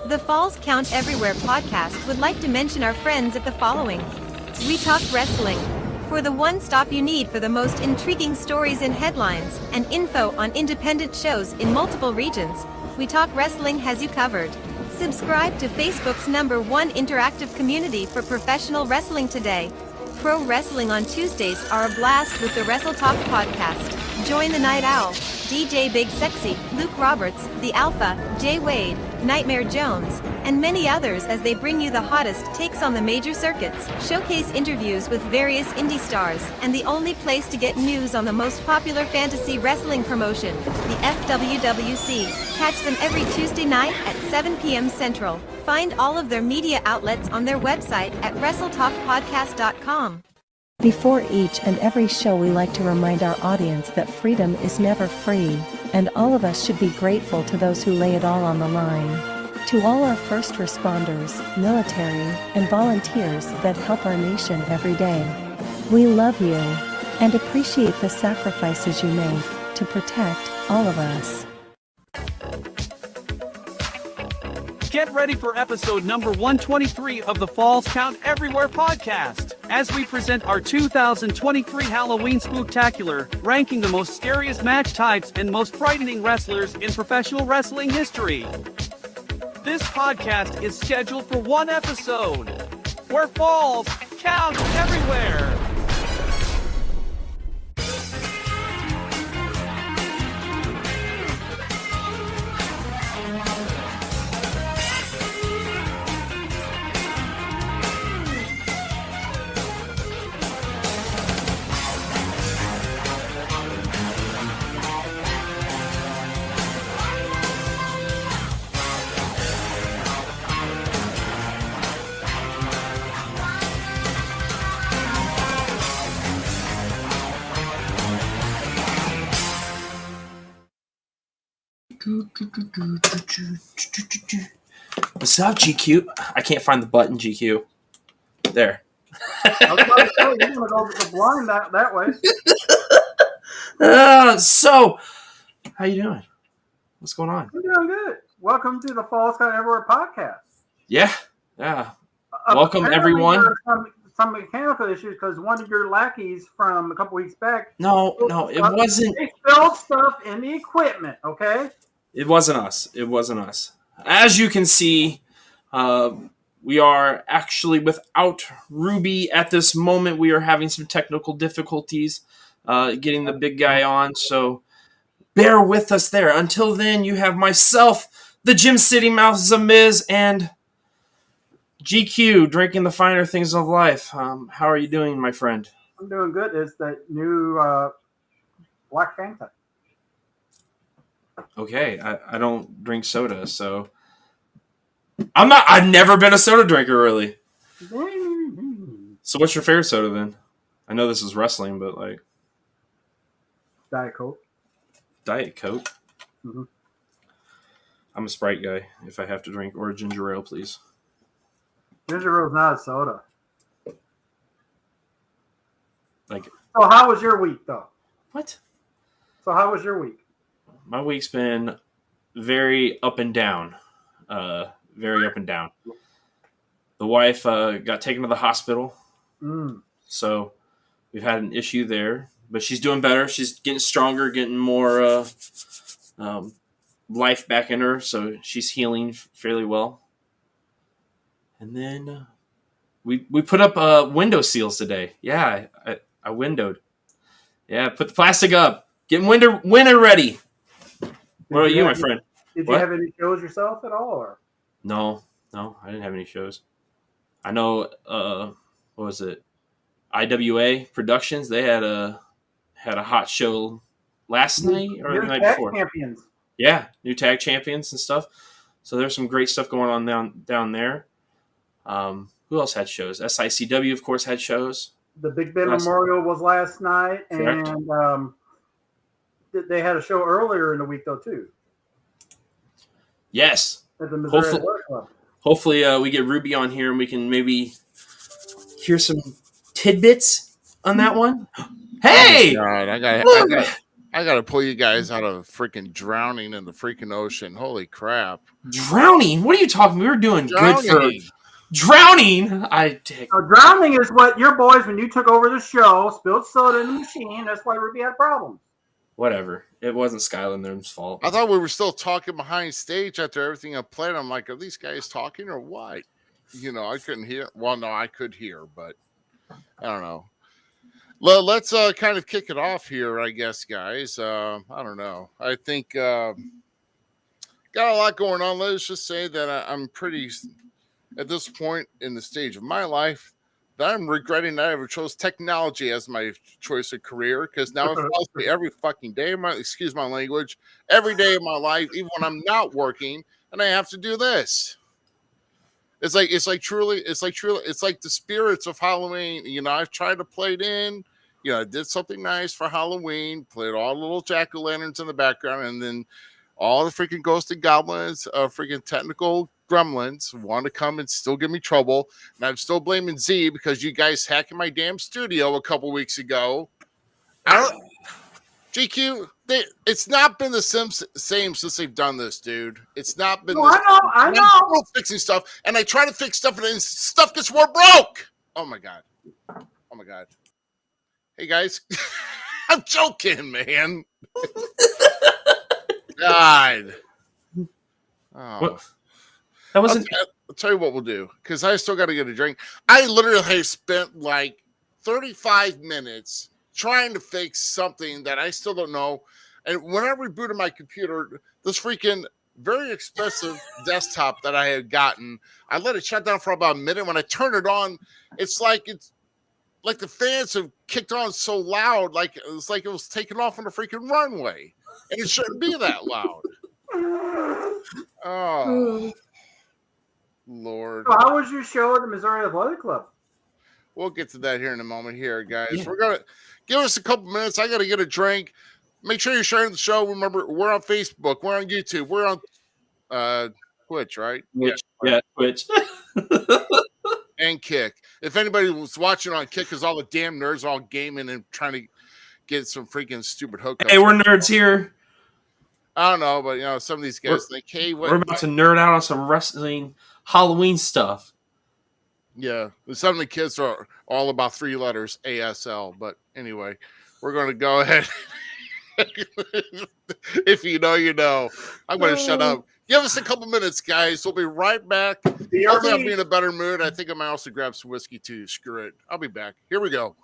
The Falls Count Everywhere podcast would like to mention our friends at the following. We Talk Wrestling. For the one stop you need for the most intriguing stories and headlines, and info on independent shows in multiple regions, We Talk Wrestling has you covered. Subscribe to Facebook's #1 interactive community for professional wrestling today. Pro wrestling on Tuesdays are a blast with the Wrestle Talk podcast. Join the Night Owl, DJ Big Sexy, Luke Roberts, The Alpha, Jay Wade, Nightmare Jones, and many others as they bring you the hottest takes on the major circuits, showcase interviews with various indie stars, and the only place to get news on the most popular fantasy wrestling promotion, the FWWC. Catch them every Tuesday night at 7 p.m. Central. Find all of their media outlets on their website at WrestleTalkPodcast.com. Before each and every show, we like to remind our audience that freedom is never free, and all of us should be grateful to those who lay it all on the line. To all our first responders, military, and volunteers that help our nation every day, we love you and appreciate the sacrifices you make to protect all of us. Get ready for episode number 123 of the Falls Count Everywhere podcast, as we present our 2023 Halloween Spooktacular, ranking the most scariest match types and most frightening wrestlers in professional wrestling history. This podcast is scheduled for one episode, where falls count everywhere. What's up, GQ? I can't find the button, GQ. There. I was about to say, you're going to go with the blind that way. So, how you doing? What's going on? I'm doing good. Welcome to the Falls Count Everywhere podcast. Yeah. Welcome, everyone. There are some mechanical issues because one of your lackeys from a couple weeks back. No, it wasn't. They spilled stuff in the equipment, okay? It wasn't us. As you can see, we are actually without Ruby at this moment. We are having some technical difficulties getting the big guy on, so bear with us there. Until then, you have myself, the Gym City Mouth Zmiz, and GQ drinking the finer things of life. How are you doing, my friend? I'm doing good. It's the new Black Fanta. Okay, I don't drink soda, so I've never been a soda drinker, really. So what's your favorite soda, then? I know this is wrestling, but like... Diet Coke. Diet Coke? Mm-hmm. I'm a Sprite guy, if I have to drink. Or a ginger ale, please. Ginger ale is not a soda. Like... So how was your week, though? What? So how was your week? My week's been very up and down. Very up and down. The wife got taken to the hospital. So we've had an issue there. But she's doing better. She's getting stronger, getting more life back in her. So she's healing fairly well. And then we put up window seals today. Yeah, I windowed. Yeah, put the plastic up. Getting winter ready. What about you, my friend? Did you have any shows yourself at all? Or? No, I didn't have any shows. I know, what was it? IWA Productions, they had a hot show last night or the night before. Champions. Yeah, new tag champions and stuff. So there's some great stuff going on down there. Who else had shows? SICW, of course, had shows. The Big Ben Memorial was last night. Correct. And they had a show earlier in the week, though, too. Yes. At the Missouri Club. Hopefully we get Ruby on here and we can maybe hear some tidbits on that one. Hey! God, I I gotta pull you guys out of freaking drowning in the freaking ocean. Holy crap! Drowning? What are you talking? We were doing good for Drowning. drowning. Drowning is what your boys, when you took over the show, spilled soda in the machine. That's why Ruby had problems. Whatever. It wasn't Skylanders' fault. I thought we were still talking behind stage after everything I played. I'm like, are these guys talking or what? You know, I couldn't hear. Well, no, I could hear, but I don't know. Let's kind of kick it off here, I guess, guys. I don't know. I think got a lot going on. Let's just say that I'm pretty, at this point in the stage of my life, that I'm regretting that I ever chose technology as my choice of career, because now it follows me every fucking day of my, excuse my language, every day of my life, even when I'm not working, and I have to do this. It's like the spirits of Halloween. You know, I've tried to play it in. You know, I did something nice for Halloween, played all the little jack-o'-lanterns in the background, and then all the freaking ghosts and goblins, freaking technical gremlins want to come and still give me trouble. And I'm still blaming Z because you guys hacking my damn studio a couple weeks ago. GQ, it's not been the same since they've done this, dude. It's not been. No, I know. I'm still fixing stuff, and I try to fix stuff, and then stuff gets more broke. Oh my god. Hey guys, I'm joking, man. God. Oh. What? That wasn't. I'll tell you what we'll do, because I still got to get a drink. I literally have spent like 35 minutes trying to fix something that I still don't know. And when I rebooted my computer, this freaking very expensive desktop that I had gotten, I let it shut down for about a minute. When I turned it on, it's like the fans have kicked on so loud, like it was taking off on the freaking runway, and it shouldn't be that loud. Oh, Lord! So how was your show at the Missouri Athletic Club? We'll get to that here in a moment. Here, guys, We're gonna give us a couple minutes. I got to get a drink. Make sure you're sharing the show. Remember, we're on Facebook, we're on YouTube, we're on Twitch, right? Twitch. And Kick. If anybody was watching on Kick, because all the damn nerds are all gaming and trying to get some freaking stupid hookups. Hey, we're nerds here. I don't know, but you know, some of these guys think, hey, we're about to nerd out on some wrestling Halloween stuff. Yeah, some of the kids are all about 3 letters, ASL. But anyway, we're going to go ahead. If you know, you know. I'm going to shut up. Give us a couple minutes, guys. We'll be right back. Hopefully I'll be in a better mood. I think I might also grab some whiskey too. Screw it. I'll be back. Here we go.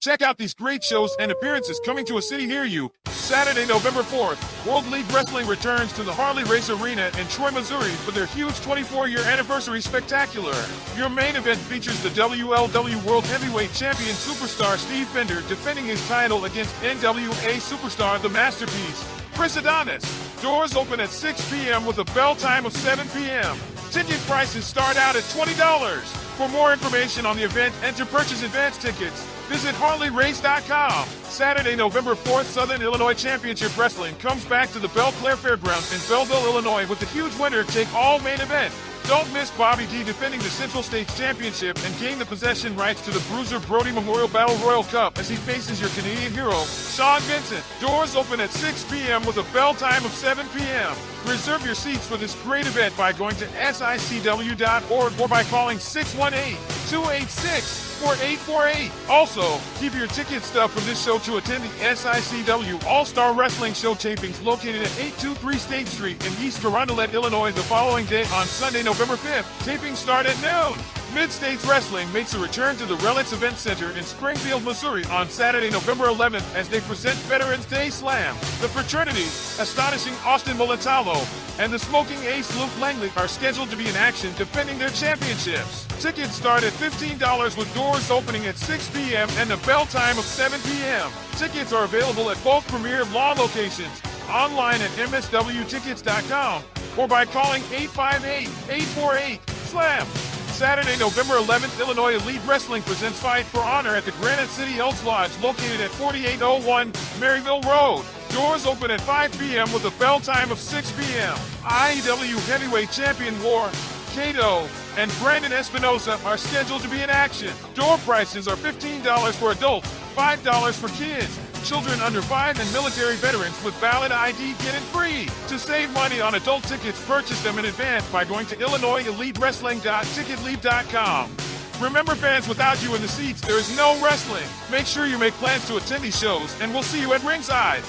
Check out these great shows and appearances coming to a city near you. Saturday, November 4th, World League Wrestling returns to the Harley Race Arena in Troy, Missouri for their huge 24-year anniversary spectacular. Your main event features the WLW World Heavyweight Champion Superstar Steve Fender defending his title against NWA Superstar The Masterpiece, Chris Adonis. Doors open at 6 p.m. with a bell time of 7 p.m. Ticket prices start out at $20. For more information on the event and to purchase advance tickets, visit HarleyRace.com. Saturday, November 4th, Southern Illinois Championship Wrestling comes back to the Belle Claire Fairgrounds in Belleville, Illinois with a huge winner take all main event. Don't miss Bobby D defending the Central States Championship and gain the possession rights to the Bruiser Brody Memorial Battle Royal Cup as he faces your Canadian hero, Sean Vincent. Doors open at 6 p.m. with a bell time of 7 p.m. Reserve your seats for this great event by going to sicw.org or by calling 618-286-4848. Also, keep your ticket stub from this show to attend the SICW All-Star Wrestling Show tapings located at 823 State Street in East Carondelet, Illinois the following day on Sunday, November 5th. Tapings start at noon. Mid-States Wrestling makes a return to the Relics Event Center in Springfield, Missouri on Saturday, November 11th as they present Veterans Day Slam. The fraternity, Astonishing Austin Molitalo, and the Smoking Ace Luke Langley are scheduled to be in action defending their championships. Tickets start at $15 with doors opening at 6 p.m. and a bell time of 7 p.m. Tickets are available at both Premier Law locations, online at mswtickets.com, or by calling 858-848-SLAM. Saturday, November 11th, Illinois Elite Wrestling presents Fight for Honor at the Granite City Elks Lodge located at 4801 Maryville Road. Doors open at 5 p.m. with a bell time of 6 p.m. IEW Heavyweight Champion War, Kato, and Brandon Espinosa are scheduled to be in action. Door prices are $15 for adults, $5 for kids. Children under 5 and military veterans with valid ID get in free. To save money on adult tickets, purchase them in advance by going to IllinoisEliteWrestling.ticketleap.com. Remember, fans, without you in the seats, there is no wrestling. Make sure you make plans to attend these shows, and we'll see you at ringside.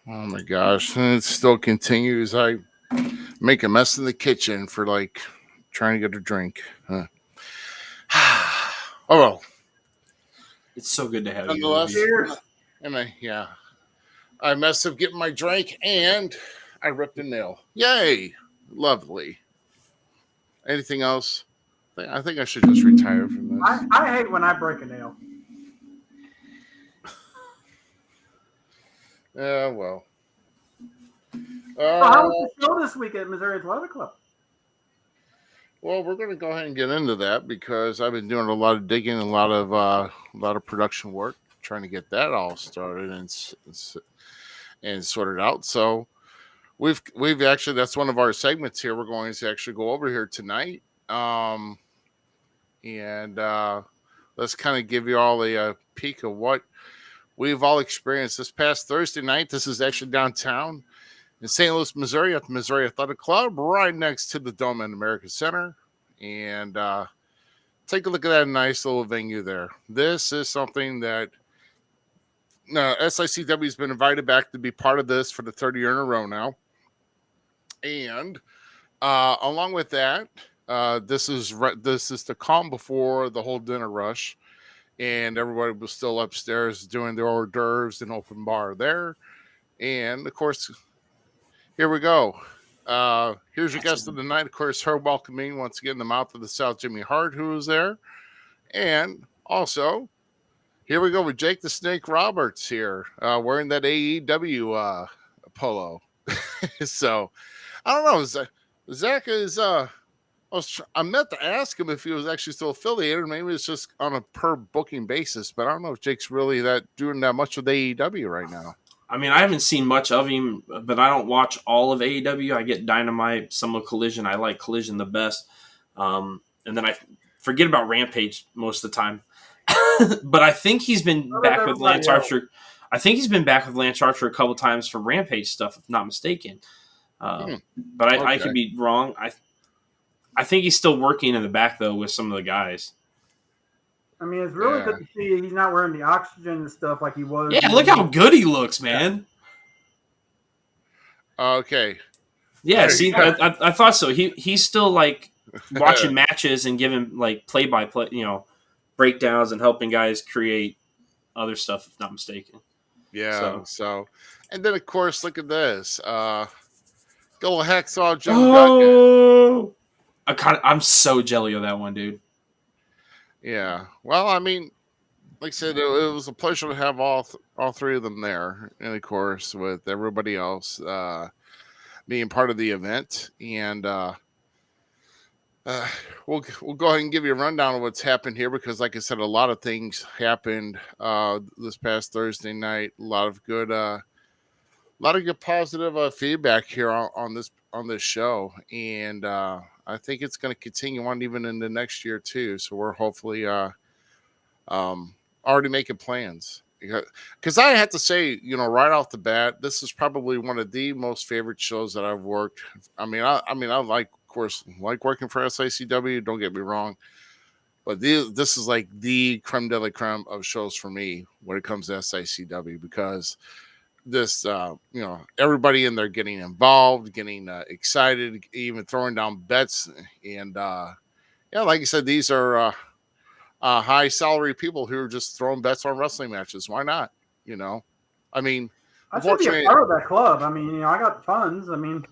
Oh my gosh. And it still continues. I make a mess in the kitchen for like trying to get a drink. Oh well. It's so good to have you. Nonetheless, Cheers. and I messed up getting my drink and I ripped a nail. Yay. Lovely. Anything else? I think I should just retire from this. I hate when I break a nail. Yeah, well. So how was the show this week at Missouri Athletic Club? Well, we're going to go ahead and get into that because I've been doing a lot of digging, a lot of production work, trying to get that all started and sorted out. So we've actually, that's one of our segments here. We're going to actually go over here tonight, and let's kind of give you all a peek of what we've all experienced this past Thursday night. This is actually downtown in St. Louis, Missouri, at the Missouri Athletic Club, right next to the Dome and America Center. And take a look at that nice little venue there. This is something that SICW has been invited back to be part of this for the 3rd year in a row now. And along with that, this is the calm before the whole dinner rush. And everybody was still upstairs doing their hors d'oeuvres and open bar there. And, of course, here we go. Here's your guest of the night, of course, her welcoming once again the mouth of the South, Jimmy Hart, who was there. And also, here we go with Jake the Snake Roberts here, wearing that AEW polo. So, I don't know. Zach is... I meant to ask him if he was actually still affiliated. Maybe it's just on a per booking basis, but I don't know if Jake's really doing that much with AEW right now. I mean, I haven't seen much of him, but I don't watch all of AEW. I get Dynamite, some of Collision. I like Collision the best. And then I forget about Rampage most of the time. But I think he's been back with Lance Archer. I think he's been back with Lance Archer a couple times for Rampage stuff, if not mistaken. But I could be wrong. I think he's still working in the back, though, with some of the guys. I mean, it's really good to see he's not wearing the oxygen and stuff like he was. Yeah, look how good he looks, man. Okay. Yeah, see, I thought so. He's still, like, watching matches and giving, like, play-by-play, breakdowns and helping guys create other stuff, if not mistaken. Yeah, so. And then, of course, look at this. Go Hacksaw Jim Duggan. I'm so jelly of that one, dude. Yeah. Well, I mean, like I said, it was a pleasure to have all three of them there, and of course, with everybody else being part of the event. And we'll go ahead and give you a rundown of what's happened here because, like I said, a lot of things happened this past Thursday night. A lot of good positive feedback here on this show, and I think it's going to continue on even in the next year too. So we're hopefully already making plans. Because I have to say, right off the bat, this is probably one of the most favorite shows that I've worked. I like, of course, working for SICW. Don't get me wrong, but this is like the creme de la creme of shows for me when it comes to SICW because this, everybody in there getting involved, getting excited, even throwing down bets. And, like I said, these are high salary people who are just throwing bets on wrestling matches. Why not? I mean, I should be a part of that club. I mean, I got tons. I mean,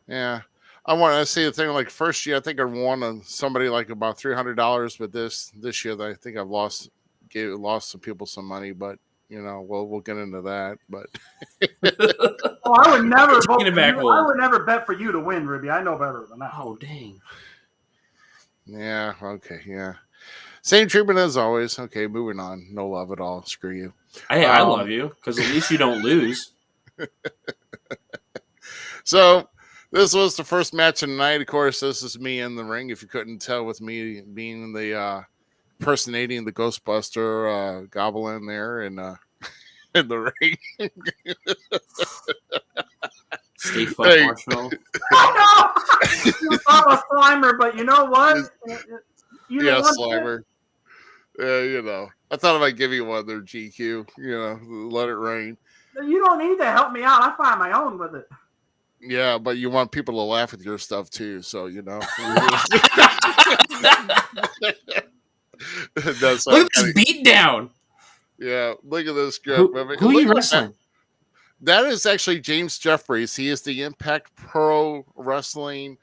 yeah. I want to see the thing like first year, I think I won on somebody like about $300, but this year I think I've lost some people some money, but we'll get into that, but I would never vote for you. I would never bet for you to win, Ruby. I know better than that. Oh, dang. Yeah, okay, yeah. Same treatment as always. Okay, moving on. No love at all. Screw you. I love you, because at least you don't lose. So, this was the first match of the night. Of course, this is me in the ring, if you couldn't tell with me being the impersonating the Ghostbuster Goblin there in the ring. Stay fucked, Hey. Marshmallow. You thought a Slimer, but you know what? Either Yeah, one Slimer. You know, I thought I might give you one there, GQ. You know, let it rain. You don't need to help me out. I find my own with it. Yeah, but you want people to laugh at your stuff too, so you know. That's Look at this beat down. Yeah, look at this guy. Who are you wrestling? That is actually James Jeffries. He is the Impact Pro Wrestling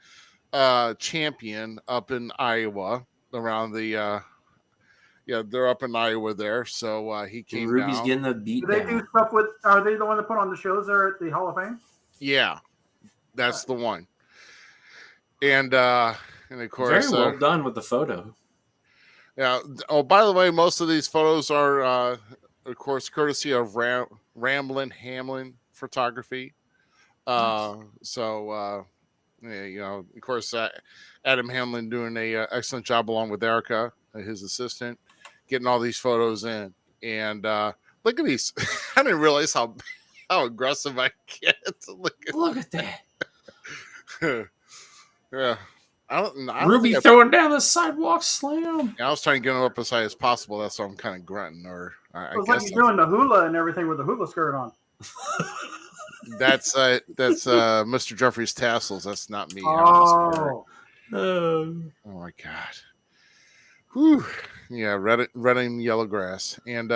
champion up in Iowa around the they're up in Iowa there. So he came Ruby's down. getting the beat Do they down. do stuff with? Are they the one that put on the shows there at the Hall of Fame? Yeah, that's the one. And of course, Very well done with the photo. yeah. Oh, by the way, most of these photos are, of course, courtesy of Ramblin' Hamlin Photography. Yeah, you know, of course, Adam Hamlin doing a excellent job along with Erica, his assistant, getting all these photos in. And look at these. I didn't realize how aggressive I get. Look at that. Yeah. I don't Ruby throwing down the sidewalk slam. I was trying to get them up as high as possible. That's why I'm kind of grunting. Or I It's guess like you're doing the hula and everything with the hula skirt on. that's Mr. Jeffrey's tassels. That's not me. Oh, Oh my god. Whew. Yeah, red and yellow grass. And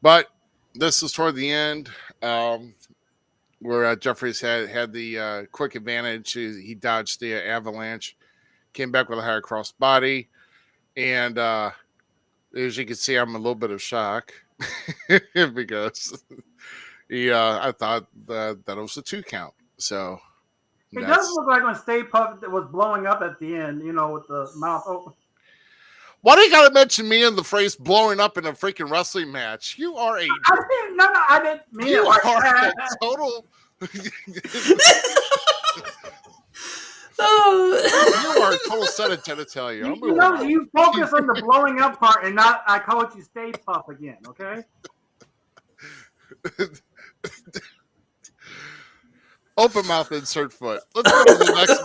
but this is toward the end, where Jeffries had the quick advantage. He dodged the avalanche, came back with a higher cross body, and as you can see, I'm a little bit of shock because I thought that it was a 2 count. So it does look like when Stay Puft was blowing up at the end, you know, with the mouth open. Why do you got to mention me in the phrase "blowing up" in a freaking wrestling match? You are a I didn't mean you it like are that. a total. You are a total set of genitalia. You know, you focus on the blowing up part and not. I called you Stay Puft again, okay? Open mouth, insert foot. Let's go to the next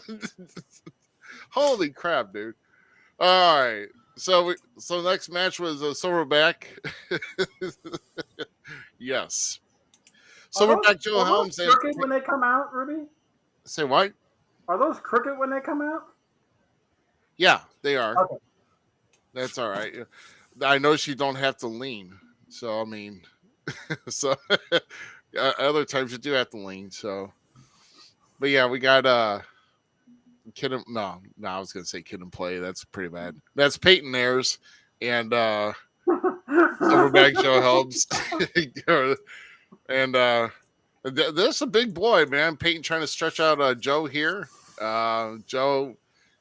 match. Holy crap, dude! All right, so next match was a Silverback. Yes, Silverback Joe Helms. Are those crooked when they come out, Ruby? Say what? Are those crooked when they come out? Yeah, they are. Okay. That's all right. I know she don't have to lean, so I mean, so other times you do have to lean. So, but yeah, we got Kid and, no, I was gonna say Kid and Play. That's pretty bad. That's Peyton Ayers and Silverback Joe Helms. And this is a big boy, man. Peyton trying to stretch out Joe here. Joe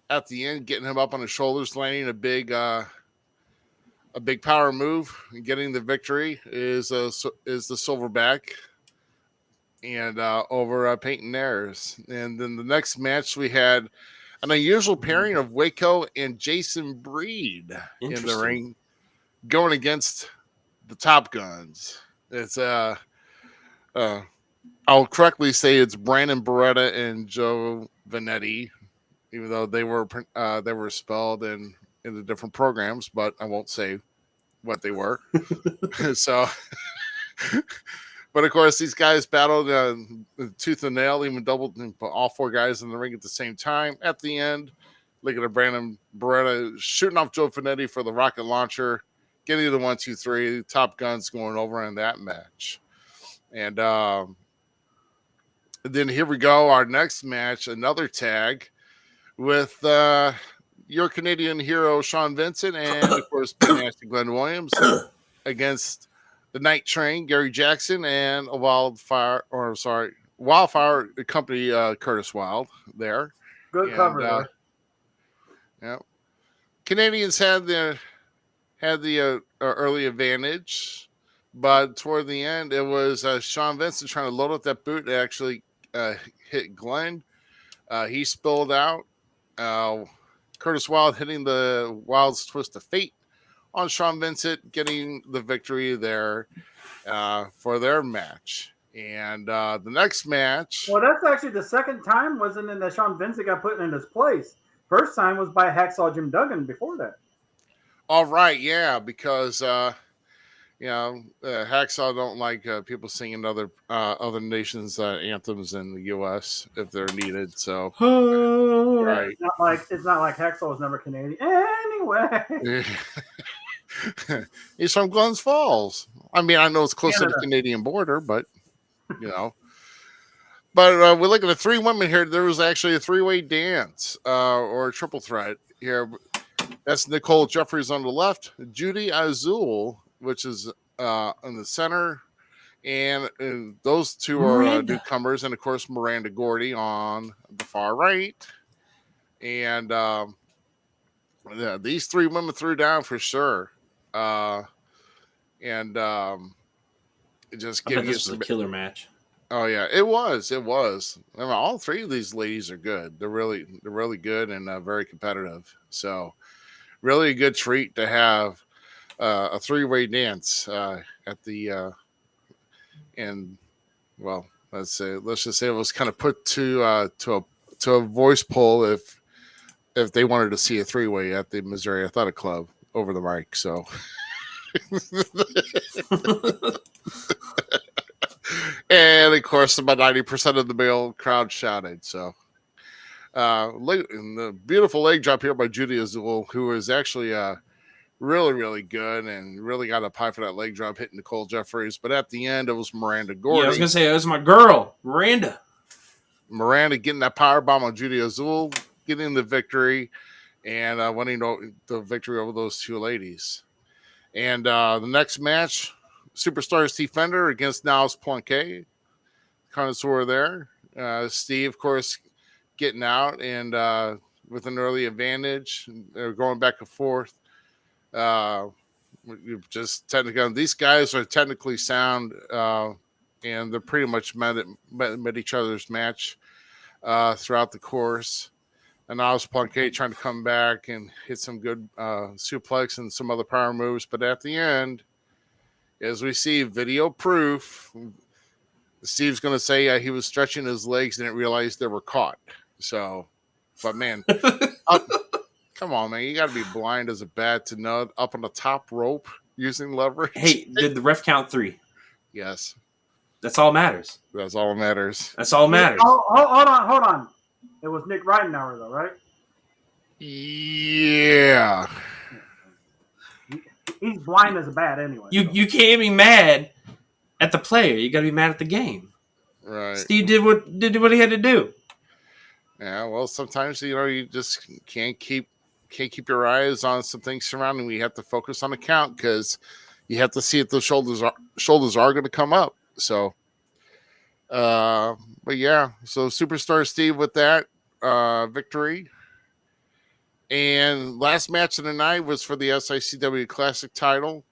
at the end getting him up on his shoulders, landing a big power move, and getting the victory is the Silverback and over Peyton Ayers. And then the next match we had an unusual pairing of Waco and Jason Breed in the ring, going against the Top Guns. It's I'll correctly say it's Brandon Beretta and Joe Vanetti, even though they were spelled in the different programs, but I won't say what they were. So, but of course, these guys battled tooth and nail, even doubled all 4 guys in the ring at the same time. At the end, look at Brandon Beretta shooting off Joe Vanetti for the rocket launcher, getting the 1, 2, 3. Top Guns going over in that match. And then here we go, our next match, another tag with your Canadian hero Sean Vincent and of course Nasty Glenn Williams against the Night Train, Gary Jackson, and Wildfire Company, Curtis Wild there. Good cover. Yeah, Canadians had the early advantage. But toward the end, it was Sean Vincent trying to load up that boot and actually hit Glenn. He spilled out. Curtis Wild hitting the Wild's twist of fate on Sean Vincent, getting the victory there for their match. And the next match. Well, that's actually the second time, wasn't it, that Sean Vincent got put in his place? First time was by Hacksaw Jim Duggan before that. All right, yeah, because Hacksaw don't like people singing other nations' anthems in the U.S. if they're needed. So, right, it's not like Hacksaw was never Canadian anyway. He's from Glens Falls. I mean, I know it's close to the Canadian border, but you know. But we look at the three women here. There was actually a three-way dance or a triple threat here. That's Nicole Jeffries on the left, Judy Azul, which is in the center, and those two are newcomers, and of course Miranda Gordy on the far right. And these three women threw down for sure. It just gives you a killer match. Oh yeah, it was. I mean, all three of these ladies are good. They're really good and very competitive. So, really a good treat to have a three-way dance at the and well, let's just say it was kind of put to a voice poll if they wanted to see a three-way at the Missouri Athletic Club over the mic. So. And of course, about 90% of the male crowd shouted. So, the beautiful leg drop here by Judy Azul, who is actually really, really good and really got a pie for that leg drop hitting Nicole Jeffries. But at the end, it was Miranda Gordy. Yeah, I was gonna say it was my girl, Miranda. Miranda getting that power bomb on Judy Azul, getting the victory, and winning the victory over those two ladies. And the next match. Superstar Steve Fender against Niles Planquet. Connoisseur there. Steve, of course, getting out and with an early advantage. They're going back and forth. Just technically, these guys are technically sound, and they're pretty much met each other's match throughout the course. And Niles Planquet trying to come back and hit some good suplex and some other power moves. But at the end, as we see video proof, Steve's going to say he was stretching his legs and didn't realize they were caught. So, but man, come on, man. You got to be blind as a bat to know up on the top rope using leverage. Hey, did the ref count 3? Yes. That's all matters. That's all matters. That's all matters. Oh, hold on. It was Nick Ridenauer, though, right? Yeah. He's blind as a bat anyway. You can't be mad at the player. You got to be mad at the game. Right. Steve did what he had to do. Yeah. Well, sometimes you just can't keep your eyes on some things surrounding. We have to focus on the count because you have to see if the shoulders are going to come up. So, but yeah. So Superstar Steve with that victory. And last match of the night was for the SICW Classic title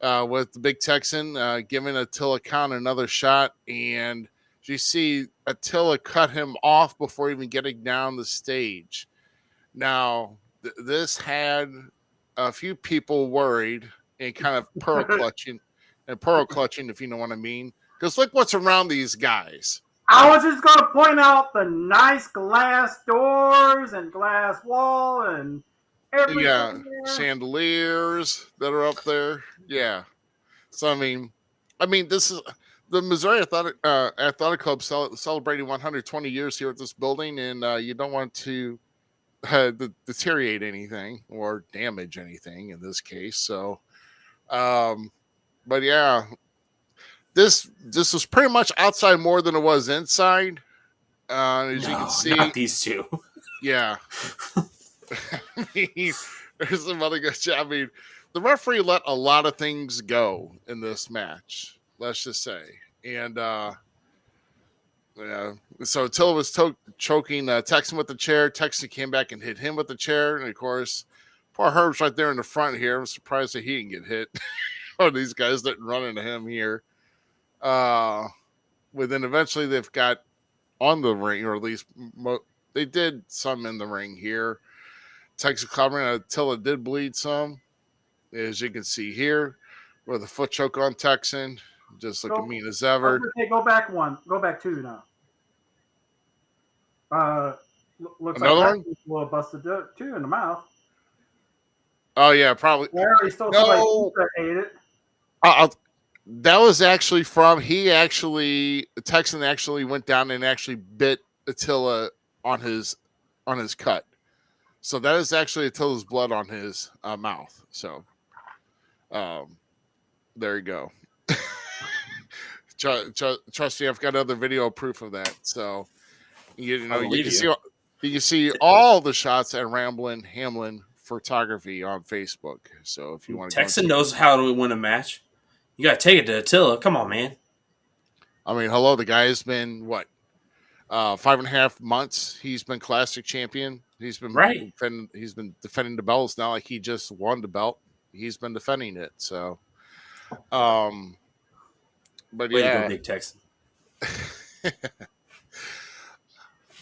with the Big Texan giving Attila Khan another shot. And you see Attila cut him off before even getting down the stage. Now, this had a few people worried and kind of pearl clutching, if you know what I mean. Because look what's around these guys. I was just going to point out the nice glass doors and glass wall and everything. Yeah, there. chandeliers that are up there. Yeah. So, I mean, this is the Missouri Athletic Club celebrating 120 years here at this building, and you don't want to deteriorate anything or damage anything in this case. So, but yeah. This was pretty much outside more than it was inside. As you can see, not these two. Yeah. There's some other good. I mean, the referee let a lot of things go in this match. Let's just say, and yeah. So Attila was choking Texan with the chair. Texan came back and hit him with the chair, and of course, poor Herb's right there in the front here. I'm surprised that he didn't get hit. Oh, these guys didn't run into him here. Then eventually they've got on the ring, or at least they did some in the ring here. Texas covering. Attila did bleed some, as you can see here, with a foot choke on Texan, just looking mean as ever. Go back one. Go back two now. Looks Another like one? Texas will busted two in the mouth. Oh yeah, probably. He still No, ate it. that was actually from the Texan actually went down and actually bit Attila on his cut. So that is actually Attila's blood on his mouth. So, there you go. Trust me, I've got other video proof of that. So, you can see all the shots at Ramblin' Hamlin Photography on Facebook. So if you want to, Texan knows how to win a match. You got to take it to Attila. Come on, man. I mean, hello, the guy has been 5.5 months. He's been classic champion. He's been he's been defending the belt. It's not like he just won the belt. He's been defending it. So, but Way to go, Big Texan.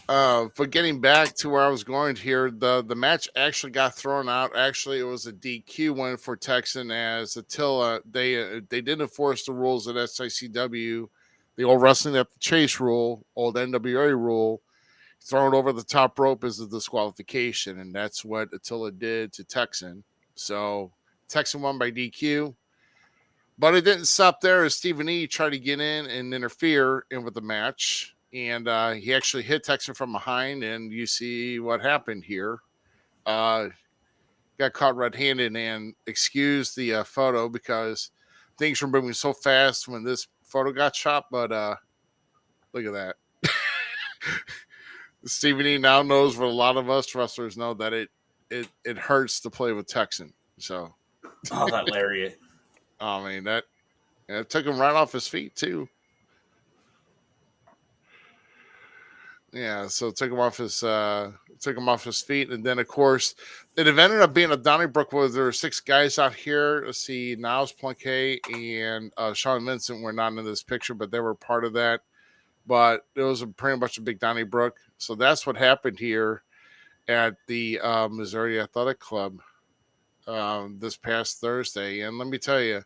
But getting back to where I was going here, the match actually got thrown out. Actually, it was a DQ win for Texan, as Attila they didn't enforce the rules at SICW, the old wrestling at the chase rule, old NWA rule. Thrown over the top rope is a disqualification, and that's what Attila did to Texan. So Texan won by DQ, but it didn't stop there, as Stephen E tried to get in and interfere with the match. And he actually hit Texan from behind, and you see what happened here. Got caught red-handed, and excuse the photo because things were moving so fast when this photo got shot. But look at that. Stephen E now knows what a lot of us wrestlers know, that it hurts to play with Texan. So, that lariat. I mean, it took him right off his feet too. Yeah, so it took him off his feet, and then of course it ended up being a Donnybrook where there were 6 guys out here. Let's see, Niles Planquet and Sean Vincent were not in this picture, but they were part of that. But it was pretty much a big Donnybrook. So that's what happened here at the Missouri Athletic Club this past Thursday. And let me tell you,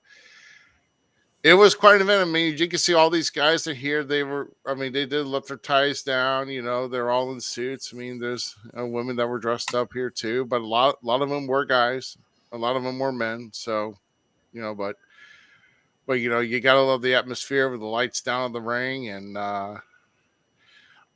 it was quite an event. I mean, you can see all these guys in here. They did lift their ties down. You know, they're all in suits. I mean, there's women that were dressed up here too, but a lot of them were guys. A lot of them were men. So, you know, but you know, you gotta love the atmosphere with the lights down in the ring, and I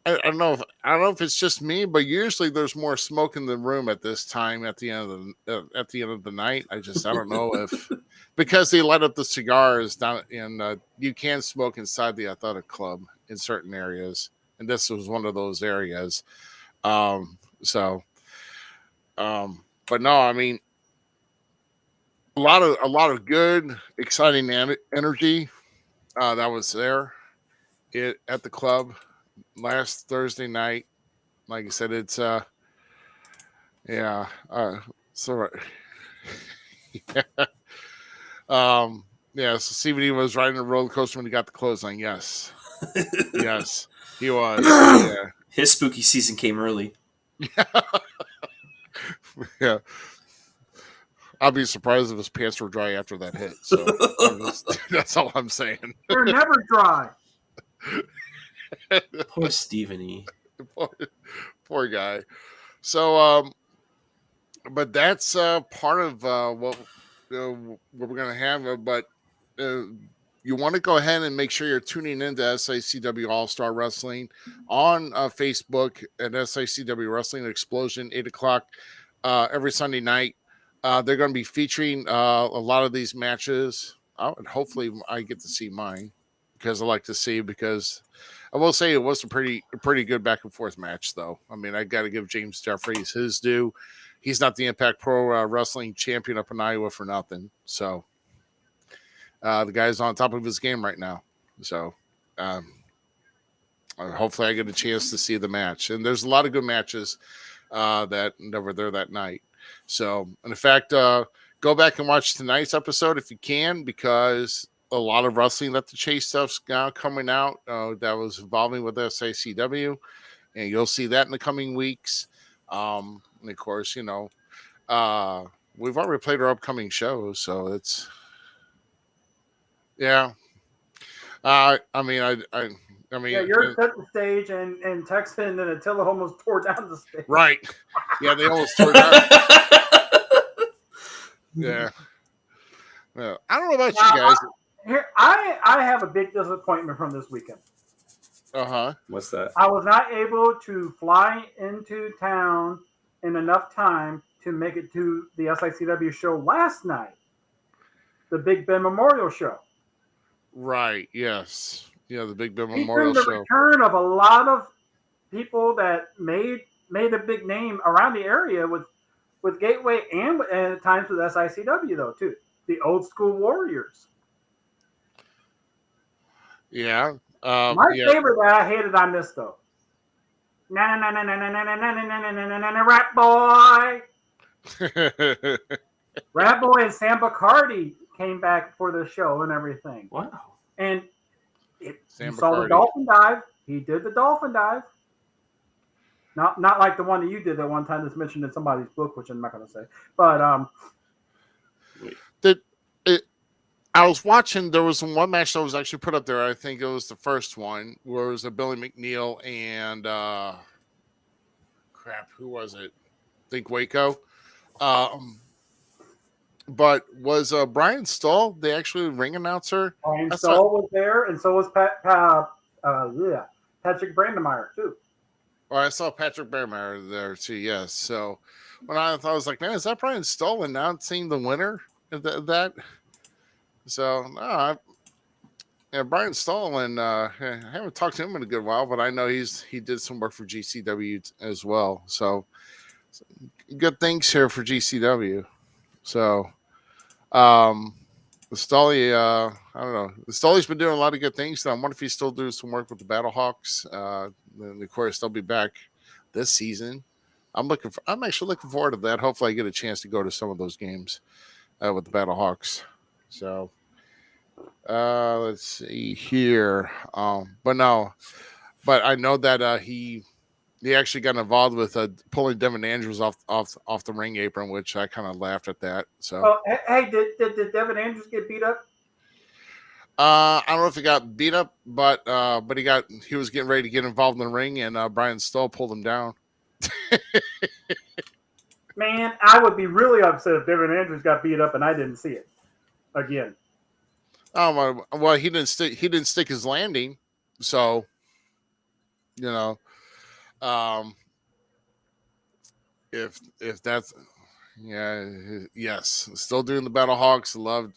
don't know if it's just me, but usually there's more smoke in the room at this time at the end of the night. I don't know if because they light up the cigars down in you can smoke inside the athletic club in certain areas, and this was one of those areas. But no, I mean, a lot of good, exciting energy that was there at the club last Thursday night. Like I said, it's so yeah. So CBD was riding a roller coaster when he got the clothesline. Yes, yes, he was. Yeah, his spooky season came early. Yeah. I'll be surprised if his pants were dry after that hit. So that's all I'm saying. They're never dry. Poor Stephen E. Poor guy. So, but that's part of what we're going to have. But you want to go ahead and make sure you're tuning into SICW All-Star Wrestling on Facebook at SICW Wrestling Explosion, 8 o'clock every Sunday night. They're going to be featuring a lot of these matches. And hopefully I get to see mine, because I like to see, because I will say it was a pretty good back and forth match, though. I mean, I got to give James Jeffries his due. He's not the Impact Pro Wrestling champion up in Iowa for nothing. So the guy's on top of his game right now. So hopefully I get a chance to see the match. And there's a lot of good matches that were there that night. So, in fact, go back and watch tonight's episode if you can, because a lot of wrestling at the Chase stuff's now coming out that was involving with SICW, and you'll see that in the coming weeks. And of course, you know, We've already played our upcoming shows, so it's yeah. I mean, I mean, Yeah, you're setting the stage, and Texan and Attila almost tore down the stage. right? Yeah, they almost tore down. Yeah. Yeah. I don't know about you guys. I have a big disappointment from this weekend. What's that? I was not able to fly into town in enough time to make it to the SICW show last night, the Big Ben Memorial Show. Right. Yes. Yeah, the Big Ben Featuring Memorial the Show. return of a lot of people that made a big name around the area with Gateway and at times with SICW though too. The old school Warriors. Yeah. My yeah. favorite that I hated on this though. Rat Boy. Rat Boy and Sam Bacardi came back for the show and everything. Wow. And you saw Bacardi. the dolphin dive. He did the dolphin dive. Not like the one that you did that one time that's mentioned in somebody's book, which I'm not going to say. But I was watching. There was one match that was actually put up there. I think it was the first one, where it was a Billy McNeil and who was it? I think Waco. But was Brian Stull the actual ring announcer? Brian Stull was there, and so was Patrick Brandemeyer too. Well, I saw Patrick Bearmeyer there too. Yes. So when I thought, I was like, man, is that Brian Stull announcing the winner of that? So no, Brian Stull, and I haven't talked to him in a good while, but I know he did some work for GCW as well. So good things here for GCW. So the Stolly, I don't know. The Stolly's been doing a lot of good things. So I wonder if he's still doing some work with the Battlehawks. And of course, they'll be back this season. I'm actually looking forward to that. Hopefully, I get a chance to go to some of those games with the Battlehawks. So let's see here. But I know that he actually got involved with pulling Devin Andrews off the ring apron, which I kind of laughed at that. So, hey, did Devin Andrews get beat up? I don't know if he got beat up, but he was getting ready to get involved in the ring, and Brian Stull pulled him down. Man, I would be really upset if Devin Andrews got beat up and I didn't see it again. Oh well, he didn't stick his landing, so if that's yes, still doing the Battlehawks. Loved,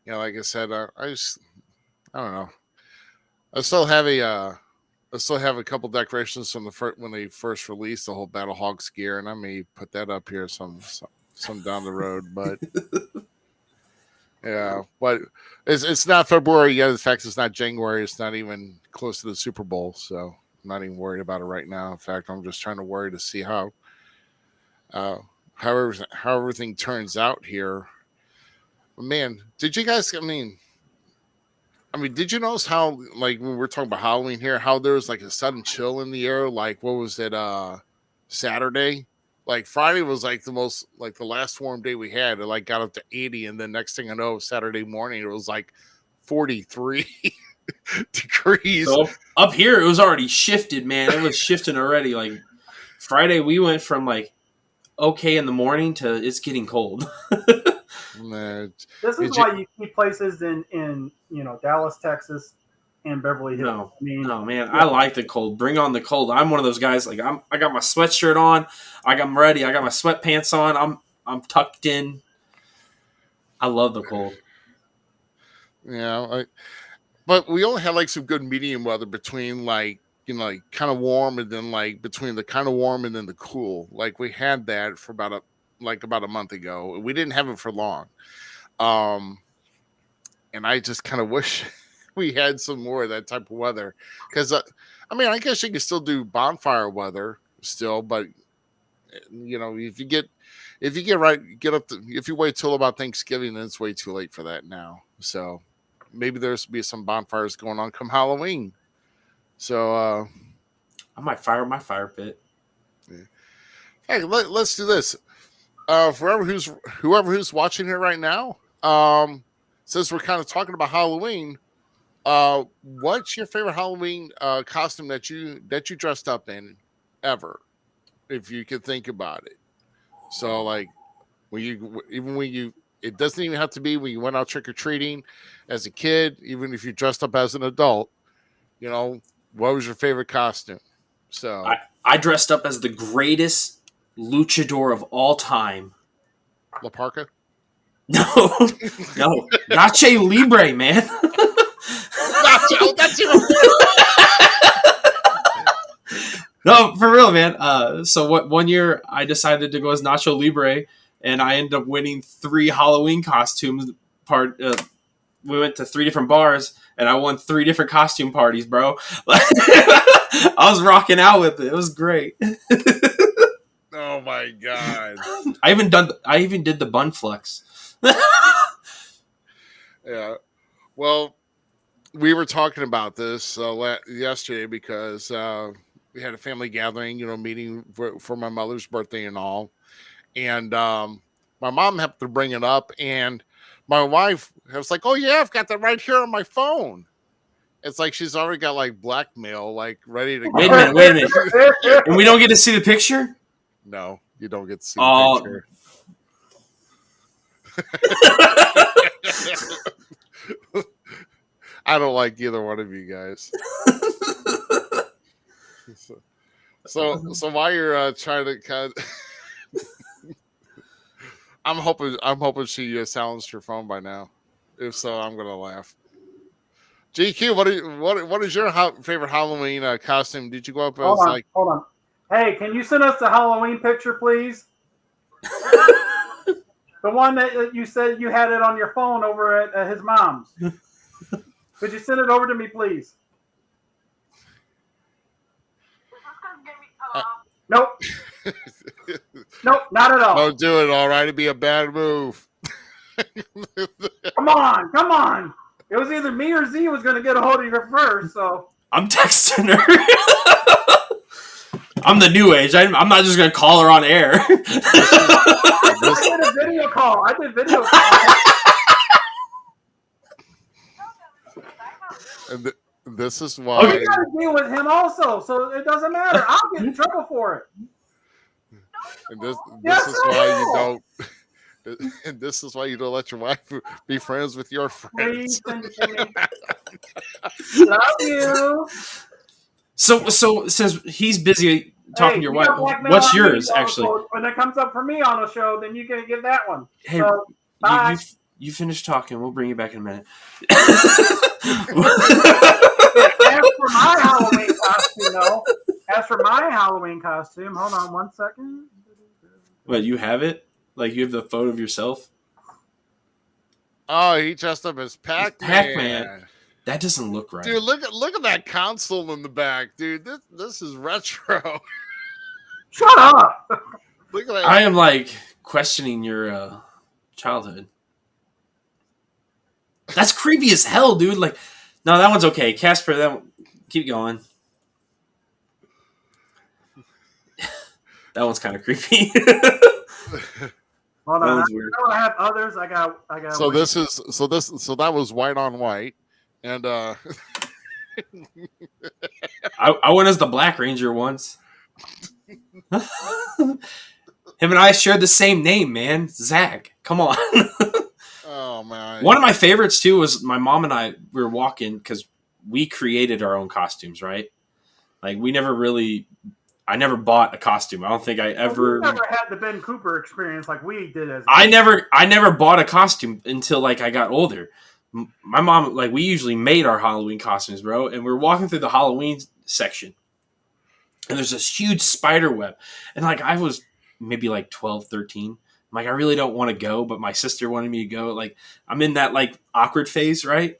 like I said, I don't know. I still have a couple decorations from when they first released the whole Battlehawks gear, and I may put that up here some down the road, but yeah, but it's not February yet. In fact, it's not January. It's not even close to the Super Bowl, so I'm not even worried about it right now. In fact, I'm just trying to worry to see how everything turns out here. Man, did you guys? I mean, did you notice how, like, when we're talking about Halloween here, how there was like a sudden chill in the air? Like, what was it? Saturday, like Friday was like the last warm day we had. It like got up to 80, and then next thing I know, Saturday morning it was like 43 degrees. So up here, it was already shifted, man. It was shifting already. Like Friday, we went from like okay in the morning to it's getting cold. This is why you keep places in Dallas, Texas, and Beverly Hills. No, man, I like the cold. Bring on the cold. I'm one of those guys. Like I got my sweatshirt on. I'm ready. I got my sweatpants on. I'm tucked in. I love the cold. Yeah, but we only had like some good medium weather between like kind of warm and then like between the kind of warm and then the cool. Like we had that for about a month ago. We didn't have it for long. And I just kind of wish we had some more of that type of weather. Because, I guess you can still do bonfire weather still, but, if you wait till about Thanksgiving, then it's way too late for that now. So maybe there's be some bonfires going on come Halloween. So I might fire my fire pit. Yeah. Hey, let's do this. For whoever who's watching here right now, since we're kind of talking about Halloween, what's your favorite Halloween costume that you dressed up in ever, if you could think about it? So like when you it doesn't even have to be when you went out trick or treating as a kid, even if you dressed up as an adult. You know, what was your favorite costume? So I dressed up as the greatest luchador of all time. La Parka? No, no, Nacho Libre, man. Nacho, that's even No, for real, man. So one year I decided to go as Nacho Libre, and I ended up winning 3 Halloween costumes. We went to 3 different bars, and I won 3 different costume parties, bro. I was rocking out with it. It was great. Oh my god! I even did the bun flex. Yeah. Well, we were talking about this yesterday because we had a family gathering, meeting for my mother's birthday and all. And my mom happened to bring it up, and my wife was like, "Oh yeah, I've got that right here on my phone." It's like she's already got like blackmail, like ready to go. Wait a minute. And we don't get to see the picture? No, you don't get to see the picture. I don't like either one of you guys. So while you're trying to kind of, I'm hoping she silenced your phone by now. If so, I'm gonna laugh. GQ, what is your favorite Halloween costume? Did you go up as hold on. Hey, can you send us the Halloween picture, please? The one that you said you had it on your phone over at his mom's. Could you send it over to me, please? Nope. Nope, not at all. Don't do it, all right? It'd be a bad move. Come on. It was either me or Z was going to get a hold of her first, so. I'm texting her. I'm the new age. I'm not just going to call her on air. I did a video call. And this is why. You got to deal with him also, so it doesn't matter. I'll get in trouble for it. And this is why you don't. And this is why you don't let your wife be friends with your friends. Please send it to me. Love you. So since he's busy talking to your wife, what's yours actually? When it comes up for me on a show, then you can get that one. Hey, so, bye. You finish talking. We'll bring you back in a minute. As for my Halloween costume, hold on 1 second. What, you have it? Like you have the photo of yourself? Oh, he dressed up as Pac-Man. Pac-Man. That doesn't look right. Dude, look at that console in the back, dude. This is retro. Shut up. Look at that. I am like questioning your childhood. That's creepy as hell, dude. Like, no, that one's okay. Casper, that one, keep going. That one's kind of creepy. Hold on. I have others. I got. So that was white on white, and I went as the Black Ranger once. Him and I shared the same name, man. Zach. Come on. Oh man. One of my favorites too was my mom and I. We were walking because we created our own costumes, right? Like I never bought a costume. I don't think I ever. You never had the Ben Cooper experience like we did as. I never bought a costume until like I got older. My mom, like, we usually made our Halloween costumes, bro. And we're walking through the Halloween section, and there's this huge spider web, and like I was maybe like 12, 13. I'm like, I really don't want to go, but my sister wanted me to go. Like, I'm in that like awkward phase, right,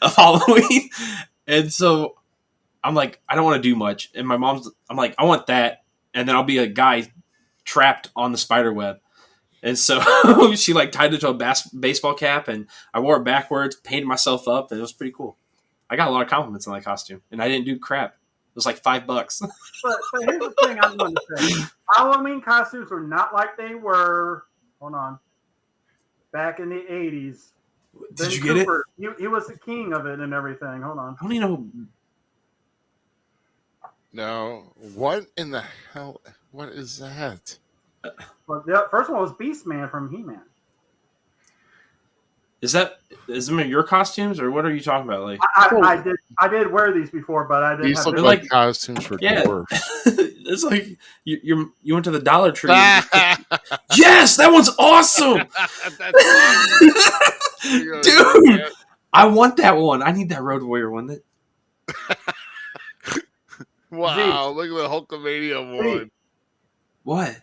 of Halloween, and so. I'm like, I don't want to do much. And I'm like, I want that. And then I'll be a guy trapped on the spider web. And so she like tied it to a baseball cap, and I wore it backwards, painted myself up, and it was pretty cool. I got a lot of compliments on that costume, and I didn't do crap. was like $5. But here's the thing I'm going to say: Halloween costumes were not like they were. Hold on. Back in the 80s. Did Ben you get Cooper, he was the king of it and everything. Hold on. I don't even know. No, what in the hell? What is that? Well, the first one was Beastman from He-Man. Is them your costumes or what are you talking about? Like I did wear these before, but I didn't These have look the- like costumes for Yeah. dwarves. it's like you went to the Dollar Tree. Yes, that one's awesome, dude. I want that one. I need that Road Warrior one. Wow, look at the Hulkamania one. What?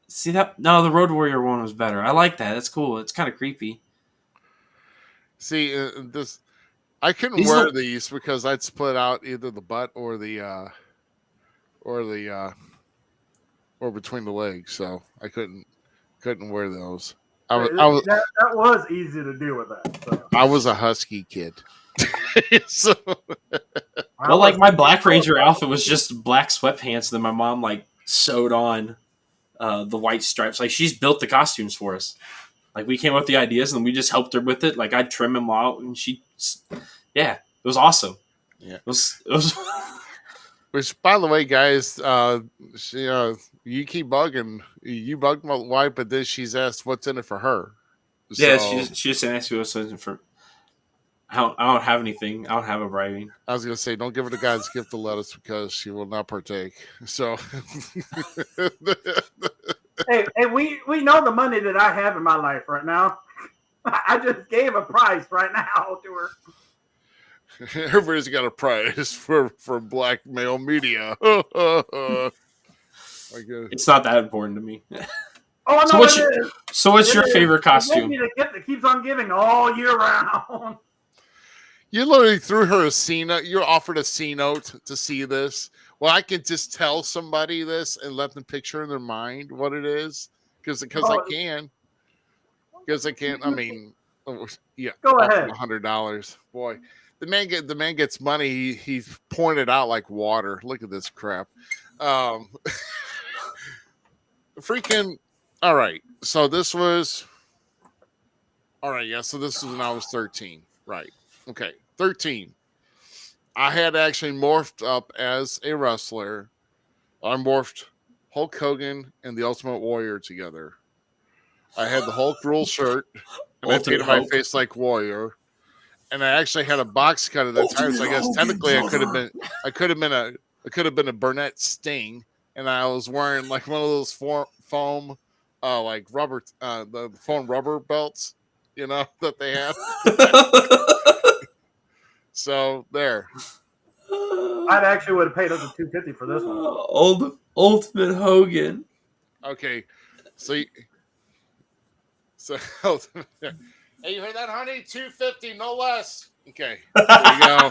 See that? No, the Road Warrior one was better. I like that. That's cool. It's kind of creepy. See, this I couldn't These wear look- these because I'd split out either the butt or between the legs, so I couldn't wear those. I was that was easy to do with that. So. I was a husky kid. So Well, like my Black Ranger outfit was just black sweatpants. Then my mom like sewed on the white stripes. Like she's built the costumes for us. Like we came up with the ideas and we just helped her with it. Like I'd trim them out and it was awesome. Yeah. It was which, by the way, guys, you keep bugging. You bugged my wife, but then she's asked what's in it for her. yeah. So, She just asked me what's in it for. I don't have anything. I don't have a bribing. I was gonna say, don't give her the God's gift of lettuce because she will not partake. So hey, we know the money that I have in my life right now. I just gave a price right now to her. everybody's got a price for black male media. My God. It's not that important to me. Oh, So no, what's it your- is. So what's your favorite It costume? may be the gift that keeps on giving all year round. You literally threw her a C note. You're offered a C note to see this. Well, I can just tell somebody this and let them picture in their mind what it is because I can. Because I can. I mean, yeah. Go ahead. $100. Boy, the man gets money. He's pouring it out like water. Look at this crap. Freaking. All right. So this was. All right. Yeah. So this was when I was 13. Right. Okay, 13. I had actually morphed up as a wrestler. I morphed Hulk Hogan and the Ultimate Warrior together. I had the Hulk rule shirt, and I painted my face like Warrior. And I actually had a box cut at that time, so I guess technically I could have been a Burnett Sting, and I was wearing like one of those foam, like rubber, the foam rubber belts, that they have. So there. I actually would have paid up to $250 for this one. Ultimate Hogan. Okay, hey, you heard that, honey? $250, no less. Okay, there you go.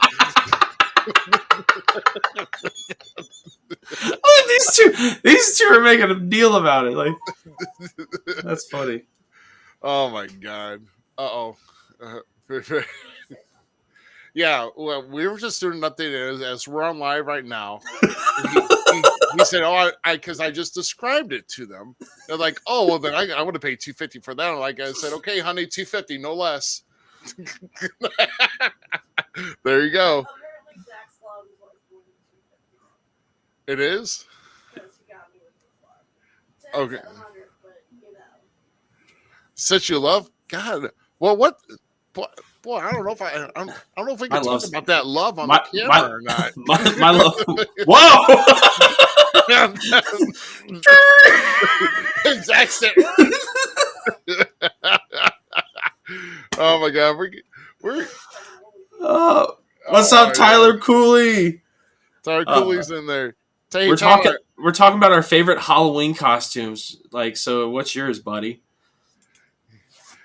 These two are making a deal about it. Like that's funny. Oh my God. Uh-oh. Yeah, well, we were just doing an update as we're on live right now. He said, "Oh, because I just described it to them." They're like, "Oh, well, then I would have paid $250 for that." Like I said, "Okay, honey, $250, no less." There you go. It is. Okay. Since you love God, well, what? Boy, I don't know if I don't know if we can talk about that love on the camera or not. My love. Whoa! Jackson. Oh my God, we're what's up, Tyler Cooley? Tyler Cooley's in there. We're talking about our favorite Halloween costumes. Like, so what's yours, buddy?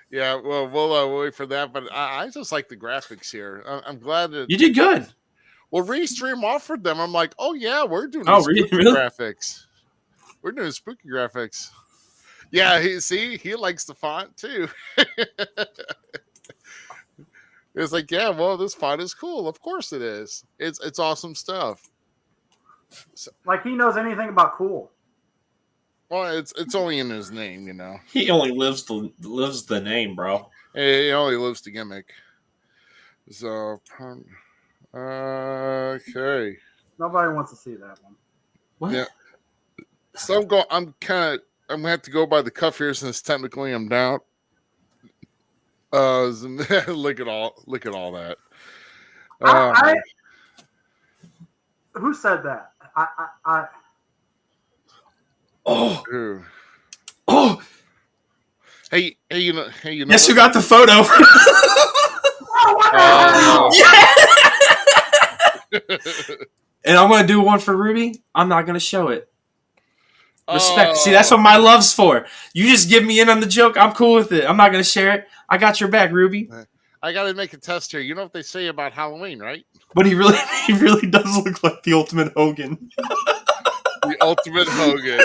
Yeah, well, we'll wait for that. But I just like the graphics here. I'm glad that You did good. Well, Restream offered them. I'm like, oh yeah, we're doing really? graphics. We're doing spooky graphics. Yeah, he likes the font too. It's like, yeah, well, this font is cool. Of course it is. It's awesome stuff. Like he knows anything about cool. Well, it's only in his name, you know. He only lives the name, bro. He only lives the gimmick. So, okay. Nobody wants to see that one. What? Yeah. So I'm gonna have to go by the cuff here since technically I'm down. Look at all that. Who said that? Oh. Ooh. Oh. Hey, you know. Guess who got the photo? And I'm gonna do one for Ruby. I'm not gonna show it. Respect. See, that's what my love's for. You just give me in on the joke. I'm cool with it. I'm not gonna share it. I got your back, Ruby. I gotta make a test here. You know what they say about Halloween, right? But he really does look like the ultimate Hogan. The ultimate Hogan.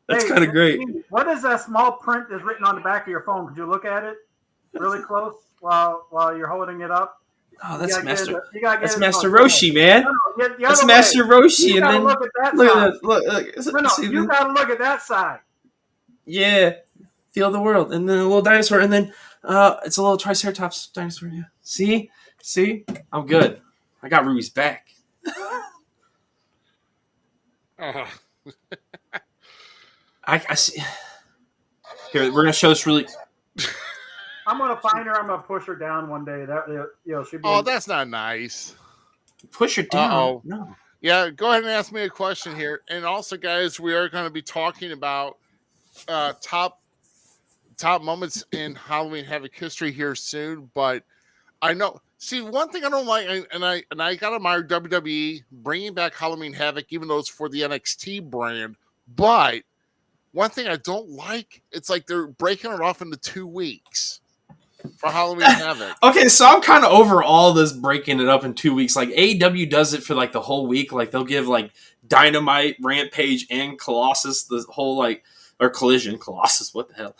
That's kind of great. What is that small print that's written on the back of your phone? Could you look at it really close while you're holding it up? Oh, that's Master. That's Master Roshi, man. That's Master Roshi, and then look at that look side. at that. Look. No, you gotta look at that side. Yeah, feel the world, and then a little dinosaur, and then it's a little Triceratops dinosaur. Yeah. See, I'm good. I got Ruby's back. I see. Here, we're gonna show this really. I'm gonna find her. I'm gonna push her down one day. She'll be. Oh, that's not nice. Push her down. Uh-oh. No. Yeah, go ahead and ask me a question here. And also, guys, we are going to be talking about top moments in Halloween Havoc history here soon. But I know, see, one thing I don't like, and I got to admire WWE bringing back Halloween Havoc, even though it's for the NXT brand. But one thing I don't like, it's like they're breaking it off into 2 weeks. For Halloween Havoc. Okay, so I'm kind of over all this breaking it up in 2 weeks. Like AEW does it for like the whole week. Like they'll give like Dynamite, Rampage, and Colossus the whole or Collision, Colossus. What the hell?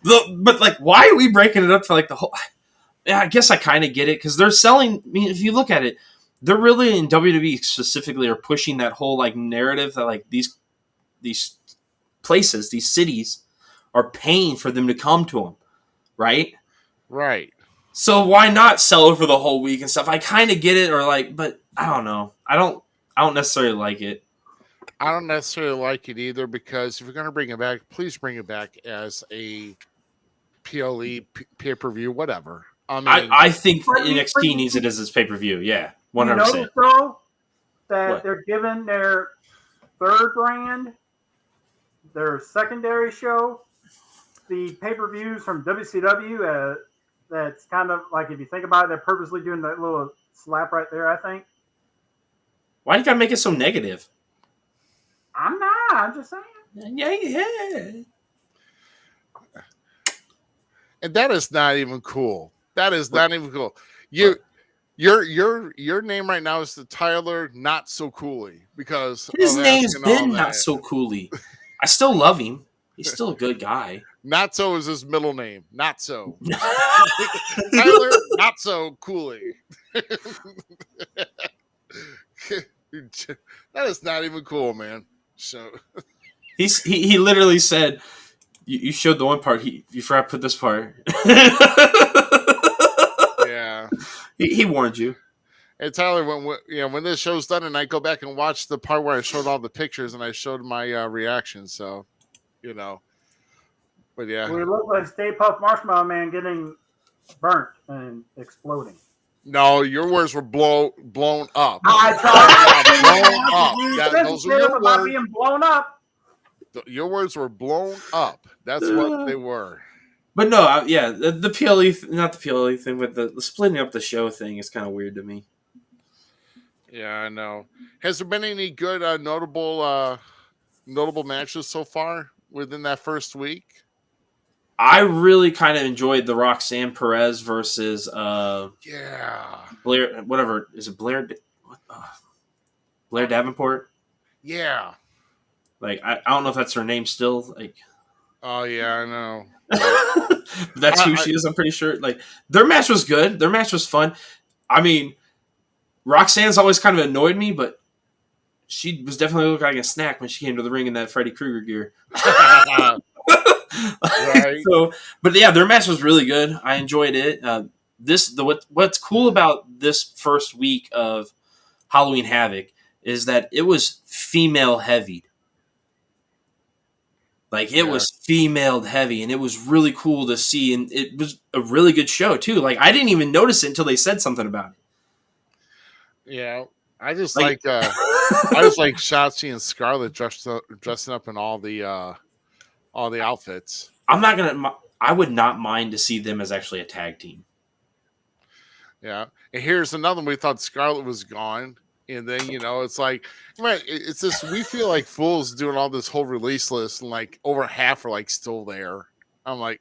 But like, why are we breaking it up for like the whole? Yeah, I guess I kind of get it because they're selling. I mean, if you look at it, they're really in WWE specifically are pushing that whole like narrative that like these places, these cities, are paying for them to come to them, right? Right. So why not sell it for the whole week and stuff? I kind of get it, or like, but I don't know. I don't necessarily like it. I don't necessarily like it either because if you're going to bring it back, please bring it back as a PLE pay-per-view, whatever. I mean, I think NXT needs it as its pay-per-view. Yeah, 100%. You notice though that What? they're giving their third brand, their secondary show, the pay-per-views from WCW. That's kind of like, if you think about it, they're purposely doing that little slap right there, I think. Why do you gotta make it so negative? I'm not. I'm just saying. Yeah. and that is not even cool. That is not even cool. Your name right now is the Tyler Not So Cooley because His name's been Not So Cooley. I still love him. He's still a good guy. Not So is his middle name. Not So. Tyler Not So Cooley. That is not even cool, man. So he literally said, you showed the one part. You forgot to put this part. Yeah. He warned you. And Tyler, when this show's done, and I go back and watch the part where I showed all the pictures and I showed my reaction, so but yeah, We look like Stay Puft Marshmallow Man getting burnt and exploding. No, your words were blown up. I tried. Those were your about words. being blown up. Your words were blown up. That's what they were. But no, the PLE, not the PLE thing, but the splitting up the show thing is kind of weird to me. Yeah, I know. Has there been any good notable matches so far within that first week? I really kind of enjoyed the Roxanne Perez versus Blair. Whatever is it, Blair? Blair Davenport. Yeah. Like I don't know if that's her name still. Like, oh yeah, I know. That's who she is. I'm pretty sure. Like their match was good. Their match was fun. I mean, Roxanne's always kind of annoyed me, but she was definitely looking like a snack when she came to the ring in that Freddy Krueger gear. Right. So, but yeah, their match was really good. I enjoyed it. What's cool about this first week of Halloween Havoc is that it was female heavy. Like it was female heavy, and it was really cool to see, and it was a really good show too. Like I didn't even notice it until they said something about it. Yeah, I just like I just like Shotzi and Scarlett dressing up in all the outfits. I would not mind to see them as actually a tag team. Yeah, and here's another one. We thought Scarlett was gone, and then it's like, man, it's this. We feel like fools doing all this whole release list, and like over half are like still there. I'm like,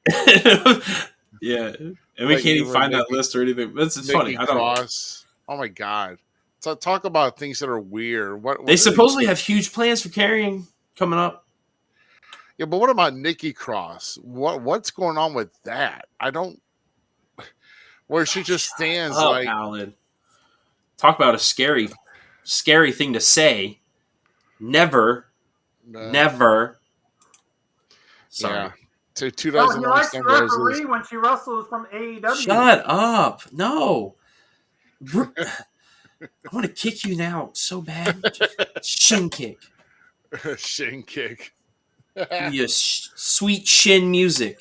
yeah, and we can't even find that list or anything. It's funny. I don't know. Oh my god! So talk about things that are weird. What they supposedly have huge plans for carrying coming up. Yeah, but what about Nikki Cross? What's going on with that? I don't. Where she just stands like. Alan. Talk about a scary thing to say. Never. Sorry. Yeah. To 2001 He referee when she wrestles from AEW. Shut up! No. I want to kick you now so bad. Shin kick. Shin kick. Sweet shin music.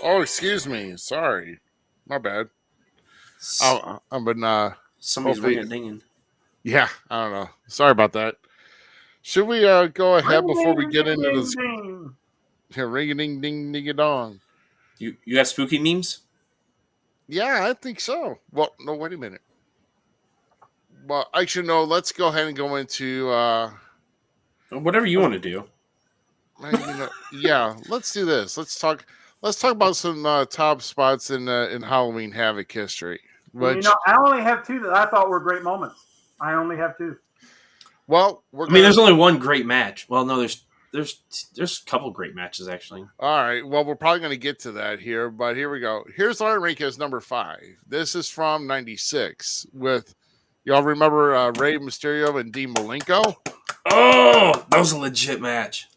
Oh, excuse me. Sorry. My bad. I've been somebody's ringing dinging. Yeah, I don't know. Sorry about that. Should we go ahead before we get into this? Yeah, ring a ding ding ding a dong. You got spooky memes? Yeah, I think so. Well, no, wait a minute. Well, actually, no. Let's go ahead and go into whatever you want to do. Yeah, let's do this. Let's talk about some top spots in Halloween Havoc history. Which, I only have two that I thought were great moments. I only have two. Well, there's only one great match. Well, no, there's a couple great matches actually. All right. Well, we're probably going to get to that here, but here we go. Here's our rank as number 5. This is from '96 with y'all remember Rey Mysterio and Dean Malenko? Oh, that was a legit match.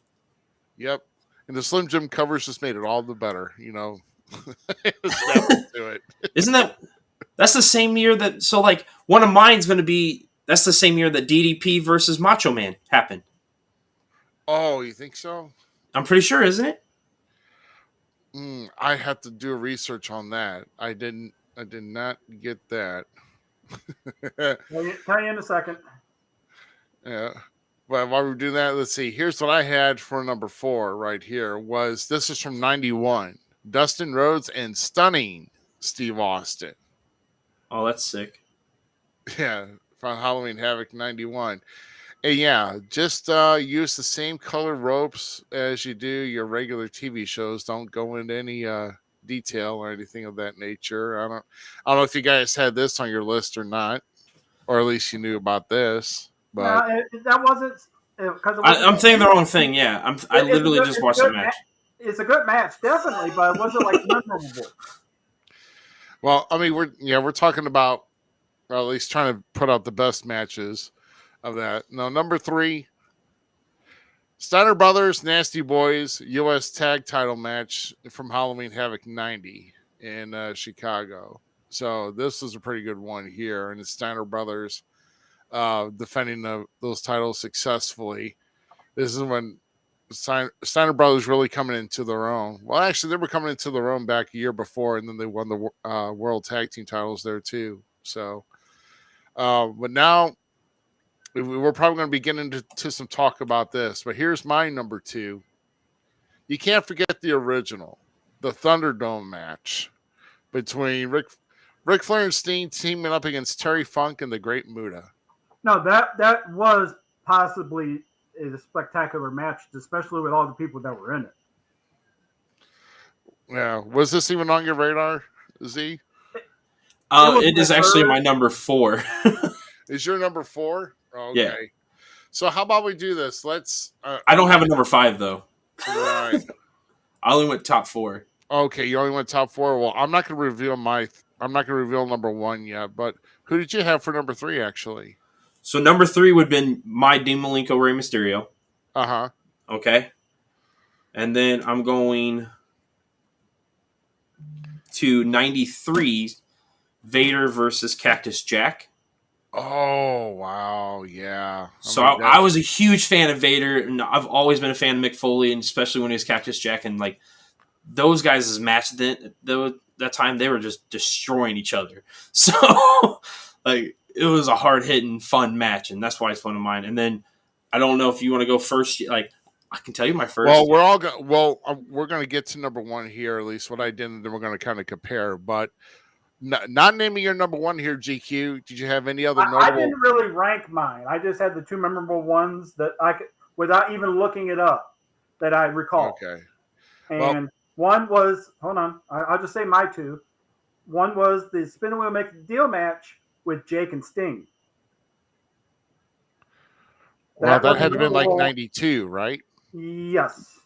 Yep. And the Slim Jim covers just made it all the better, to it. Isn't that's the same year that one of mine's going to be. That's the same year that DDP versus Macho Man happened. Oh, you think so? I'm pretty sure, isn't it? I have to do research on that. I did not get that. I'll tell you in a second. Yeah. But while we're doing that, let's see. Here's what I had for number 4 right here. This is from '91. Dustin Rhodes and stunning Steve Austin. Oh, that's sick. Yeah. From Halloween Havoc '91. And yeah, just use the same color ropes as you do your regular TV shows. Don't go into any detail or anything of that nature. I don't know if you guys had this on your list or not, or at least you knew about this. But that wasn't because I'm saying the wrong thing. Yeah, I literally just watched the match. It's a good match, definitely, but it wasn't like memorable. Well, I mean, we're talking about. Or at least trying to put out the best matches of that. Now, number 3, Steiner Brothers, Nasty Boys, U.S. Tag Title match from Halloween Havoc '90 in Chicago. So this is a pretty good one here, and it's Steiner Brothers defending those titles successfully. This is when Steiner Brothers really coming into their own. Well, actually, they were coming into their own back a year before, and then they won the World Tag Team titles there too. So. But now we're probably going to be getting into some talk about this. But here's my number 2. You can't forget the original, the Thunderdome match between Ric Flair and Steen teaming up against Terry Funk and the Great Muta. No, that was possibly a spectacular match, especially with all the people that were in it. Yeah, was this even on your radar, Z? It is actually my number 4. Is your number 4? Okay. Yeah. So how about we do this? Let's. I don't have a number 5 though. Right. I only went top 4. Okay, you only went top 4. Well, I'm not going to reveal my I'm not going to reveal number 1 yet, but who did you have for number 3, actually? So number 3 would have been my Dean Malenko Rey Mysterio. Uh-huh. Okay. And then I'm going to 93 Vader versus Cactus Jack. Oh, wow. Yeah. So I was a huge fan of Vader, and I've always been a fan of Mick Foley, and especially when he was Cactus Jack. And like those guys' match that time, they were just destroying each other. So like it was a hard hitting, fun match, and that's why it's one of mine. And then I don't know if you want to go first. Like I can tell you my first. Well, we're going to get to number 1 here, at least what I did, and then we're going to kind of compare. But not naming your number 1 here, GQ. Did you have any other notable? I didn't really rank mine. I just had the 2 memorable ones that I could, without even looking it up, that I recall. Okay. And one was, hold on, I'll just say my 2. One was the Spin the Wheel Make the Deal match with Jake and Sting. Well, that had to been like 92, right? Yes.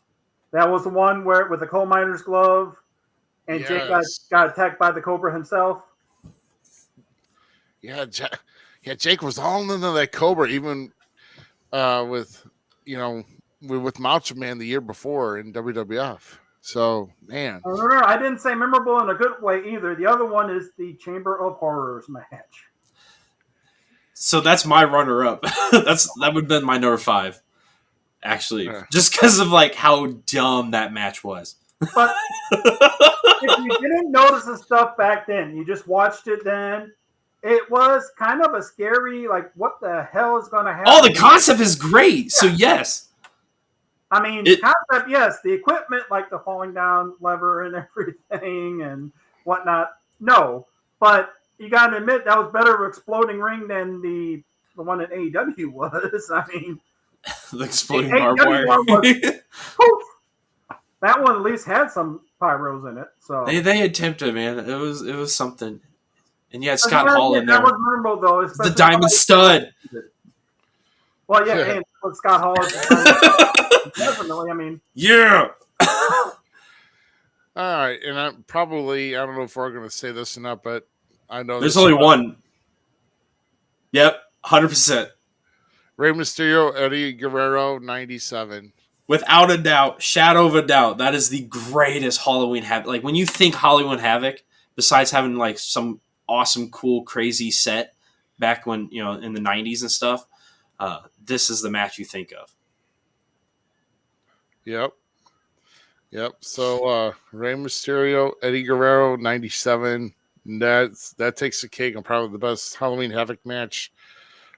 That was the one where with the coal miner's glove and Jake got attacked by the Cobra himself. Yeah, Jake was all into that Cobra, even with Macho Man the year before in WWF. So, man. No, I didn't say memorable in a good way either. The other one is the Chamber of Horrors match. So that's my runner-up. That would have been my number 5, actually, just because of like how dumb that match was. But if you didn't notice the stuff back then, you just watched it then. It was kind of a scary, like, what the hell is going to happen? Oh, the concept is great. Yeah. So yes, I mean, concept, yes. The equipment, like the falling down lever and everything and whatnot, no. But you got to admit that was better of an exploding ring than the one that AEW was. I mean, the exploding barbed wire. That one at least had some pyros in it. So they attempted, man. It was something. And you had Scott Hall in there. That was memorable though. The Diamond Stud. Well, yeah, and with Scott Hall. Definitely, I mean. Yeah. All right, and I don't know if we're going to say this or not, but I know there's only one. Yep, 100%. Rey Mysterio, Eddie Guerrero, 97. Without a doubt, shadow of a doubt, that is the greatest Halloween Havoc. Like when you think Halloween Havoc, besides having like some awesome, cool, crazy set back when in the 90s and stuff, this is the match you think of. Yep. So Rey Mysterio, Eddie Guerrero, 97. That takes the cake on probably the best Halloween Havoc match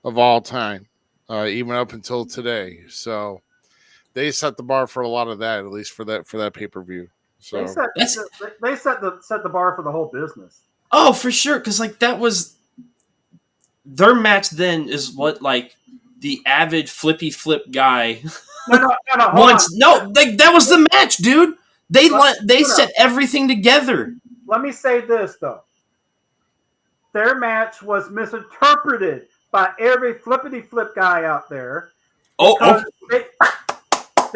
of all time, even up until today. So they set the bar for a lot of that, at least for that pay-per-view. So they set the bar for the whole business. Oh, for sure, because like that was their match. Then is what like the avid flippy flip guy. No. That was the match, dude. They set everything together. Let me say this though. Their match was misinterpreted by every flippity flip guy out there. They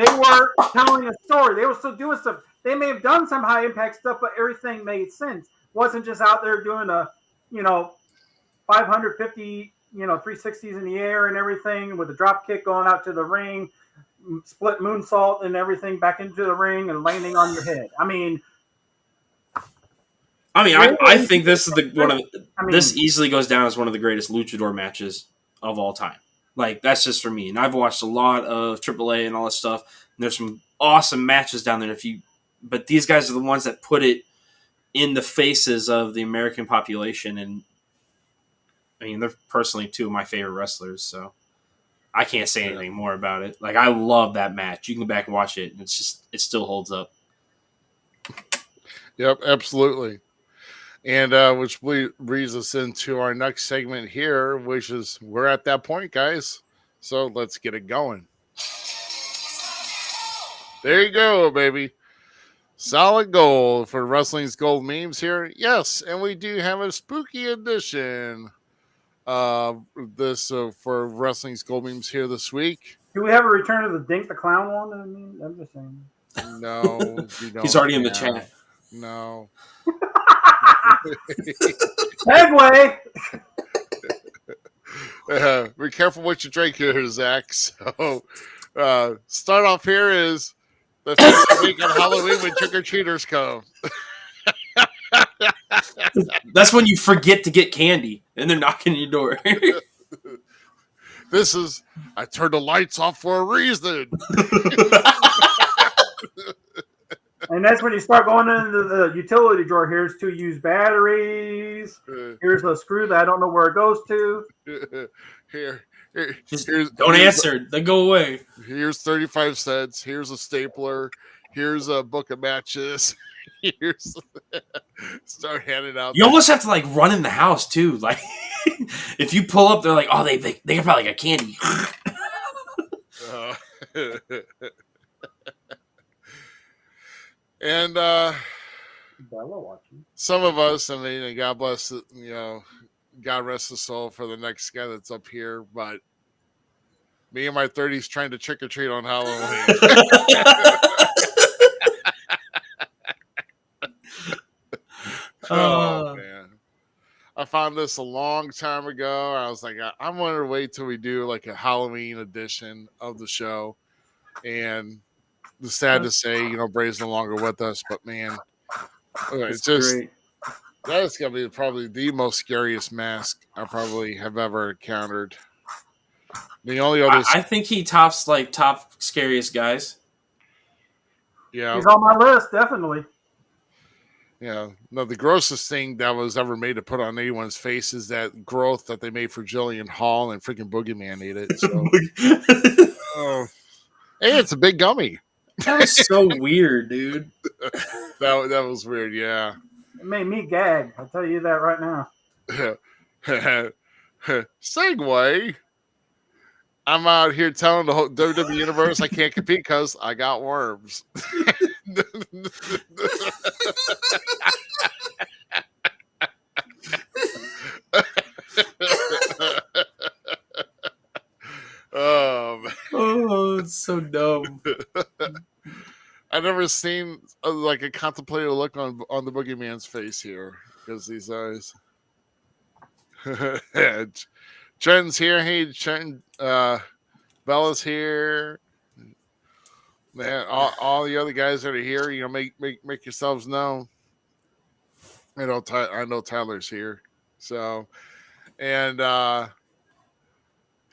were telling a story. They were still doing stuff. They may have done some high impact stuff, but everything made sense. Wasn't just out there doing 550, 360s in the air and everything with a drop kick going out to the ring, split moonsault and everything back into the ring and landing on your head. I think this is this easily goes down as one of the greatest luchador matches of all time. Like that's just for me. And I've watched a lot of AAA and all this stuff. And there's some awesome matches down there. But these guys are the ones that put it in the faces of the American population. And they're personally 2 of my favorite wrestlers. So I can't say anything more about it. Like I love that match. You can go back and watch it. And it still holds up. Yep, absolutely. And which brings us into our next segment here, which is we're at that point, guys. So let's get it going. There you go, baby. Solid gold for Wrestling's Gold memes here. Yes, and we do have a spooky edition of this for Wrestling's Gold memes here this week. Do we have a return of the Dink the Clown one? I'm just saying. No, we don't. He's already in the chat. No. Segway. Be careful what you drink here, Zach. So, start off here is the first week on Halloween when trick-or-treaters come. That's when you forget to get candy and they're knocking on your door. This is, I turned the lights off for a reason. And that's when you start going into the utility drawer. Here's 2 used batteries. Here's a screw that I don't know where it goes to. Don't answer. They go away. Here's 35 cents. Here's a stapler. Here's a book of matches. Here's start handing out. You almost have to like run in the house too. Like if you pull up, they're like, oh, they probably got candy. And some of us, I mean, God bless, God rest his soul for the next guy that's up here. But me in my 30s trying to trick or treat on Halloween. Oh man, I found this a long time ago. I was like, I'm going to wait till we do like a Halloween edition of the show. And it's sad to say, Bray's no longer with us, but man, it's just great. That is going to be probably the most scariest mask I probably have ever encountered. The only other, I think he tops like top scariest guys. Yeah, he's on my list, definitely. Yeah, no, the grossest thing that was ever made to put on anyone's face is that growth that they made for Jillian Hall, and freaking Boogeyman ate it. So, hey, it's a big gummy. That was so weird, dude. That was weird. Yeah, it made me gag. I'll tell you that right now. Segway. I'm out here telling the whole WWE universe I can't compete because I got worms. Oh, it's so dumb. I've never seen like a contemplative look on the Boogeyman's face here because these eyes. Trenton's here. Hey, Trenton. Bella's here. Man, all the other guys that are here, make yourselves known. I know Tyler's here. So, and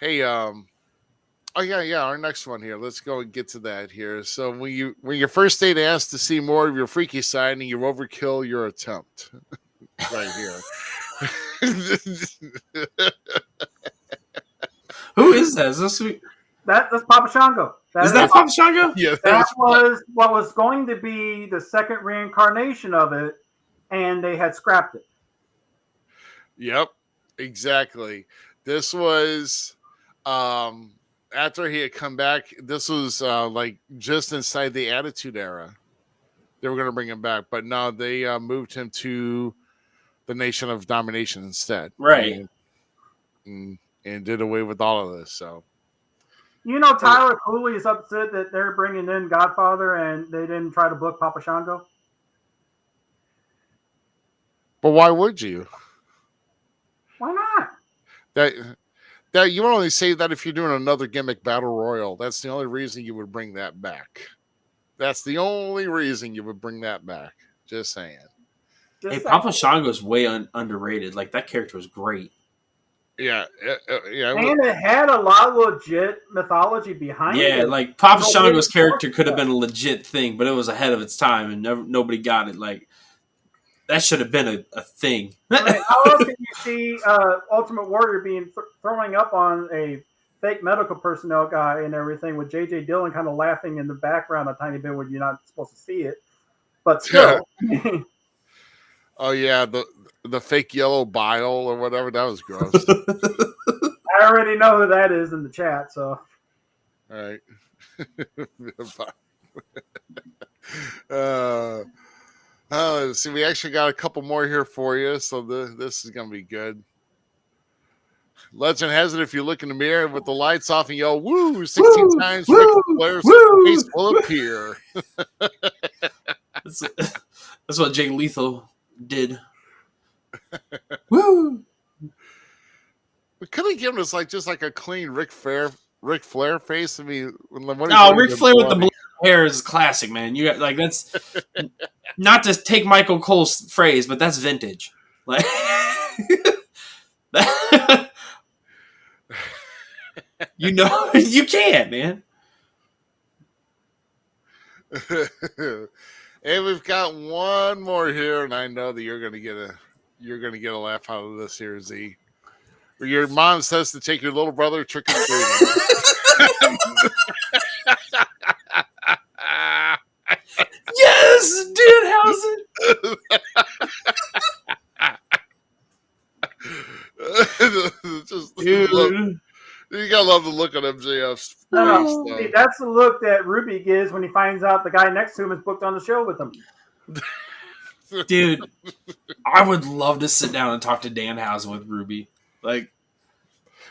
hey, oh yeah, our next one here. Let's go and get to that here. So when your first date asks to see more of your freaky side and you overkill your attempt, right here. Who is that? Is this sweet? That's Papa Shango. Is that Papa Shango? Yeah, that was what was going to be the second reincarnation of it, and they had scrapped it. Yep, exactly. This was after he had come back. This was like just inside the Attitude Era. They were going to bring him back, but no, they moved him to the Nation of Domination instead. Right. And did away with all of this. So, Tyler Cooley is upset that they're bringing in Godfather and they didn't try to book Papa Shango. But why would you? Why not? That you would only say that if you're doing another gimmick battle royal. That's the only reason you would bring that back. That's the only reason you would bring that back. Just saying. Papa Shango's way underrated. Like, that character was great. Yeah. And it had a lot of legit mythology behind it. Yeah, like Papa Shango's character could have been a legit thing, but it was ahead of its time, and nobody got it. Like, that should have been a thing. Right. How else can you see Ultimate Warrior being throwing up on a fake medical personnel guy and everything, with J.J. Dillon kind of laughing in the background a tiny bit when you're not supposed to see it, but still. Oh yeah, the fake yellow bile or whatever, that was gross. I already know who that is in the chat, so. All right. See, we actually got a couple more here for you, so this is gonna be good. Legend has it, if you look in the mirror with the lights off and yell "woo" 16 times, Ric Flair's face will appear. That's what Jay Lethal did. Woo! But could they give him just like a clean Ric Flair face? I mean, what Oh, Ric Flair with the blonde hair is classic, man. You got like that's not to take Michael Cole's phrase, but that's vintage. Like you know, you can't, man. Hey, we've got one more here, and I know that you're gonna get a laugh out of this here, Z. Your mom says to take your little brother trick or treating. Yes, Danhausen. Dude. You gotta love the look on MJF's No, face. see, that's the look that Ruby gives when he finds out the guy next to him is booked on the show with him. Dude, I would love to sit down and talk to Danhausen with Ruby. Like,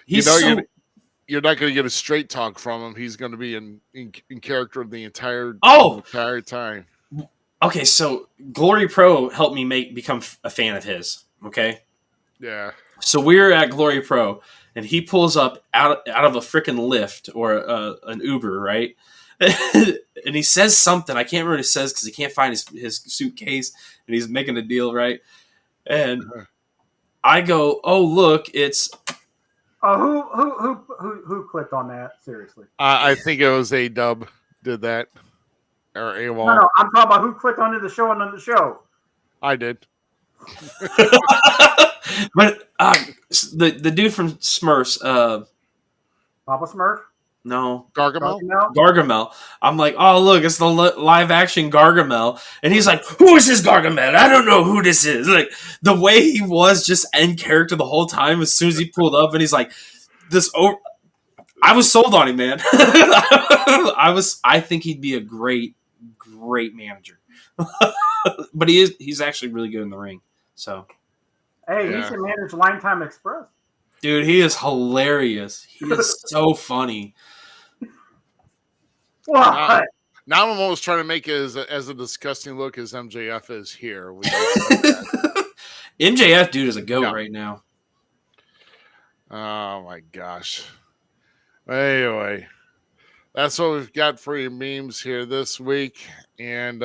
he's you're not going to get a straight talk from him. He's going to be in character the entire time. Okay, so Glory Pro helped me become a fan of his. Okay, yeah. So we're at Glory Pro, and he pulls up out of a freaking Lyft or an Uber, right? And he says something. I can't remember what he says because he can't find his suitcase, and he's making a deal, right? And I go, "Oh, look, it's." Who clicked on that? Seriously. I think it was A-Dub did that. Or AWOL. No, I'm talking about who clicked onto the show and on the show. I did. But the dude from Smurfs, Papa Smurf? no, Gargamel. I'm like, oh look, it's the live action Gargamel, and he's like, who is this Gargamel? I don't know who this is. Like the way he was just in character the whole time. As soon as he pulled up, and he's like, I was sold on him, man. I think he'd be a great manager. But he's actually really good in the ring. So, hey, he should manage Lifetime Express. Dude, he is hilarious. He is so funny. What? Now I'm almost trying to make it as a disgusting look as MJF is here. MJF, dude, is a goat right now. Oh my gosh. Anyway, that's what we've got for your memes here this week. And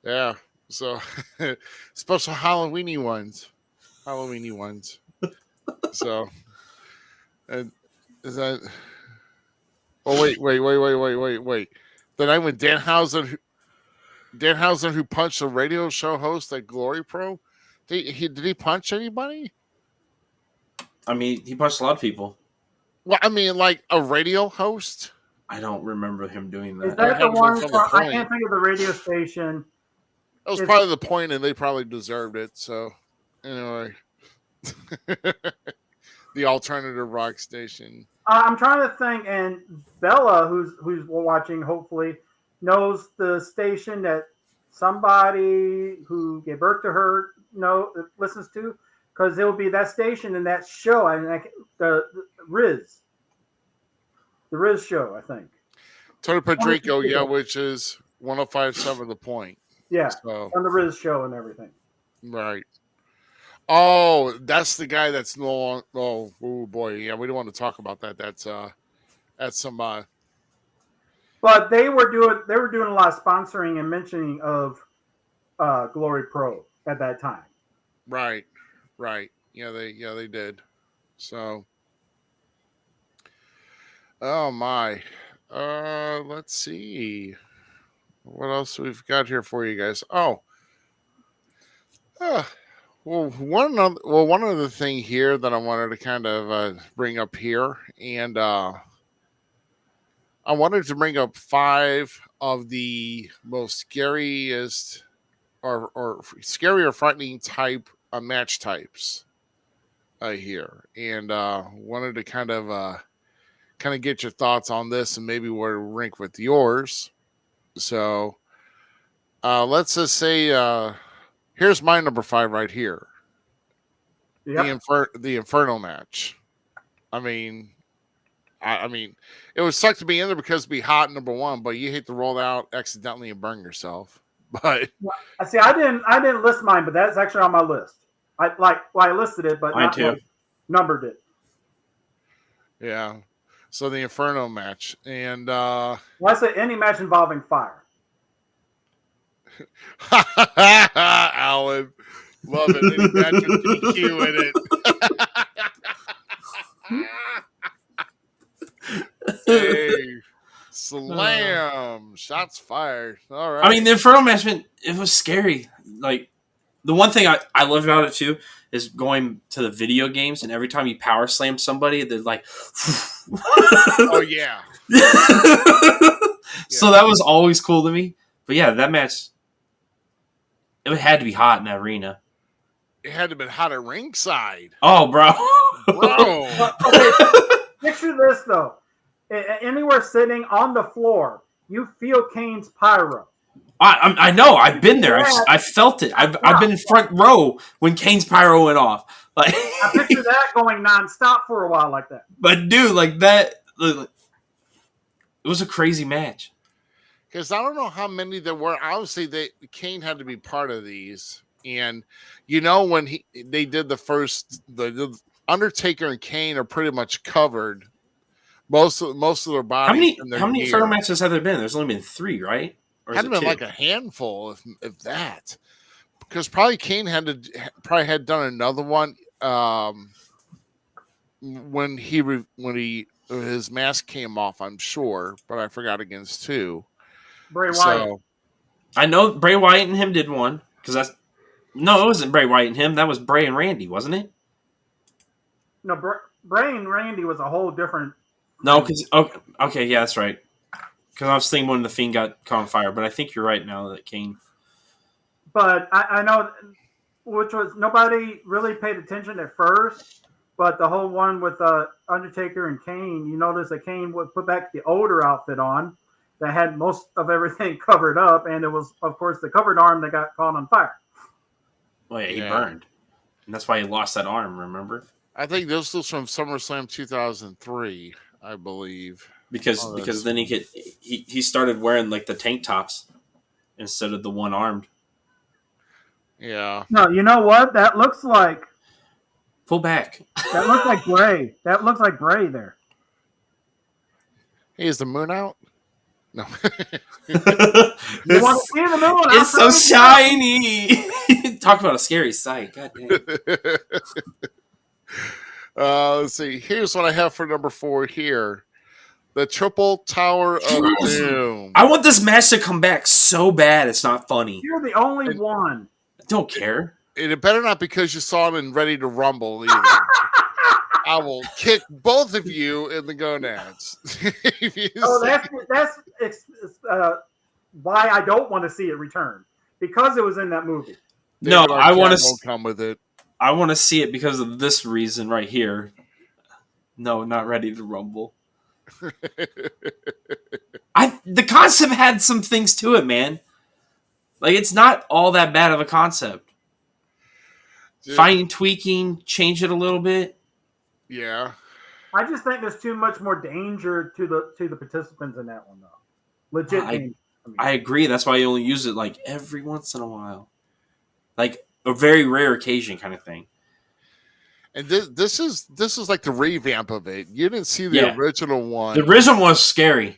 yeah, so special Halloweeny ones. So, and is that? Oh wait! The night when Danhausen who punched a radio show host at Glory Pro, did he punch anybody? I mean, he punched a lot of people. Well, I mean, like a radio host. I don't remember him doing that. Is that the one? I can't think of the radio station. That was probably the point, and they probably deserved it. So, anyway, the alternative rock station. I'm trying to think, and Bella, who's watching, hopefully knows the station that somebody who gave birth to her listens to, because it will be that station and that show, and the Riz show, I think. Tony Padrico, which is 105.7 The Point. Yeah, so, on the Riz show and everything. Right. Oh, that's the guy that's no longer. Oh boy, yeah, we don't want to talk about that. That's some. But they were doing a lot of sponsoring and mentioning of Glory Pro at that time. Right. Yeah, they did. So, oh my. Let's see what else we've got here for you guys. Well, one other thing here that I wanted to kind of bring up here, and I wanted to bring up 5 of the most scariest or scary or frightening type match types here, and wanted to kind of get your thoughts on this and maybe where to rank with yours. So let's just say here's my number 5 right here. Yep. The Inferno match. I mean, it would suck to be in there because it'd be hot, number 1, but you hate to roll out accidentally and burn yourself. But see, I didn't list mine, but that's actually on my list. I listed it, but Mine not too. like, numbered it. Yeah. So the Inferno match. And Well, I say any match involving fire. Alan, love it. Any match with DQ in it. Hey, slam. Shots fired. All right. I mean, the Inferno match, it was scary. Like, the one thing I love about it too is going to the video games, and every time you power slam somebody, they're like, oh yeah. So that was always cool to me. But yeah, that match, it had to be hot in that arena. It had to have been hot at ringside. Oh, bro. Bro. Okay, picture this though. Anywhere sitting on the floor, you feel Kane's pyro. I know. I've been there. I felt it. I've been in front row when Kane's pyro went off. Like, I picture that going nonstop for a while like that. But dude, like that, it was a crazy match. Because I don't know how many there were. Obviously, Kane had to be part of these. And you know, when they did the Undertaker and Kane are pretty much covered most of their bodies. How many Inferno matches have there been? There's only been 3, right? Or Had been two? Like a handful, if that. Because probably Kane had done another one when his mask came off. I'm sure, but I forgot against 2. Bray Wyatt. So, I know Bray Wyatt and him did one because it wasn't Bray Wyatt and him. That was Bray and Randy, wasn't it? No, Bray and Randy was a whole different. No, because okay, yeah, that's right. Because I was thinking when the Fiend got caught on fire, but I think you're right now that Kane. But I know, which was nobody really paid attention at first. But the whole one with Undertaker and Kane, you notice that Kane would put back the older outfit on that had most of everything covered up, and it was, of course, the covered arm that got caught on fire. Well, yeah, he burned, and that's why he lost that arm. Remember? I think this was from SummerSlam 2003, I believe. Because then he started wearing like the tank tops instead of the one armed. Yeah. No, you know what? That looks like. Pull back. That looks like Bray. That looks like Bray there. Hey, is the moon out? No. You want to see the moon? It's so shiny. Talk about a scary sight. God damn. Let's see. Here's what I have for number 4 here. The Triple Tower of Doom. I want this match to come back so bad it's not funny. You're the only one. I don't care. And it better not because you saw him in Ready to Rumble either. I will kick both of you in the gonads. That's why I don't want to see it return, because it was in that movie. No, I want to come with it. I want to see it because of this reason right here. No, not Ready to Rumble. The concept had some things to it, man. Like, it's not all that bad of a concept. Dude. Fine tweaking, change it a little bit. Yeah. I just think there's too much more danger to the participants in that one, though. Legit danger. I agree. That's why you only use it like every once in a while, like a very rare occasion kind of thing. And this is like the revamp of it. You didn't see the original one. The original was scary.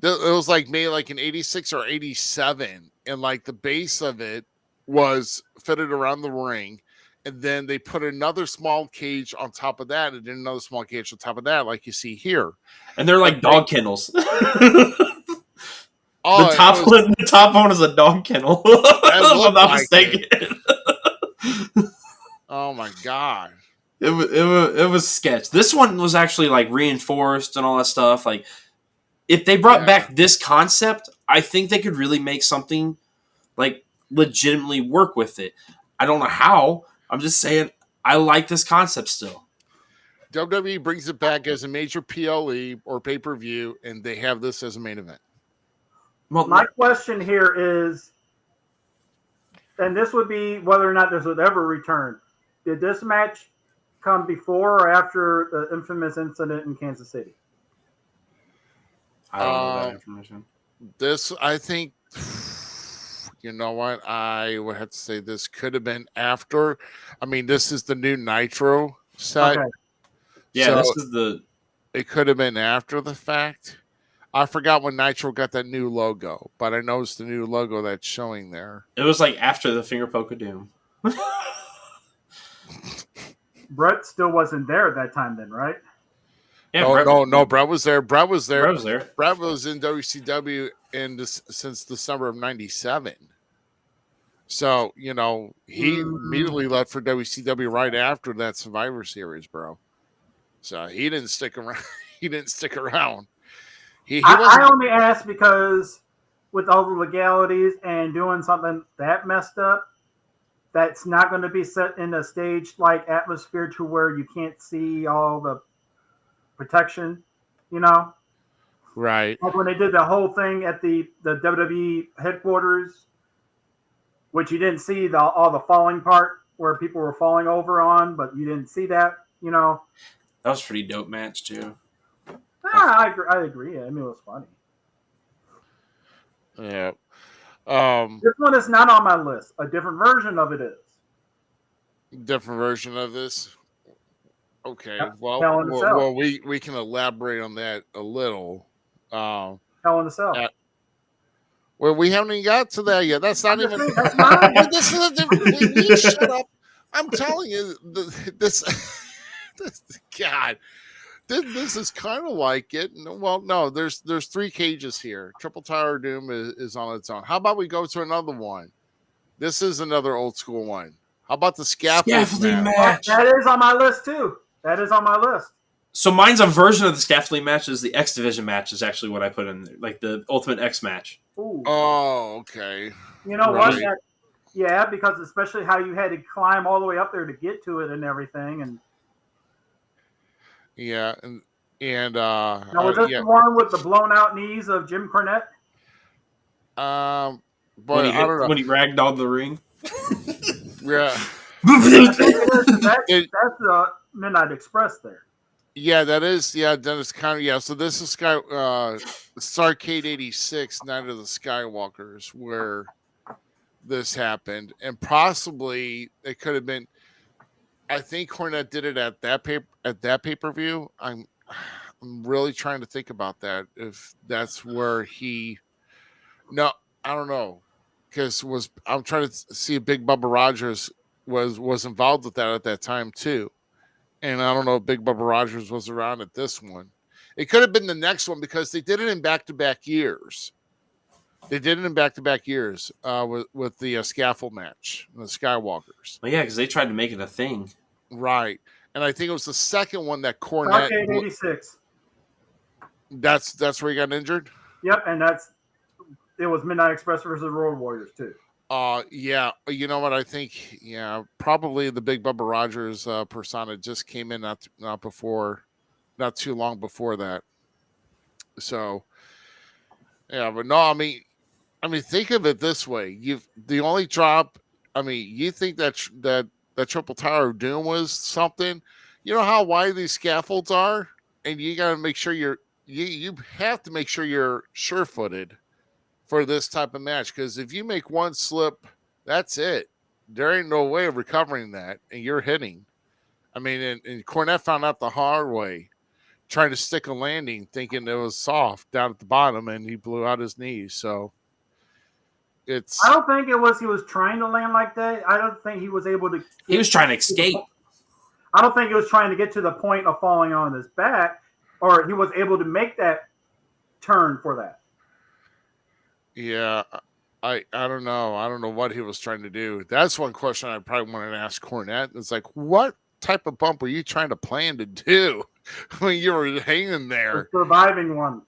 It was like made like in 86 or 87, and like the base of it was fitted around the ring, and then they put another small cage on top of that, and then another small cage on top of that, like you see here. And they're like dog kennels. Oh, the top one is a dog kennel. If I'm not mistaken. Oh my god. It was sketch. This one was actually like reinforced and all that stuff. Like, if they brought back this concept, I think they could really make something like legitimately work with it. I don't know how. I'm just saying I like this concept still. WWE brings it back as a major PLE or pay-per-view, and they have this as a main event. Well, my question here is, and this would be whether or not this would ever return. Did this match come before or after the infamous incident in Kansas City? I don't know that information. This, I think, you know what? I would have to say this could have been after. I mean, this is the new Nitro set, Okay. Yeah, so this is the. it could have been after the fact. I forgot when Nitro got that new logo, but I noticed the new logo that's showing there. It was like after the Finger Poke of Doom. Brett still wasn't there at that time then, right? Yeah, No. Brett was there. Brett was there. Brett was there. Brett was in WCW since the summer of '97. So he immediately left for WCW right after that Survivor Series, bro. So he didn't stick around. He didn't stick around. I only asked because with all the legalities and doing something that messed up, that's not going to be set in a stage-like atmosphere to where you can't see all the protection, Right. Like when they did the whole thing at the WWE headquarters, which you didn't see all the falling part where people were falling over on, but you didn't see that, That was a pretty dope match, too. I agree. I mean, it was funny. Yeah. This one is not on my list. A different version of it is. Different version of this. Okay. Hell in a Cell. Well, we can elaborate on that a little. Hell in a Cell. Well, we haven't even got to that yet. That's not even. That's mine. This is a different. You shut up. I'm telling you, this God. This is kind of like it. Well, no, there's 3 cages here. Triple Tower of Doom is on its own. How about we go to another one? This is another old school one. How about the scaffolding match? That is on my list too. That is on my list. So mine's a version of the scaffolding match. Is the X Division match is actually what I put in there, like the Ultimate X match. Ooh. Oh, okay. You know Right. what? Yeah, because especially how you had to climb all the way up there to get to it and everything, and. Yeah, and Now, was this the one with the blown out knees of Jim Cornette? But When I don't know. when he ragdolled the ring. Yeah. That's the Midnight Express there. Yeah, that is. Yeah, Dennis kind of. Yeah, so this is Starrcade '86, Night of the Skywalkers, where this happened, and possibly it could have been. I think Cornette did it at that pay-per-view. I'm really trying to think about that. If that's where he. No, I don't know, because I'm trying to see if Big Bubba Rogers was involved with that at that time too. And I don't know if Big Bubba Rogers was around at this one. It could have been the next one because they did it in back-to-back years. With the scaffold match, the Skywalkers. Well, yeah, because they tried to make it a thing. Right. And I think it was the second one that Cornette. Arcade 86. That's where he got injured? Yep, and it was Midnight Express versus Road Warriors too. Yeah. You know what? I think, probably the Big Bubba Rogers persona just came in not too long before that. So, yeah, but no, I mean, think of it this way: the only drop. I mean, you think that Triple Tower of Doom was something? You know how wide these scaffolds are, and you got to make sure you have to make sure you're sure-footed for this type of match, because if you make one slip, that's it. There ain't no way of recovering that, and you're hitting. I mean, and Cornette found out the hard way, trying to stick a landing, thinking it was soft down at the bottom, and he blew out his knees. So I don't think he was trying to land like that. I don't think he was able to. He was trying to escape. I don't think he was trying to get to the point of falling on his back, or he was able to make that turn for that. Yeah, I don't know. I don't know what he was trying to do. That's one question I probably wanted to ask Cornette. It's like, what type of bump were you trying to plan to do when you were hanging there? The surviving one.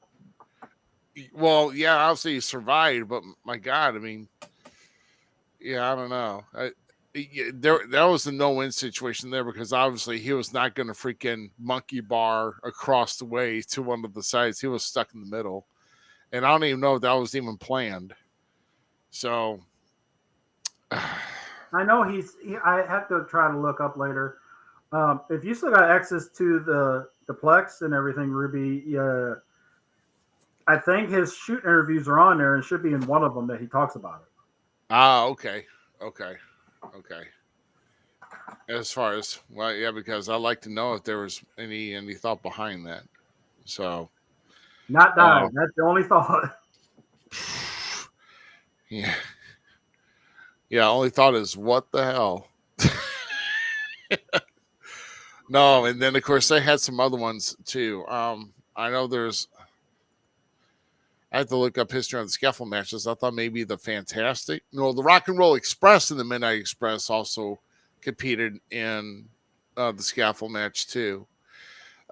Well, yeah, obviously he survived, but my God, I mean, yeah, I don't know. That was a no-win situation there, because obviously he was not going to freaking monkey bar across the way to one of the sides. He was stuck in the middle. And I don't even know if that was even planned. So I know I have to try to look up later. If you still got access to the Plex and everything, Ruby, I think his shoot interviews are on there, and should be in one of them that he talks about it. Ah, okay. As far as because I like to know if there was any thought behind that. So Not uh, died. That's the only thought. yeah, yeah. Only thought is what the hell. No, and then of course they had some other ones too. I know there's. I had to look up history on the scaffold matches. I thought maybe the the Rock and Roll Express and the Midnight Express also competed in the scaffold match too.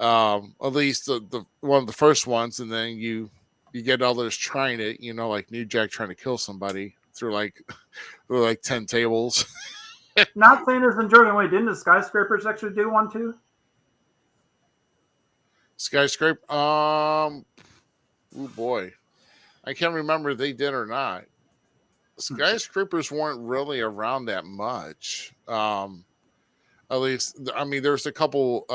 At least the one of the first ones, and then you get others trying it. Like New Jack trying to kill somebody through like 10 tables. Not saying this in joking way. Didn't the Skyscrapers actually do one too? Skyscraper. Oh boy, I can't remember if they did or not. Skyscrapers weren't really around that much. At least, I mean, there's a couple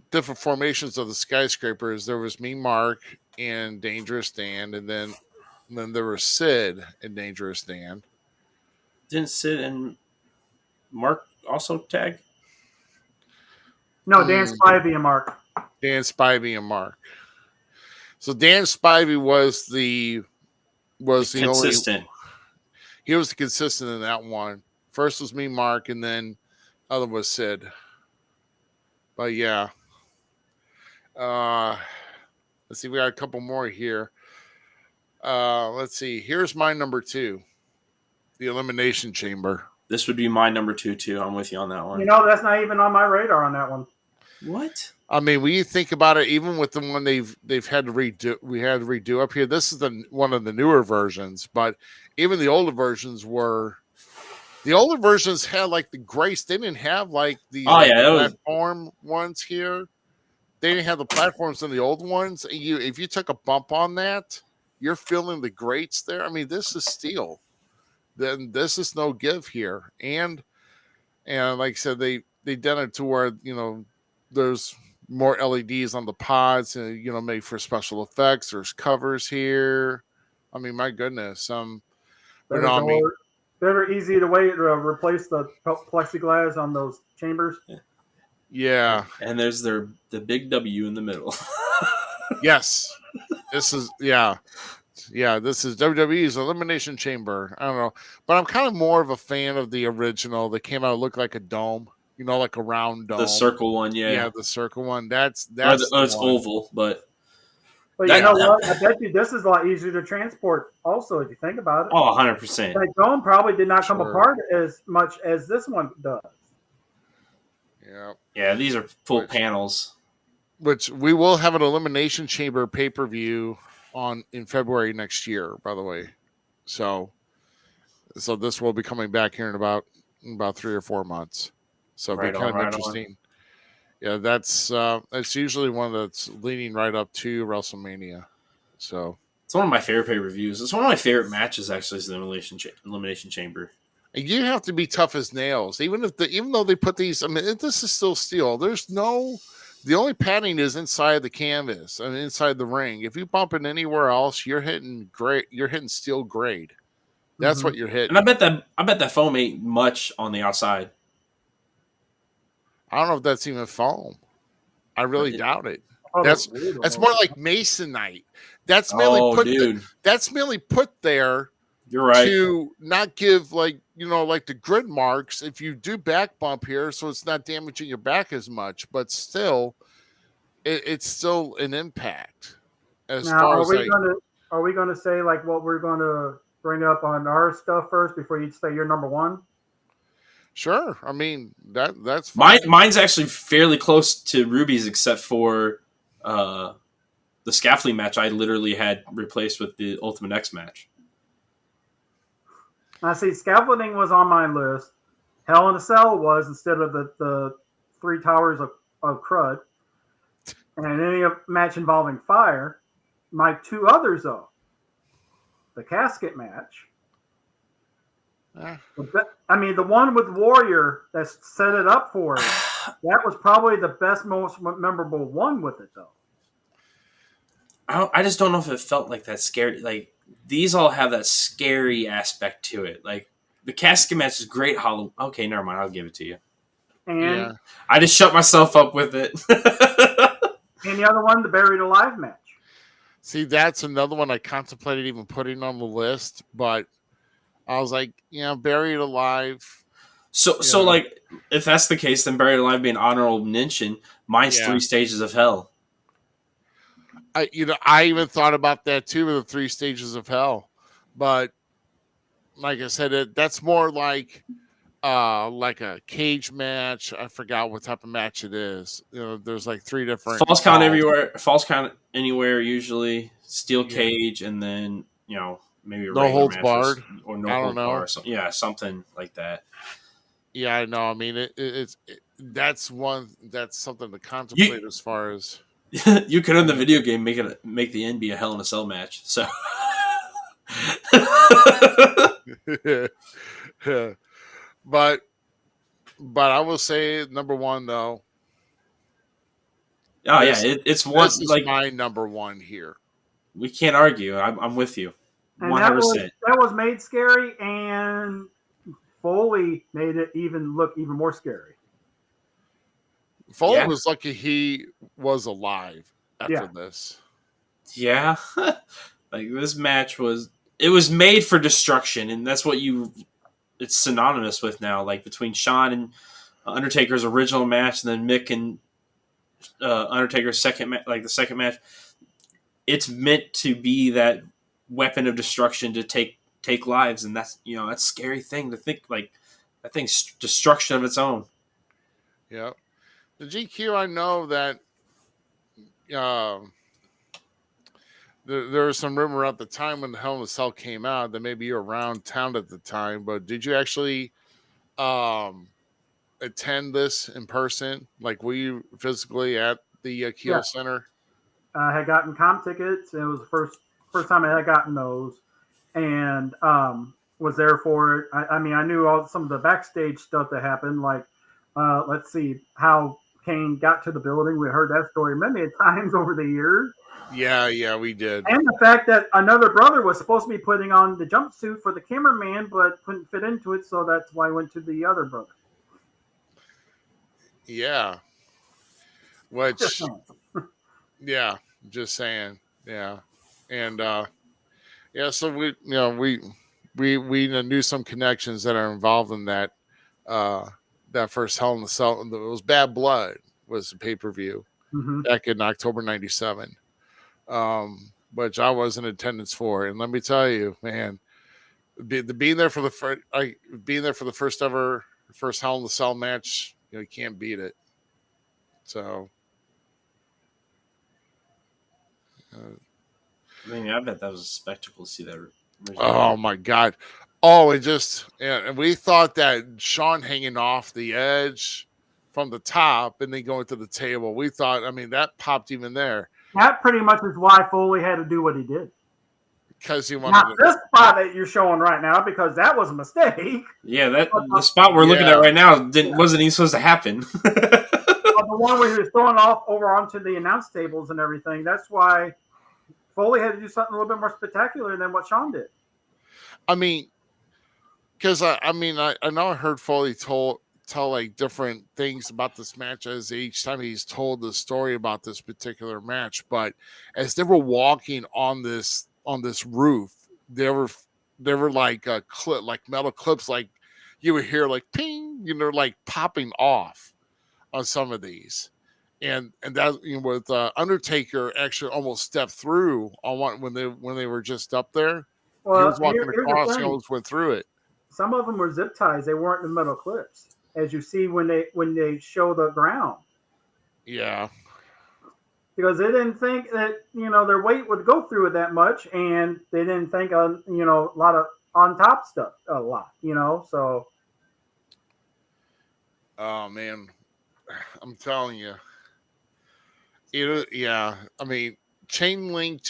different formations of the Skyscrapers. There was me, Mark, and Dangerous Dan, and then there was Sid and Dangerous Dan. Didn't Sid and Mark also tag? No, Dan Spivey and Mark. Dan Spivey and Mark. So Dan Spivey was the consistent. He was the consistent in that one. First was me, Mark, and then other was Sid. But yeah. Let's see, we got a couple more here. Let's see. Here's my number 2. The Elimination Chamber. This would be my number 2 too. I'm with you on that one. That's not even on my radar on that one. What? I mean, when you think about it, even with the one they've had to redo, we had to redo up here. This is one of the newer versions, but even the older versions had like the grace. They didn't have like the platform ones here. They didn't have the platforms in the old ones. If you took a bump on that, you're feeling the grates there. I mean, this is steel. Then this is no give here. And like I said, they done it to where there's more LEDs on the pods, and made for special effects. There's covers here. I mean, my goodness. Very easy to replace the plexiglass on those chambers. Yeah. And there's the big W in the middle. Yes. This is this is WWE's Elimination Chamber. I don't know, but I'm kind of more of a fan of the original that came out looked like a dome. Like a round dome. The circle one, yeah. Yeah, the circle one. That's it's oval, but what? I bet you this is a lot easier to transport also, if you think about it. Oh, 100%. That dome probably did not come apart as much as this one does. Yeah. Yeah, these are full panels. Which we will have an Elimination Chamber pay-per-view in February next year, by the way. So this will be coming back here in about 3 or 4 months. So it'll be kind of interesting. Yeah, that's usually one that's leading right up to WrestleMania. So it's one of my favorite pay-per-views. It's one of my favorite matches, actually, is the Elimination Chamber. And you have to be tough as nails, even though they put these. I mean, this is still steel. The only padding is inside the canvas and inside the ring. If you bump it anywhere else, you're hitting steel grade. That's what you're hitting. And I bet that foam ain't much on the outside. I don't know if that's even foam. I really doubt it. That's more like masonite. That's merely put there. You're right. To not give like the grid marks if you do back bump here, so it's not damaging your back as much. But still, it's still an impact. Are we going to say like what we're going to bring up on our stuff first before you say your number 1? Sure. I mean, that's fine. Mine's actually fairly close to Ruby's, except for the scaffolding match I literally had replaced with the Ultimate X match. I see scaffolding was on my list. Hell in a Cell was instead of the 3 towers of crud. And any match involving fire. My 2 others, though. The casket match. I mean, the one with Warrior that set it up for it, that was probably the best, most memorable one with it, though. I just don't know if it felt like that scary. Like these all have that scary aspect to it. Like the casket match is great. Halloween. Okay, never mind. I'll give it to you. And Yeah. I just shut myself up with it. and the other one, the Buried Alive match. See, that's another one I contemplated even putting on the list, but I was like, Buried Alive. So like, if that's the case, then Buried Alive being honorable mention. Mine's Yeah. 3 Stages of Hell. I even thought about that too with the 3 Stages of Hell, but like I said, that's more like a cage match. I forgot what type of match it is. There's like 3 different False count everywhere. False count anywhere usually. Steel cage, and then maybe a No regular holds match barred. or no I don't holds know. barred. Something like that. Yeah, I know. I mean, that's something to contemplate as far as You could in the video game make the end be a Hell in a Cell match. So. but I will say number one though. Oh yeah, it's one. This is my number one here. We can't argue. I'm with you. And 100%. that was made scary, and Foley made it look even more scary. Foley was lucky he was alive after this. Yeah, like this match was made for destruction, and that's what it's synonymous with now. Like between Shawn and Undertaker's original match, and then Mick and Undertaker's second the second match, it's meant to be that weapon of destruction to take lives, and that's that's a scary thing to think. Like that thing's destruction of its own. Yeah, the GQ. I know that there was some rumor at the time when the Hell in a Cell came out that maybe you were around town at the time, but did you actually attend this in person? Like, were you physically at the Kiel Center? I had gotten comp tickets. It was the first time I had gotten those, and was there for it. I mean, I knew some of the backstage stuff that happened. Like, let's see how Kane got to the building. We heard that story many times over the years. Yeah, we did. And the fact that another brother was supposed to be putting on the jumpsuit for the cameraman, but couldn't fit into it, so that's why I went to the other brother. Yeah. Which, yeah, just saying. Yeah. And, so we knew some connections that are involved in that, that first Hell in the Cell. It was Bad Blood was the pay-per-view back in October 97. Which I was in attendance for, and let me tell you, man, being there for the first Hell in the Cell match, you can't beat it. So, I mean, I bet that was a spectacle to see that. Oh my God! Oh, and we thought that Shawn hanging off the edge from the top and then going to the table. We thought, I mean, that popped even there. That pretty much is why Foley had to do what he did. Because he wanted not this spot that you're showing right now, because that was a mistake. Yeah, the spot we're looking at right now wasn't even supposed to happen. The one where he was throwing off over onto the announce tables and everything. That's why Foley had to do something a little bit more spectacular than what Shawn did. I mean, because I know I heard Foley tell like different things about this match as each time he's told the story about this particular match. But as they were walking on this roof, there were like a clip, like metal clips, like you would hear like ping, like popping off on some of these, and that with Undertaker actually almost stepped through on one when they were just up there. Well, he was walking across, he almost went through it. Some of them were zip ties; they weren't the metal clips, as you see when they show the ground. Yeah. Because they didn't think that their weight would go through it that much, and they didn't think a lot of on top stuff so. Oh man, I'm telling you, I mean, chain link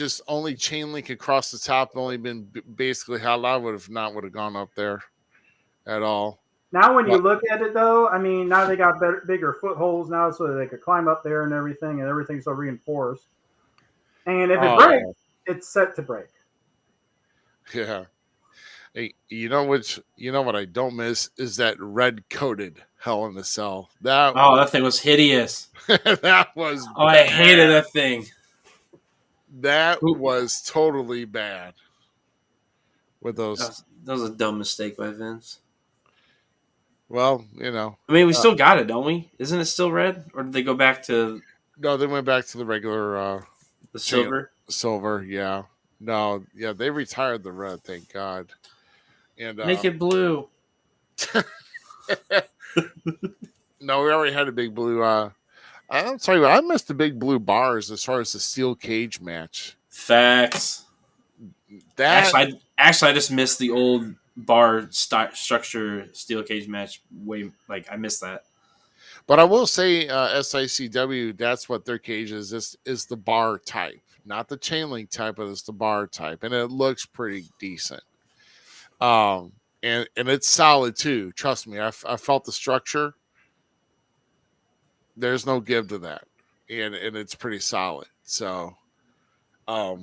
across the top only been basically how I would have gone up there at all. Now, when you look at it, though, I mean, now they got bigger footholds now so that they could climb up there and everything's so reinforced. And if it breaks, it's set to break. Yeah. Hey, you know what I don't miss is that red coated Hell in a Cell. Oh, that thing was hideous. That was Oh, I hated bad. that thing. That Who- was totally bad. With those, That was a dumb mistake by Vince. well, you know, I mean, we still got it, don't we? Isn't it still red, or did they go back to no, they went back to the regular the silver? silver. Yeah, no, yeah, they retired the red. Thank God. And Make it blue. no, we already had a big blue. I'm sorry, I missed the big blue bars as far as the steel cage match. Facts. That Actually, I just missed the old bar structure steel cage match. I missed that. But I will say, SICW, that's what their cage is the bar type, not the chain link type, but it's the bar type, and it looks pretty decent. And it's solid too. Trust me, I felt the structure. There's no give to that, and it's pretty solid. So, but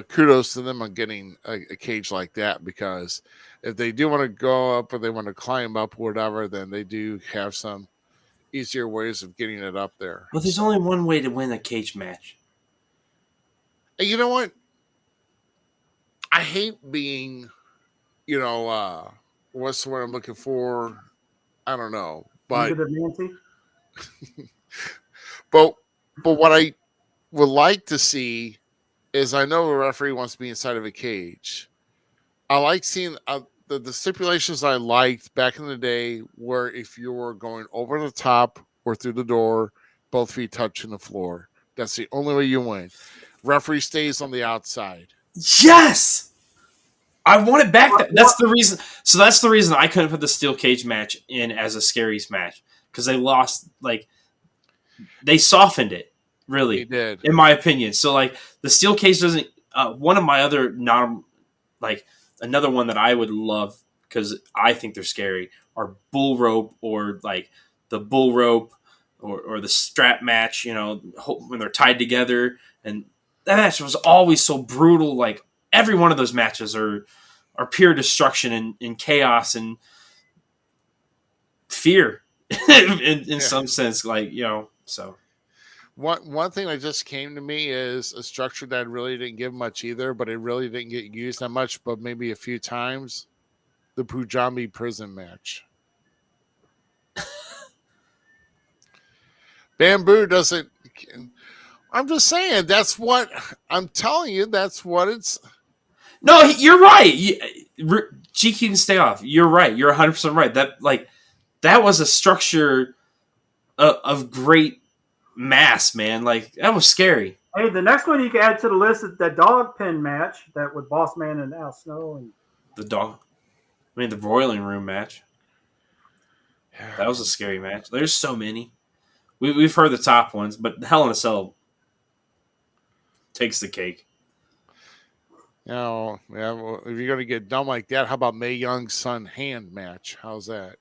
kudos to them on getting a cage like that, because if they do want to go up or they want to climb up or whatever, then they do have some easier ways of getting it up there. Well, there's only one way to win a cage match. And you know what? I hate being, what's the word I'm looking for? I don't know, but Negative Nancy. but what I would like to see is, I know the referee wants to be inside of a cage. I like seeing the stipulations I liked back in the day were if you were going over the top or through the door, both feet touching the floor. That's the only way you win. Referee stays on the outside. Yes, I want it back. That's the reason. So that's the reason I couldn't put the steel cage match in as a scariest match, because they lost. They softened it, really. They did, in my opinion. So the steel cage doesn't. One of my other another one that I would love, because I think they're scary, are bull rope, or the bull rope or the strap match. When they're tied together, and that match was always so brutal. Every one of those matches are pure destruction and chaos and fear in some sense. So one thing that just came to me is a structure that really didn't give much either, but it really didn't get used that much, but maybe a few times. The Punjabi prison match. Bamboo doesn't. I'm just saying, that's what I'm telling you. That's what it's. No, you're right. GQ can stay off. You're right. You're 100% right. That was a structure of great mass, man. That was scary. Hey, the next one you can add to the list is that dog pin match that with Boss Man and Al Snow and the broiling room match. That was a scary match. There's so many. We've heard the top ones, but Hell in a Cell takes the cake. Well, if you're going to get dumb like that, how about Mae Young's son hand match? How's that?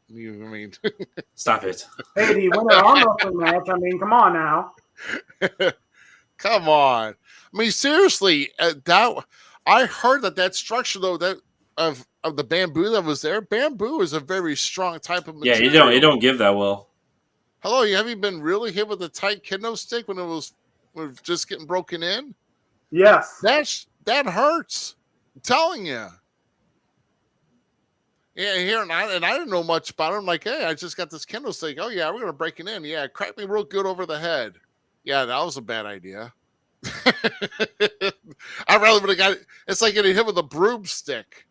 Stop it. hey, the winner arm wrestling match. I mean, come on now. Come on. I mean, seriously, I heard that structure though, that of the bamboo that was there. Bamboo is a very strong type of material. Yeah, you don't give that well. Hello, you haven't been really hit with a tight kendo stick when it was just getting broken in? Yes. That hurts. I'm telling you. Yeah, and I didn't know much about it. I'm like, hey, I just got this kendo stick. Oh yeah, we're gonna break it in. Yeah, it cracked me real good over the head. Yeah, that was a bad idea. I rather would have got it. It's like getting hit with a broomstick.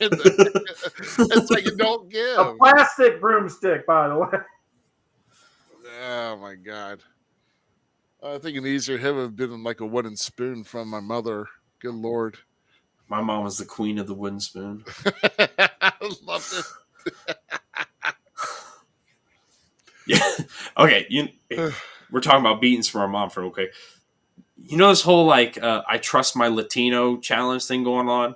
It's like you don't give. A plastic broomstick, by the way. Oh my God. I think an easier hit would have been like a wooden spoon from my mother. Good Lord. My mom was the queen of the wooden spoon. I love it. Yeah. Okay. We're talking about beatings from our mom for okay. This whole I trust my Latino challenge thing going on,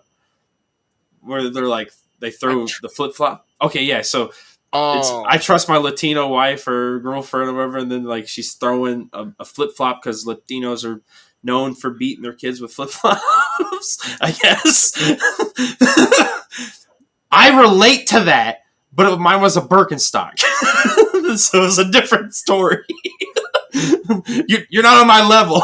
where they throw the flip flop. Okay, yeah. So I trust my Latino wife or girlfriend or whatever, and then she's throwing a flip flop because Latinos are known for beating their kids with flip flops. I guess. I relate to that, but mine was a Birkenstock, so it was a different story. You're not on my level.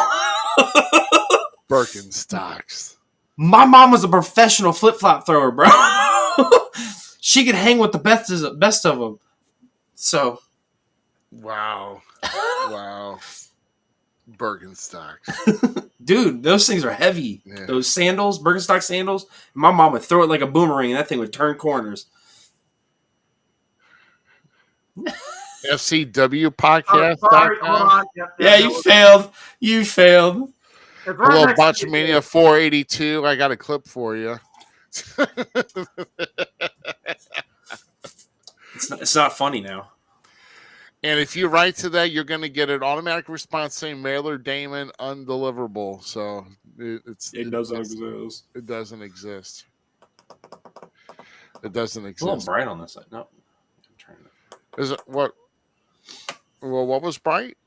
Birkenstocks. My mom was a professional flip flop thrower, bro. She could hang with the best of them. So, wow. Birkenstocks. Dude, those things are heavy. Yeah. Those sandals, Birkenstock sandals. My mom would throw it like a boomerang, and that thing would turn corners. FCW podcast. Yeah, you failed. You failed. A little Botchamania 482. I got a clip for you. It's not funny now. And if you write to that, you're going to get an automatic response saying mailer Damon undeliverable. So it doesn't exist. It doesn't exist. It doesn't exist. It's a little bright on this side. No. Is it what? Well, what was bright?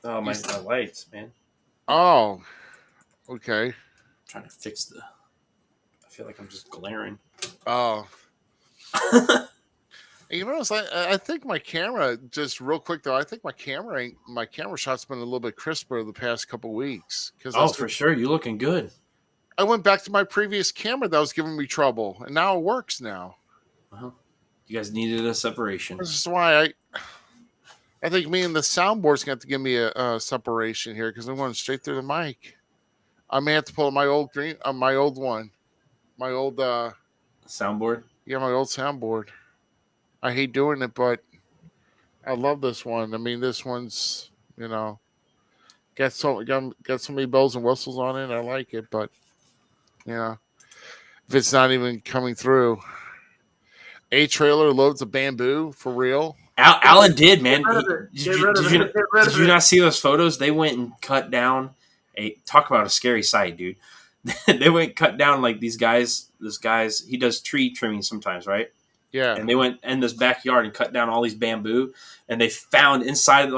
Oh, my lights, man. Oh, okay. I'm trying to fix the. I feel like I'm just glaring. Oh. You notice, I think my camera, just real quick though, I think my camera shot's been a little bit crisper the past couple weeks. For sure, you're looking good. I went back to my previous camera that was giving me trouble, and now it works now. Uh-huh. You guys needed a separation. This is why I think me and the soundboard's going to have to give me a separation here because I'm going straight through the mic. I may have to pull my old soundboard. Yeah, my old soundboard. I hate doing it, but I love this one. I mean, this one's, got so many bells and whistles on it. I like it, but if it's not even coming through. A trailer loads of bamboo for real. Alan did, man. Did you not see those photos? They went and cut down talk about a scary sight, dude. They went and cut down like these guys. This guy's he does tree trimming sometimes, right? Yeah. And they went in this backyard and cut down all these bamboo, and they found inside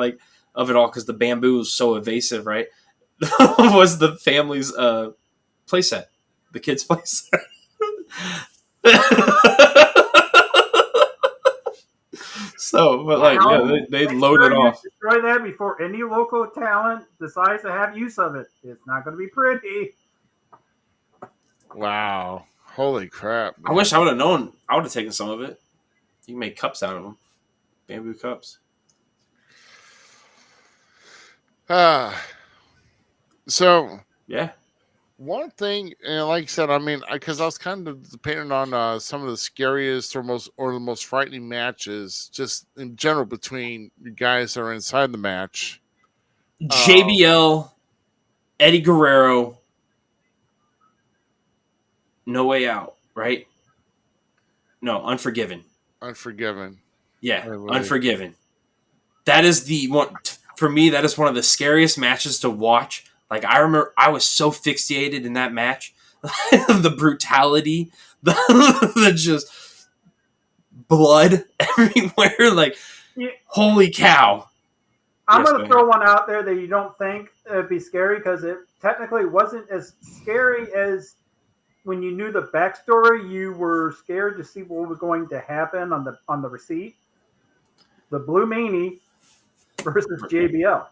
of it all because the bamboo was so evasive, right? Was the family's playset, the kids' playset. So, but they load it off. Destroy that before any local talent decides to have use of it. It's not going to be pretty. Wow. Holy crap. Man. I wish I would have known. I would have taken some of it. You can make cups out of them. Bamboo cups. So. Yeah. One thing, and like I said, I mean, because I was kind of depending on some of the scariest or the most frightening matches, just in general between the guys that are inside the match. JBL, Eddie Guerrero, No Way Out, right? No, Unforgiven. Unforgiven. Yeah, Unforgiven. That is the one for me. That is one of the scariest matches to watch. Like, I remember I was so fixated in that match. The brutality, the just blood everywhere. Like, holy cow. I'm going to throw one out there that you don't think would be scary because it technically wasn't as scary as when you knew the backstory. You were scared to see what was going to happen on the receipt. The Blue Meanie versus JBL.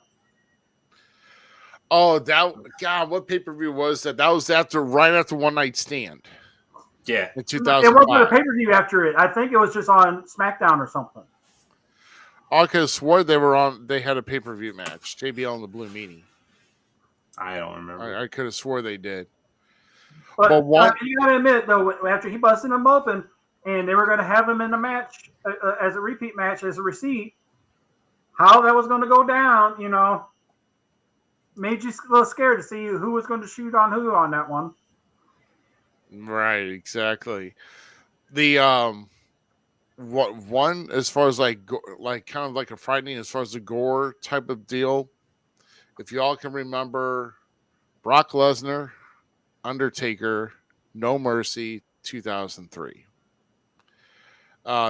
Oh, God! What pay-per-view was that? That was right after One Night Stand. Yeah, in 2005. It wasn't a pay-per-view after it. I think it was just on SmackDown or something. I could have swore they had a pay-per-view match. JBL and the Blue Meanie. I don't remember. I could have swore they did. But you got to admit though, after he busted him open, and they were going to have him in the match as a repeat match as a receipt, how that was going to go down, made you a little scared to see who was going to shoot on who on that one. Right, exactly. The one as far as like kind of like a frightening as far as the gore type of deal. If y'all can remember, Brock Lesnar, Undertaker, No Mercy, 2003.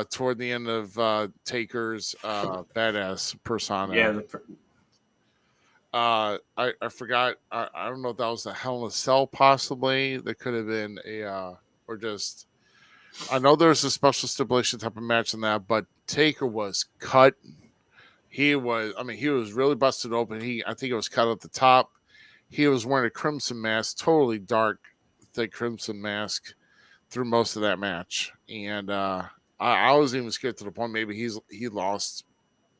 Toward the end of Taker's badass persona. Yeah. I forgot. I don't know if that was a Hell in a Cell, possibly. That could have been or just. I know there's a special stipulation type of match in that, but Taker was cut. He was really busted open. I think it was cut at the top. He was wearing a crimson mask, totally dark, thick crimson mask through most of that match. And I was even scared to the point maybe he lost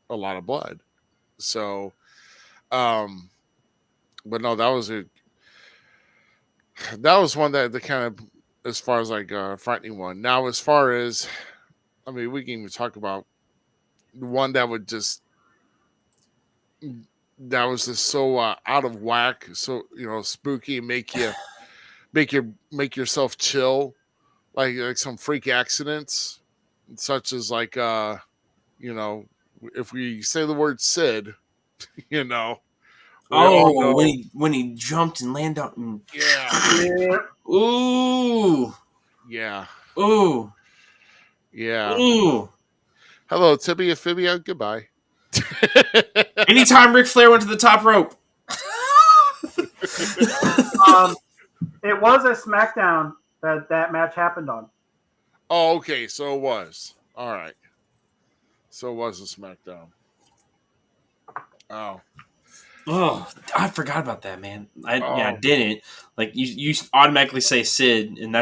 a lot of blood. So, but no, that was one that the kind of, as far as like frightening one. Now, as far as, we can even talk about one that would just, that was just so out of whack, so spooky, make yourself chill, like some freak accidents, such as like if we say the word Sid, we all know. when he jumped and landed on. Yeah. Ooh. Yeah. Ooh. Yeah. Ooh. Hello, Tibia Fibia. Goodbye. Anytime Ric Flair went to the top rope. It was a SmackDown that match happened on. Oh, okay. So it was. All right. So it was a SmackDown. Oh. Oh, I forgot about that, man. I didn't. Like you automatically say Sid, and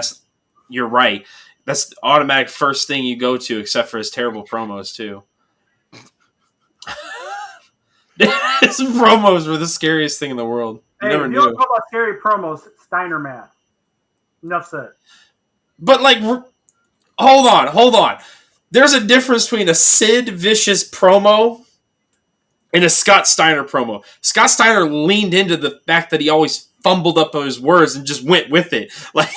you're right. That's the automatic first thing you go to, except for his terrible promos too. His promos were the scariest thing in the world. Hey, if you don't talk about scary promos, Steiner math. Enough said. But hold on. There's a difference between a Sid Vicious promo and a Scott Steiner promo. Scott Steiner leaned into the fact that he always fumbled up his words and just went with it. Like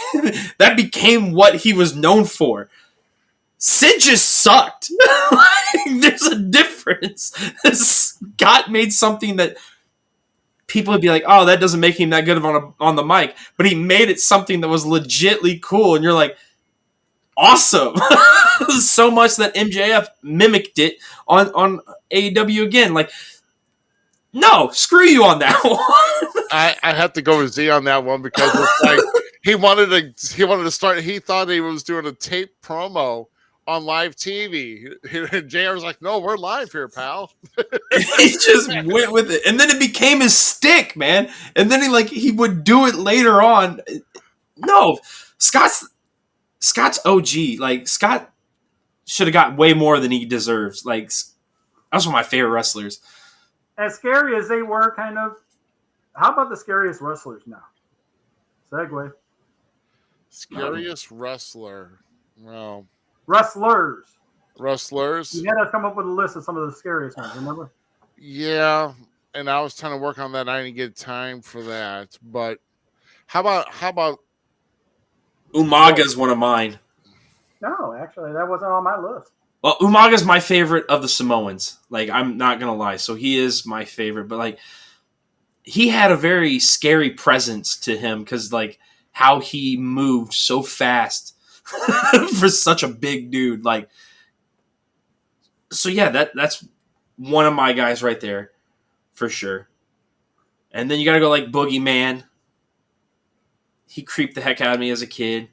that became what he was known for. Sid just sucked. There's a difference. Scott made something that people would be like, "Oh, that doesn't make him that good on the mic," but he made it something that was legitly cool, and you're like, awesome. So much that MJF mimicked it on AEW again. Like, no, screw you on that one. I have to go with Z on that one because it's like he wanted to start. He thought he was doing a tape promo on live TV. JR was like, "No, we're live here, pal." He just went with it, and then it became his stick, man. And then he would do it later on. No, Scott's OG. Like Scott should have got way more than he deserves. Like that's one of my favorite wrestlers. As scary as they were, kind of. How about the scariest wrestlers now? Segue. Scariest wrestler. Well, wrestlers. You had to come up with a list of some of the scariest ones. Remember? Yeah, and I was trying to work on that. I didn't get time for that. But how about Umaga's one of mine. No, actually, that wasn't on my list. Well, Umaga's my favorite of the Samoans. Like, I'm not going to lie. So he is my favorite. But, he had a very scary presence to him because, how he moved so fast for such a big dude. So, yeah, that's one of my guys right there for sure. And then you got to go, Boogeyman. He creeped the heck out of me as a kid.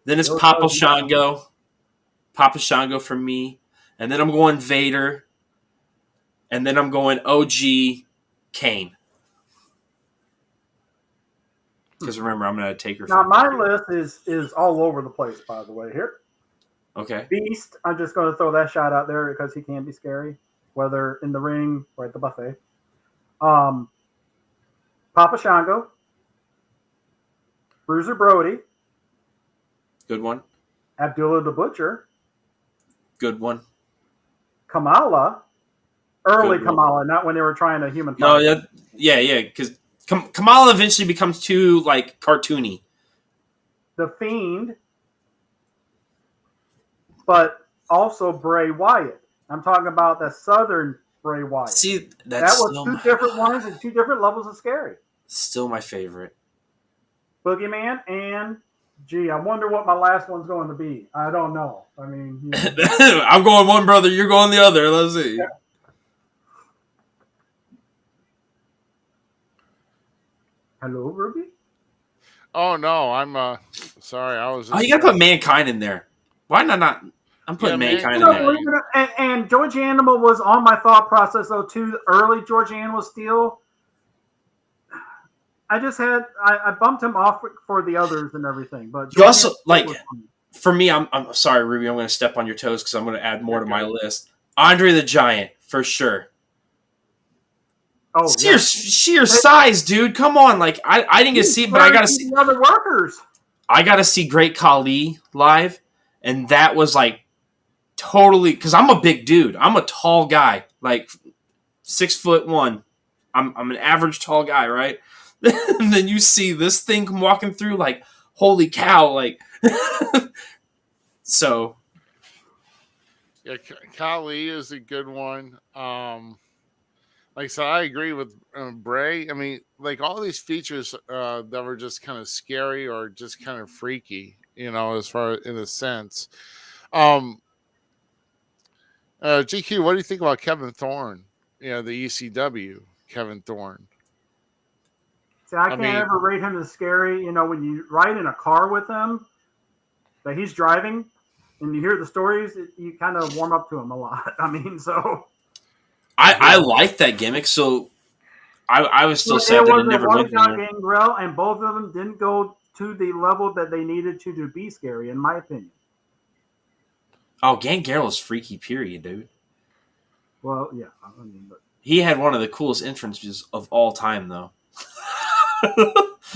Then it's Papa Shango. Papa Shango for me. And then I'm going Vader. And then I'm going OG Kane. Because remember, I'm going to take her. Now, my list is all over the place, by the way, here. Okay. Beast, I'm just going to throw that shot out there because he can be scary, whether in the ring or at the buffet. Papa Shango. Bruiser Brody. Good one. Abdullah the Butcher. Good one. Kamala. Early Kamala, not when they were trying to human. No, yeah, because Kamala eventually becomes too, cartoony. The Fiend. But also Bray Wyatt. I'm talking about the Southern Bray Wyatt. See, that was two different ones and two different levels of scary. Still my favorite. Boogeyman and... Gee, I wonder what my last one's going to be. I don't know. I mean, I'm going one brother, you're going the other. Let's see. Hello, Ruby. Oh no, I'm sorry. I was. Oh, Just, you gotta put Mankind in there. Why not? I'm putting Yeah, Mankind You in know, there. believe it or- and George Animal was on my thought process though too. Early George Animal Steel. I bumped him off for the others and everything, but You George also Animal like. was funny. For me, I'm sorry, Ruby. I'm going to step on your toes because I'm going to add more to my Okay. list. Andre the Giant, for sure. Oh, Sheer size, dude. Come on, like I didn't get to see it, but I got to see. the other workers. I got to see Great Khali live, and that was like totally because I'm a big dude. I'm a tall guy, like 6'1". I'm an average tall guy, right? And then you see this thing come walking through, like holy cow, like. So yeah, Kali is a good one. Like I said, I agree with Bray. I mean, like all these features that were just kind of scary or just kind of freaky, as far in a sense. GQ, what do you think about Kevin Thorne? The ECW Kevin Thorne. See, I I can't mean- ever rate him as scary. You know, when you ride in a car with him, that he's driving, and you hear the stories, you kind of warm up to him a lot. I mean, so I like that gimmick. So I was still sad that it never went got anywhere. Gangrel, and both of them didn't go to the level that they needed to be scary, in my opinion. Oh, Gangrel is freaky, period, dude. Well, yeah, I mean, but He had one of the coolest entrances of all time, though.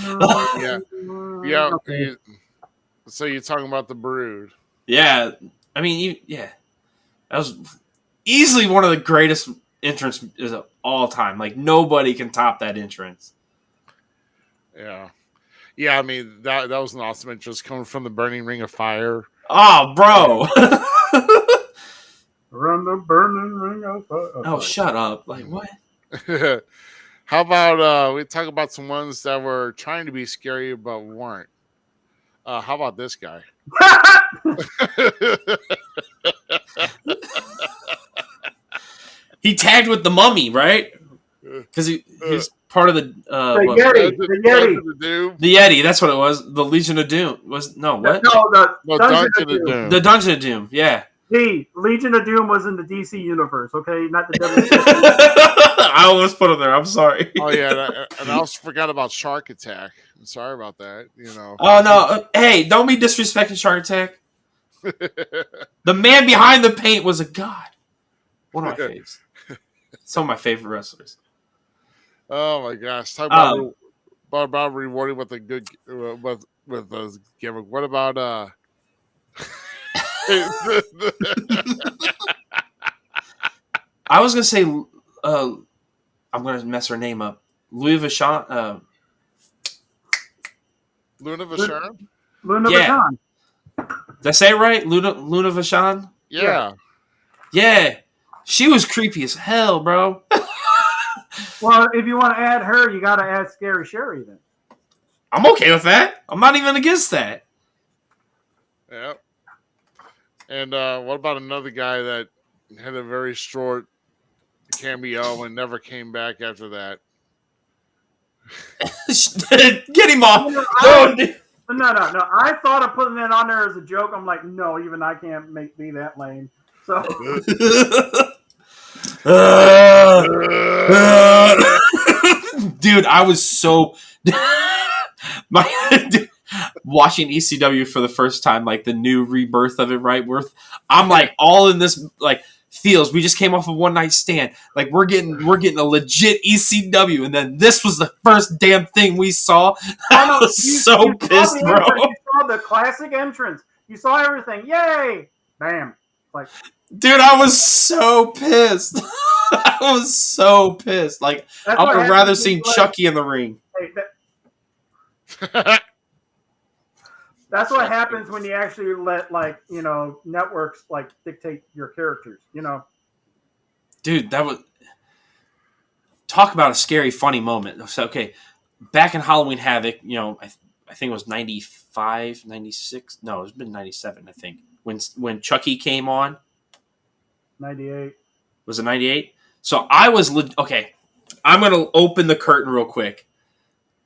Yeah. Yeah. okay. So you're talking about the Brood. Yeah, I mean, that was easily one of the greatest entrances of all time. Like nobody can top that entrance. Yeah. Yeah, I mean that was an awesome entrance coming from the burning ring of fire. Oh, bro. Run the burning ring of fire. Oh, shut up. Like what? How about we talk about some ones that were trying to be scary but weren't? How about this guy? He tagged with the Mummy, right? Because he was part of the what? Yeti. The Yeti. Dungeon of Doom. The Yeti. That's what it was. The Legion of Doom was no what? No, No, Dungeon Dungeon of of Doom. Doom. The Dungeon of Doom. Yeah. The Legion of Doom was in the DC universe, okay, not the WWE. I almost put him there. I'm sorry. Oh yeah, and I also forgot about Shark Attack. I'm sorry about that. Oh no! Hey, don't be disrespecting Shark Attack. The man behind the paint was a god. One of my faves. Some of my favorite wrestlers. Oh my gosh! Talk about rewarding with a good with a gimmick. What about I was gonna say, I'm gonna mess her name up. Louis Vuitton. Luna Vachon? Luna Yeah. Vachon. Did I say it right? Luna Vachon. Yeah. Yeah, she was creepy as hell, bro. Well, if you want to add her, you got to add Scary Sherry then. I'm okay with that. I'm not even against that. Yeah. And what about another guy that had a very short cameo and never came back after that? Get him off. No, I thought of putting that on there as a joke. I'm like, no, even I can't be that lame. So Dude, I was so watching ECW for the first time, like the new rebirth of it, right? I'm like all in this like feels. We just came off of One Night Stand. Like we're getting a legit ECW, and then this was the first damn thing we saw. I was so pissed, bro. You saw the classic entrance. You saw everything. Yay! Bam. Like, dude, I was so pissed. I was so pissed. Like I would have rather seen Chucky in the ring. That's what happens when you actually let networks dictate your characters. Dude, that was talk about a scary, funny moment. So, okay, back in Halloween Havoc, I think it was 95, 96. No, it's been 97, I think. When Chucky came on. 98. Was it 98? So I was okay. I'm gonna open the curtain real quick.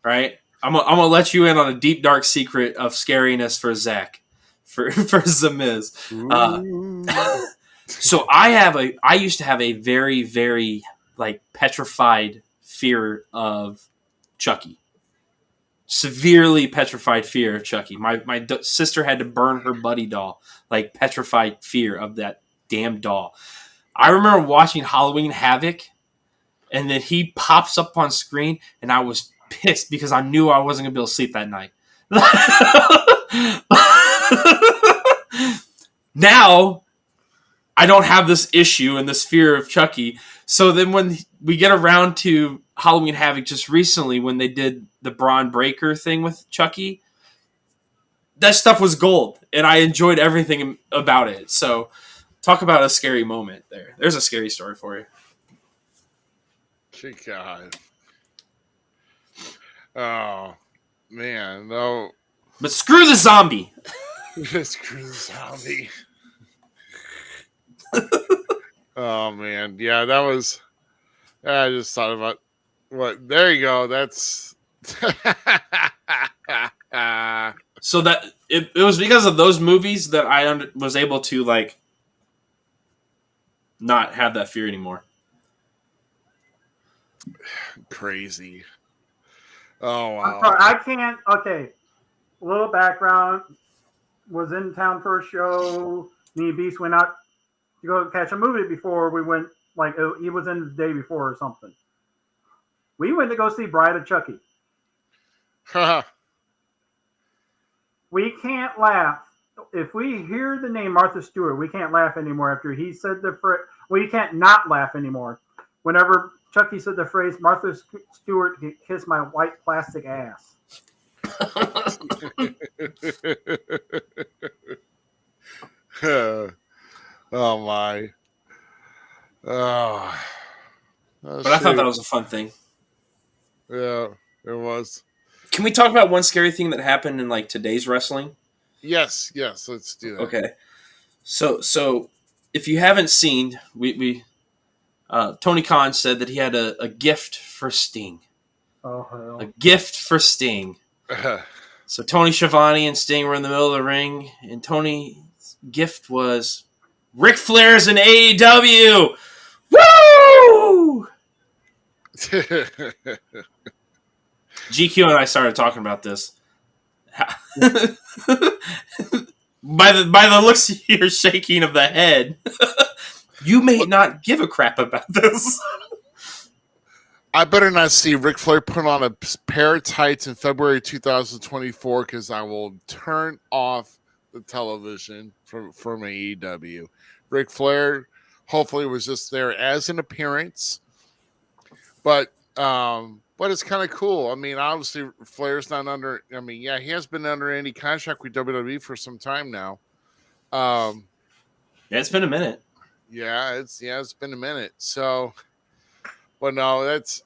right? I'm gonna let you in on a deep dark secret of scariness for Zach, for Zmiz. So I used to have a very, very like petrified fear of Chucky. Severely petrified fear of Chucky. My sister had to burn her buddy doll, like petrified fear of that damn doll. I remember watching Halloween Havoc, and then he pops up on screen, and I was pissed because I knew I wasn't gonna be able to sleep that night. Now I don't have this issue and this fear of Chucky. So then when we get around to Halloween Havoc just recently, when they did the Braun Breaker thing with Chucky, that stuff was gold, and I enjoyed everything about it. So talk about a scary moment there. There's a scary story for you. God. Oh, man. No. But screw the zombie. Screw the zombie. Oh, man. Yeah, that was... I just thought about... What? There you go. That's... So that... It was because of those movies that I was able to, like, not have that fear anymore. Crazy. Oh, wow. I'm sorry, I can't. Okay, a little background. Was in town for a show. Me and Beast went out to go catch a movie before we went. Like he was in the day before or something. We went to go see Bride of Chucky. We can't laugh. If we hear the name Martha Stewart, we can't laugh anymore after he said the phrase. We can't not laugh anymore. Whenever Chucky said the phrase, Martha Stewart kissed my white plastic ass. Oh, my. Oh. But I thought that was a fun thing. Yeah, it was. Can we talk about one scary thing that happened in like today's wrestling? Yes, let's do that. Okay. So if you haven't seen, we Tony Khan said that he had a gift for Sting. Oh, hell. A gift for Sting. So Tony Schiavone and Sting were in the middle of the ring, and Tony's gift was Ric Flair's in AEW. Woo! GQ and I started talking about this. By the looks you're shaking of the head, you may not give a crap about this. I better not see Ric Flair put on a pair of tights in February 2024 because I will turn off the television from AEW. Ric Flair hopefully was just there as an appearance, but it's kind of cool. I mean, obviously Flair's not under. I mean, yeah, he has been under any contract with WWE for some time now. Yeah, it's been a minute. Yeah, it's been a minute. So, but no, that's.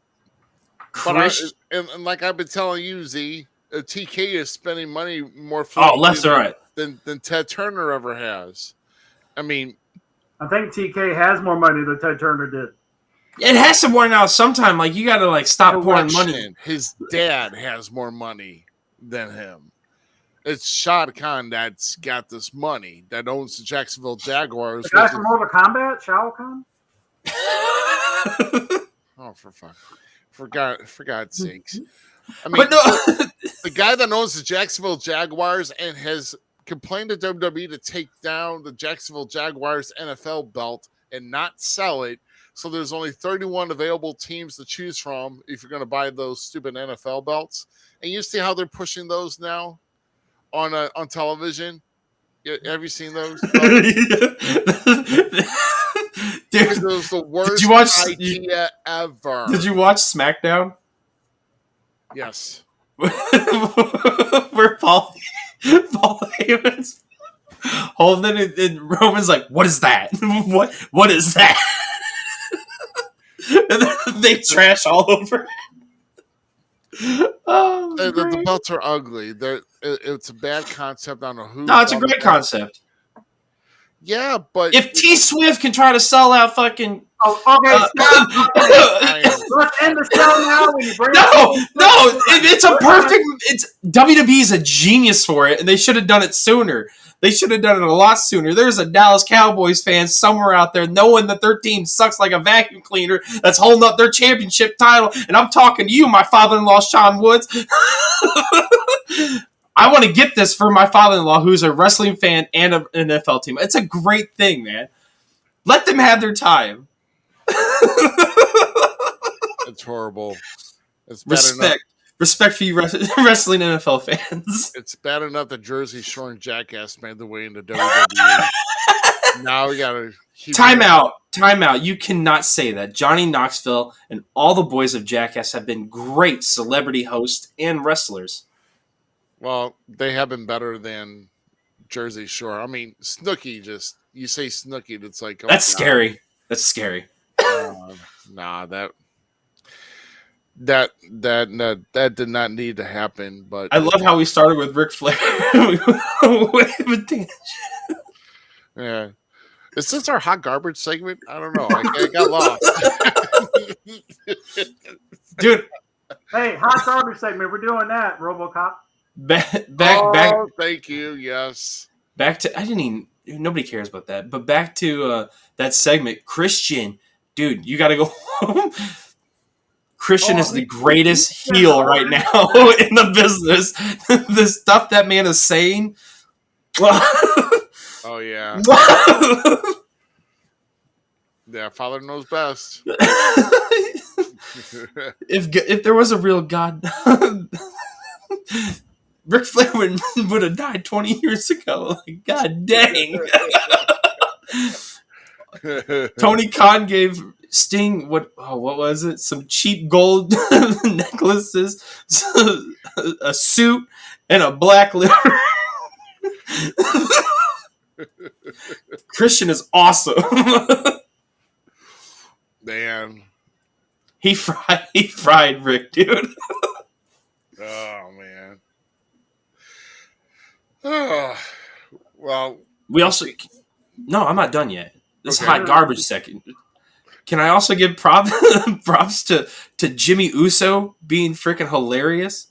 And like I've been telling you, Z, TK is spending money more left or right than Ted Turner ever has. I mean, I think TK has more money than Ted Turner did. It has to run out sometime. Like, you got to like stop pouring money. His dad has more money than him. It's Shad Khan that's got this money that owns the Jacksonville Jaguars. The guy from Mortal Kombat, Shao Kahn. Oh, for God's sakes! I mean, the guy that owns the Jacksonville Jaguars and has complained to WWE to take down the Jacksonville Jaguars NFL belt and not sell it. So there's only 31 available teams to choose from if you're going to buy those stupid NFL belts. And you see how they're pushing those now on television. Have you seen those? Dude, it was the worst idea ever. Did you watch SmackDown? Yes. Where Paul Heyman's holding it, and Roman's like, "What is that? What is that?" And then they trash all over. Oh, the belts are ugly. It's a bad concept. I don't know who. No, it's a great concept. Yeah, but If T Swift can try to sell out fucking Oh, okay, stop. Let's end the show now. When you bring it's a perfect. It's WWE is a genius for it, and they should have done it sooner. They should have done it a lot sooner. There's a Dallas Cowboys fan somewhere out there knowing that their team sucks like a vacuum cleaner that's holding up their championship title, and I'm talking to you, my father-in-law, Sean Woods. I want to get this for my father-in-law, who's a wrestling fan and an NFL team. It's a great thing, man. Let them have their time. It's horrible. It's bad enough. Respect for you wrestling NFL fans. It's bad enough that Jersey Shore and Jackass made the way into WWE. Now we gotta Time out. You cannot say that. Johnny Knoxville and all the boys of Jackass have been great celebrity hosts and wrestlers. Well, they have been better than Jersey Shore. I mean, Snooki you say Snooki, it's like that's scary. That's scary. Nah, that did not need to happen. But I love how we started with Ric Flair. Yeah, is this our hot garbage segment? I don't know. I got lost, dude. Hey, hot garbage segment. We're doing that. RoboCop. Back. Thank you. Yes. Back to nobody cares about that. But back to that segment, Christian, dude, you got to go home. Christian is the greatest heel right now in the business. The stuff that man is saying. Oh yeah. Yeah, father knows best. If there was a real God, Ric Flair would have died 20 years ago. Like, God dang. Tony Khan gave Sting what was it? Some cheap gold necklaces, a suit, and a black liver. Christian is awesome. Man, he fried Rick, dude. Oh man. Oh, well, we also. No, I'm not done yet. This hot garbage second. Can I also give props to Jimmy Uso being freaking hilarious?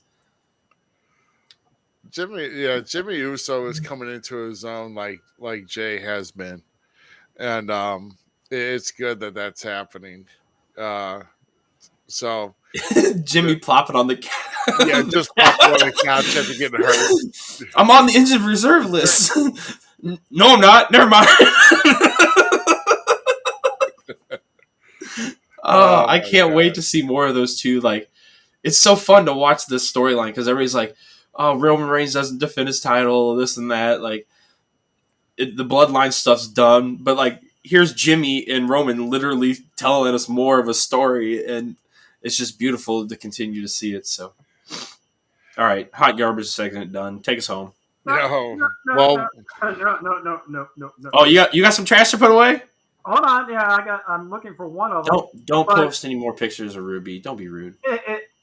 Jimmy Uso is coming into his own like Jay has been, and it's good that that's happening. So Jimmy plopping on the couch. Yeah, just plopping on the couch after getting hurt. I'm on the injured reserve list. No, I'm not. Never mind. I can't wait to see more of those two. Like, it's so fun to watch this storyline because everybody's like, "Oh, Roman Reigns doesn't defend his title, this and that." Like, the bloodline stuff's done, but like, here's Jimmy and Roman literally telling us more of a story, and it's just beautiful to continue to see it. So, all right, hot garbage segment done. Take us home. No. Oh, you got some trash to put away? Hold on, yeah, I'm looking for one of them. Don't post any more pictures of Ruby. Don't be rude.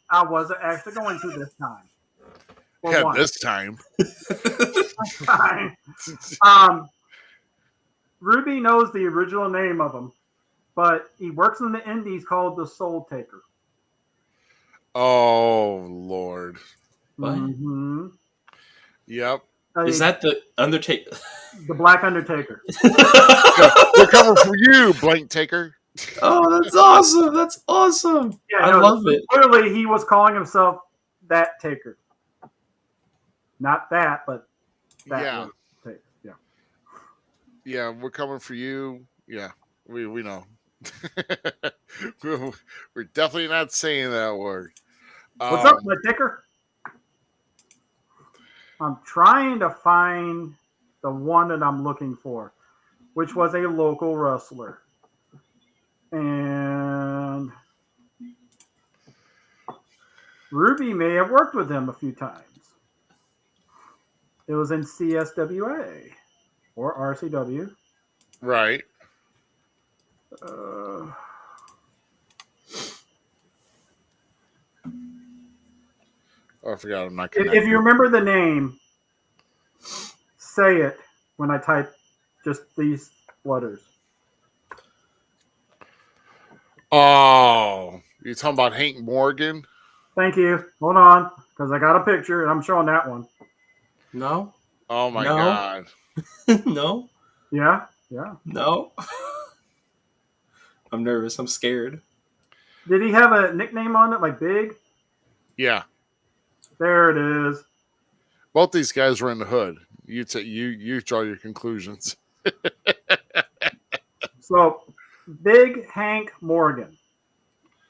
I wasn't actually going to this time. This time. Ruby knows the original name of him, but he works in the Indies called the Soul Taker. Oh Lord! What? Mm-hmm. Yep. Is that the Undertaker? The Black Undertaker. We're coming for you, Blank Taker. Oh, that's awesome! That's awesome! Yeah, I love it. Clearly, he was calling himself that Taker. Not that, but that Taker. Yeah. Yeah, we're coming for you. Yeah, we know. We're definitely not saying that word. What's up, my Taker? I'm trying to find the one that I'm looking for, which was a local wrestler. And Ruby may have worked with him a few times. It was in CSWA or RCW. Right. I forgot. I'm not. If you remember the name, say it when I type just these letters. Oh, you're talking about Hank Morgan? Thank you. Hold on, because I got a picture and I'm showing that one. No. Oh my No. God. No. Yeah. No. I'm nervous. I'm scared. Did he have a nickname on it, like Big? Yeah. There it is. Both these guys were in the hood. You draw your conclusions. So, Big Hank Morgan.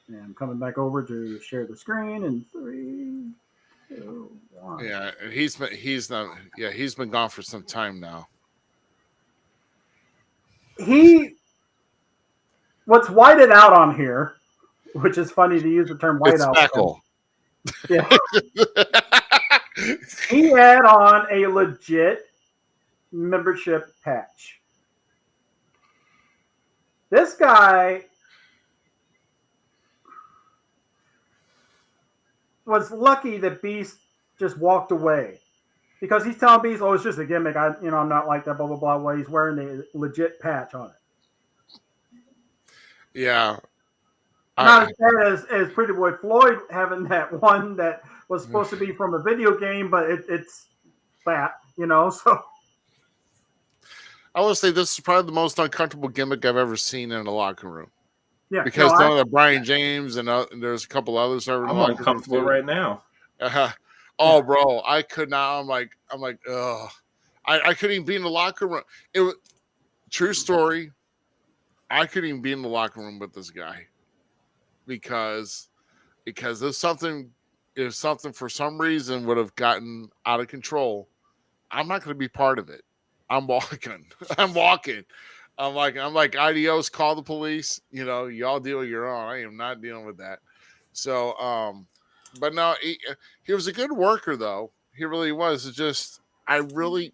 And I'm coming back over to share the screen in 3, 2, 1. Yeah, and he's been gone for some time now. What's whited out on here, which is funny to use the term white It's out. Speckle. Yeah. He had on a legit membership patch. This guy was lucky that Beast just walked away, because he's telling Beast, "Oh, it's just a gimmick. I'm not like that." Blah blah blah. While he's wearing a legit patch on it. Yeah. Not as bad as Pretty Boy Floyd having that one that was supposed to be from a video game, but it's that, so. I would say this is probably the most uncomfortable gimmick I've ever seen in a locker room. Yeah, because knowing that Brian James and there's a couple others over. I'm uncomfortable right now. Oh, bro, I could not. I'm like, ugh. I couldn't even be in the locker room. It was true story. I couldn't even be in the locker room with this guy because if something for some reason would have gotten out of control, I'm not going to be part of it. I'm walking. I'm like, adios, call the police. Y'all deal with your own. I am not dealing with that. So, but no, he was a good worker, though. He really was. It's just, hey, What's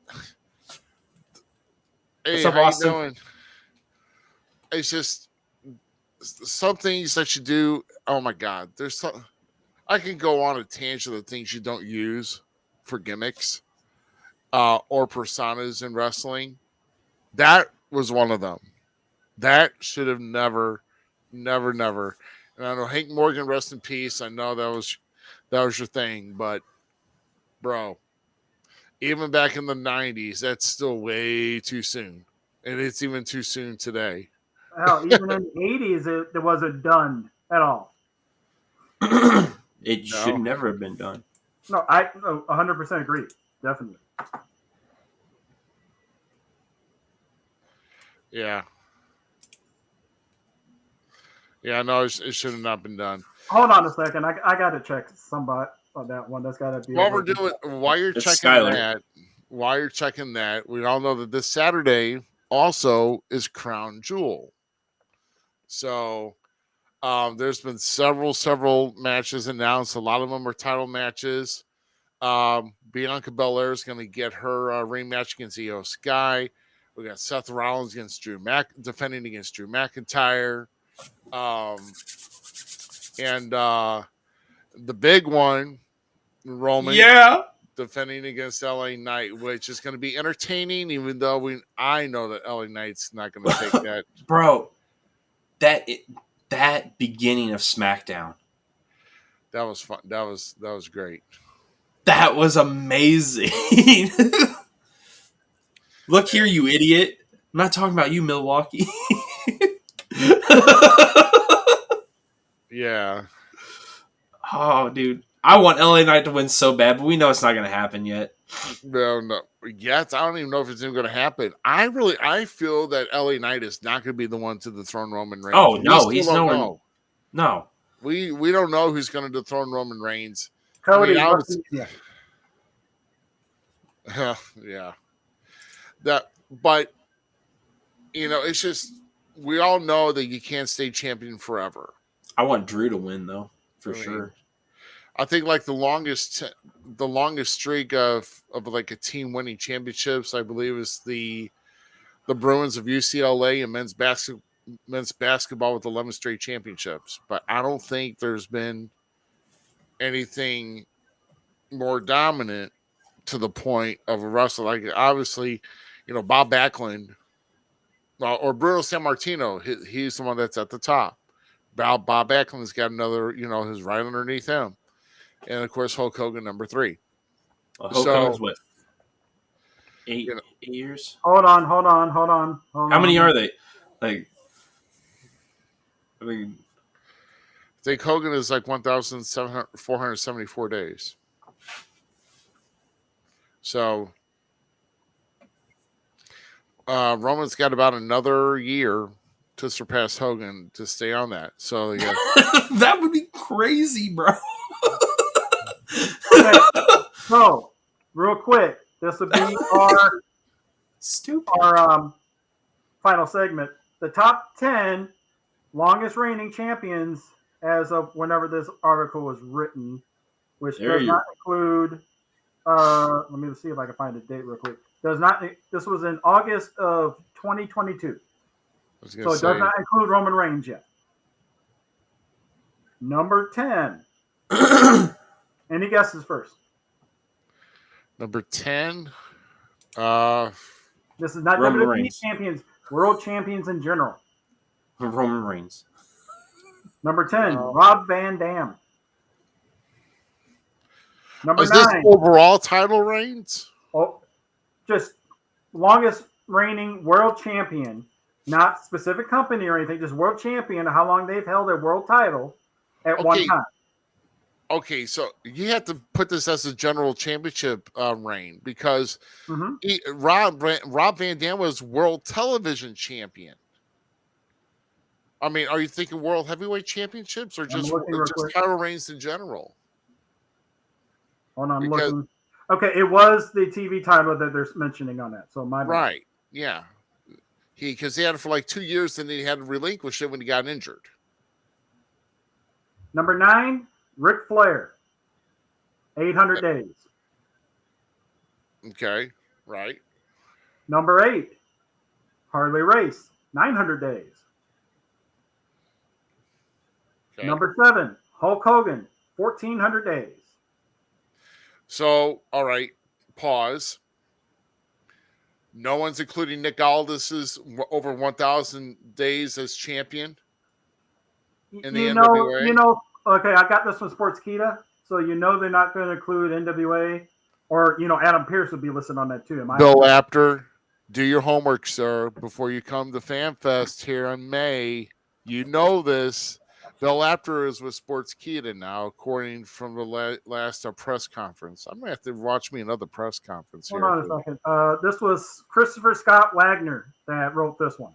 up, how Austin? you doing? It's just some things that you do. Oh my God, I can go on a tangent of things you don't use for gimmicks or personas in wrestling. That was one of them. That should have never. And I know Hank Morgan, rest in peace. I know that was your thing, but bro, even back in the 90s, that's still way too soon. And it's even too soon today. Hell, even in the 80s, it wasn't done at all. It should never have been done. No, I 100% agree. Definitely. Yeah. Yeah, no, it should have not been done. Hold on a second. I got to check somebody on that one. That's got to be. While you're checking that, we all know that this Saturday also is Crown Jewel. So there's been several matches announced. A lot of them are title matches. Bianca Belair is going to get her ring match against Io Sky. We got Seth Rollins defending against Drew McIntyre. And the big one, Roman, defending against LA Knight, which is going to be entertaining, even though I know that LA Knight's not going to take that. Bro, that beginning of SmackDown, that was fun. That was great. That was amazing. Look here, you idiot. I'm not talking about you, Milwaukee. Yeah. Oh, dude. I want LA Knight to win so bad, but we know it's not going to happen yet. No. Yes, I don't even know if it's even going to happen. I feel that LA Knight is not going to be the one to dethrone Roman Reigns. Oh, no. He's nowhere. No. We don't know who's going to dethrone Roman Reigns. Cody, yeah. But it's just, we all know that you can't stay champion forever. I want Drew to win, though, for sure. I think like the longest streak of like a team winning championships, I believe, is the Bruins of UCLA and men's basketball with 11 straight championships. But I don't think there's been anything more dominant to the point of a wrestler. Like, obviously, Bob Backlund or Bruno Sammartino. He's the one that's at the top. Bob Backlund's got another, who's right underneath him. And of course, Hulk Hogan, number 3. Well, Hulk Hogan's what? 8 years? Hold on. How many are they? Like, I mean, I think Hogan is like 1,474 days. So Roman's got about another year to surpass Hogan to stay on that. So yeah, that would be crazy, bro. Okay. So, real quick, this would be our final segment. The top 10 longest reigning champions as of whenever this article was written, which does not include. Let me see if I can find a date real quick. This was in August of 2022. So it does not include Roman Reigns yet. Number 10. Any guesses first? Number 10. This is not Roman WWE Reigns. champions, world champions in general. Roman Reigns. Number 10, Rob Van Dam. Number 9. This overall title reigns? Oh, just longest reigning world champion, not specific company or anything, just world champion, how long they've held a world title at one time. Okay, so you have to put this as a general championship reign because Rob Van Dam was world television champion. I mean, are you thinking world heavyweight championships or just title reigns in general? Hold on, I'm looking. Okay, it was the TV title that they're mentioning on that. So my bad. Right, yeah. Because he had it for like 2 years, then he had to relinquish it when he got injured. Number 9, Ric Flair, 800 days. Okay, right. Number 8, Harley Race, 900 days. Okay. Number 7, Hulk Hogan, 1,400 days. So, all right, pause. No one's including Nick Aldis's over 1,000 days as champion in the NWA. Okay, I got this from Sportskeeda, so they're not going to include NWA, or Adam Pearce would be listed on that too. Bill Apter, do your homework, sir, before you come to FanFest here in May. You know this. Bill Apter is with Sportskeeda now, according from the last press conference. I'm going to have to watch me another press conference here. Hold on a second. This was Christopher Scott Wagner that wrote this one.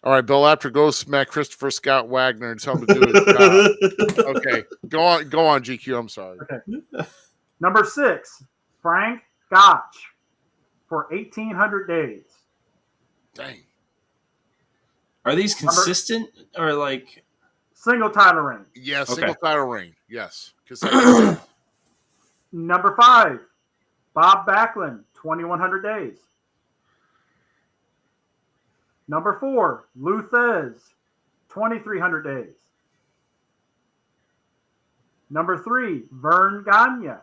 All right, Bill Apter, go smack Christopher Scott Wagner and tell him to do his job. Okay, go on, GQ. I'm sorry. Okay. Number 6, Frank Gotch for 1,800 days. Dang. Are these consistent or like single title reign? Yes, single title reign. Yes. Number 5, Bob Backlund, 2,100 days. Number 4, Lou Thesz, 2,300 days. Number 3, Vern Gagne,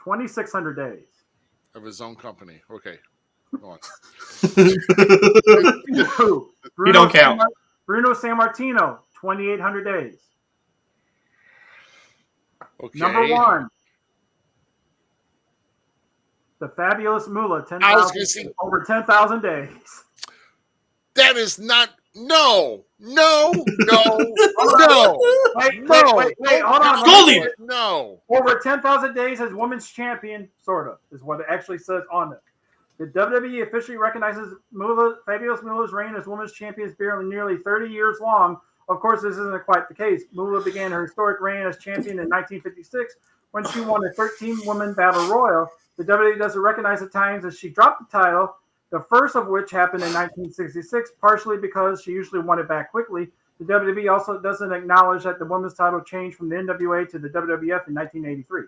2,600 days. Of his own company. Okay. Go on. You don't count. Bruno Sammartino, 2,800 days. Okay. Number 1, the Fabulous Moolah, over 10,000 days. That is not. No. Wait, hold on. Goldie. No. Over 10,000 days as women's champion, sort of, is what it actually says on it. The WWE officially recognizes Fabulous Moolah's reign as women's champion is nearly 30 years long. Of course, this isn't quite the case. Moolah began her historic reign as champion in 1956 when she won a 13-woman battle royal. The WWE doesn't recognize the times as she dropped the title, the first of which happened in 1966, partially because she usually won it back quickly. The WWE also doesn't acknowledge that the women's title changed from the NWA to the WWF in 1983.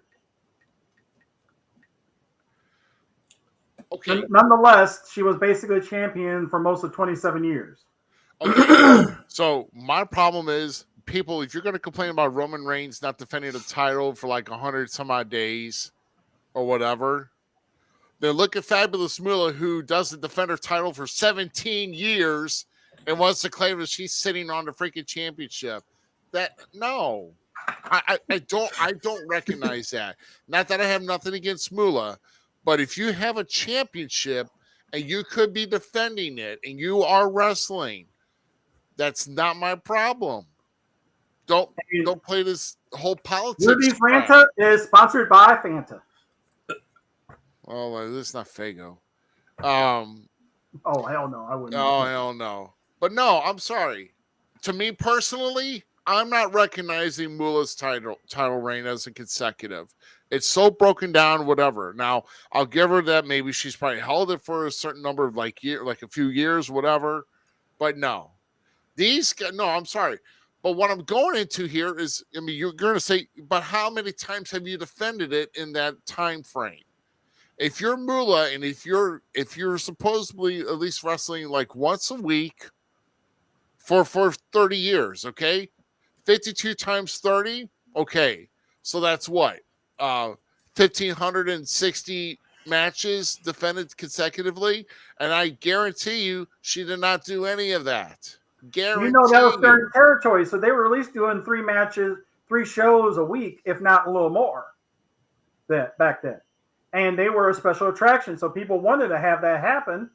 Okay. Nonetheless, she was basically champion for most of 27 years. Okay. So my problem is, people, if you're going to complain about Roman Reigns not defending the title for like 100 some odd days or whatever, Then look at Fabulous Moolah, who doesn't defend her title for 17 years and wants to claim that she's sitting on the freaking championship. No, I don't recognize that. Not that I have nothing against Moolah, but if you have a championship and you could be defending it and you are wrestling, that's not my problem. Don't play this whole politics. Ruby's Ranta is sponsored by Fanta. Oh, this is not Fago. Oh hell no, I wouldn't. Oh hell no. But no, I'm sorry. To me personally, I'm not recognizing Moolah's title reign as a consecutive. It's so broken down, whatever. Now, I'll give her that. Maybe she's probably held it for a certain number of like a few years, whatever. But no, I'm sorry. But what I'm going into here is, I mean, you're going to say, but how many times have you defended it in that time frame? If you're Moolah and if you're supposedly at least wrestling like once a week for 30 years, okay, 52 times 30, okay, so that's what 1,560 matches defended consecutively, and I guarantee you she did not do any of that. Guarantee you know that was during territory, so they were at least doing 3 shows a week, if not a little more. Back then. And they were a special attraction, so people wanted to have that happen.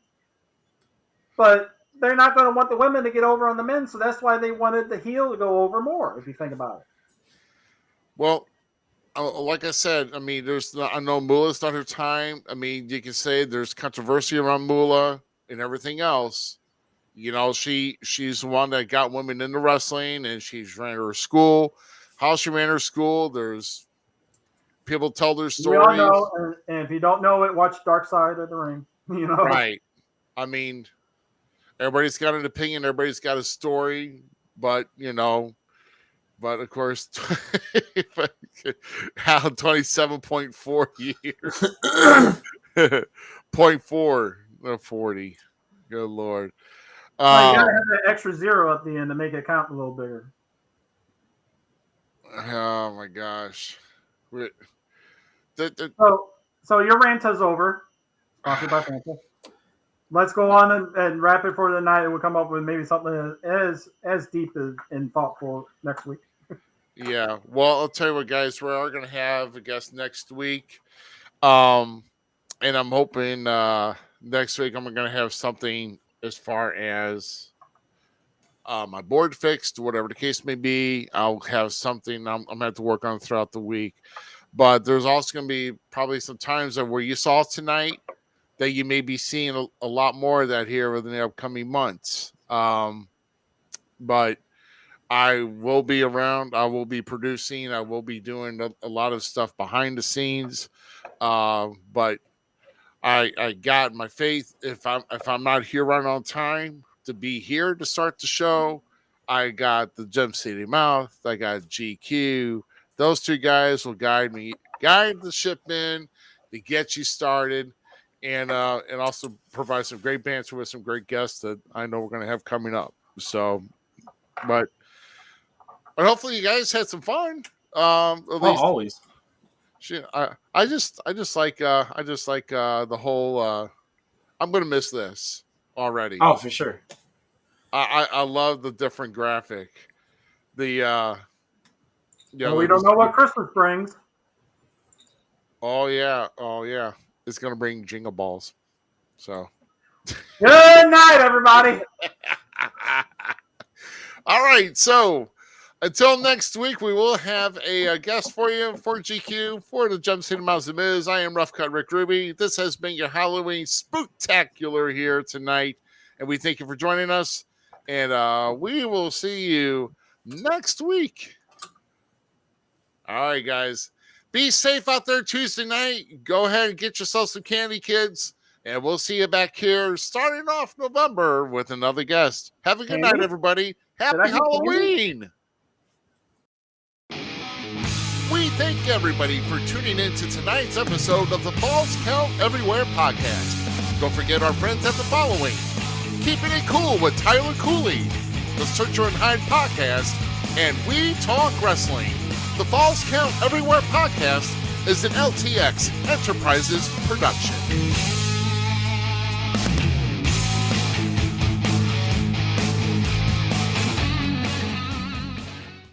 But they're not going to want the women to get over on the men, so that's why they wanted the heel to go over more, if you think about it. Well, like I said, I mean, I know Moolah's not her time. I mean, you can say there's controversy around Moolah and everything else. You know, she's the one that got women into wrestling, and she's ran her school. How she ran her school, there's people tell their stories. We all know, and if you don't know it, watch Dark Side of the Ring. You know, right? I mean, everybody's got an opinion, everybody's got a story, but of course, how 27.4 years, 0.4, 40. Good Lord. You gotta have that extra 0 at the end to make it count a little bigger. Oh my gosh. So your rant is over. Sponsored by Fanta. Let's go on and wrap it for the night. We'll come up with maybe something as deep and thoughtful next week. Yeah. Well, I'll tell you what, guys, we are going to have a guest next week. And I'm hoping next week I'm going to have something as far as my board fixed, whatever the case may be. I'll have something I'm going to have to work on throughout the week. But there's also going to be probably some times where you saw tonight that you may be seeing a lot more of that here within the upcoming months. But I will be around. I will be producing. I will be doing a lot of stuff behind the scenes. But I got my faith. If I'm not here right on time to be here to start the show, I got the Gem City Mouth. I got GQ. Those 2 guys will guide the ship in to get you started, and also provide some great banter with some great guests that I know we're going to have coming up. So, but hopefully you guys had some fun. At least, always. Shit, I just like the whole. I'm going to miss this already. Oh, for sure. I love the different graphic. Well, we don't know what Christmas brings. Oh yeah. It's gonna bring jingle balls. So good night, everybody. All right. So until next week, we will have a guest for you for GQ for the Gem City Mouth Zmiz. I am Rough Cut Rick Ruby. This has been your Halloween Spooktacular here tonight, and we thank you for joining us. And we will see you next week. All right, guys. Be safe out there Tuesday night. Go ahead and get yourself some candy, kids. And we'll see you back here starting off November with another guest. Have a good night, everybody. Happy Halloween. We thank everybody for tuning in to tonight's episode of the Falls Count Everywhere podcast. Don't forget our friends at the following. Keeping It Cool with Tyler Cooley, the Searcher and Hide podcast, and We Talk Wrestling. The Falls Count Everywhere podcast is an LTX Enterprises production.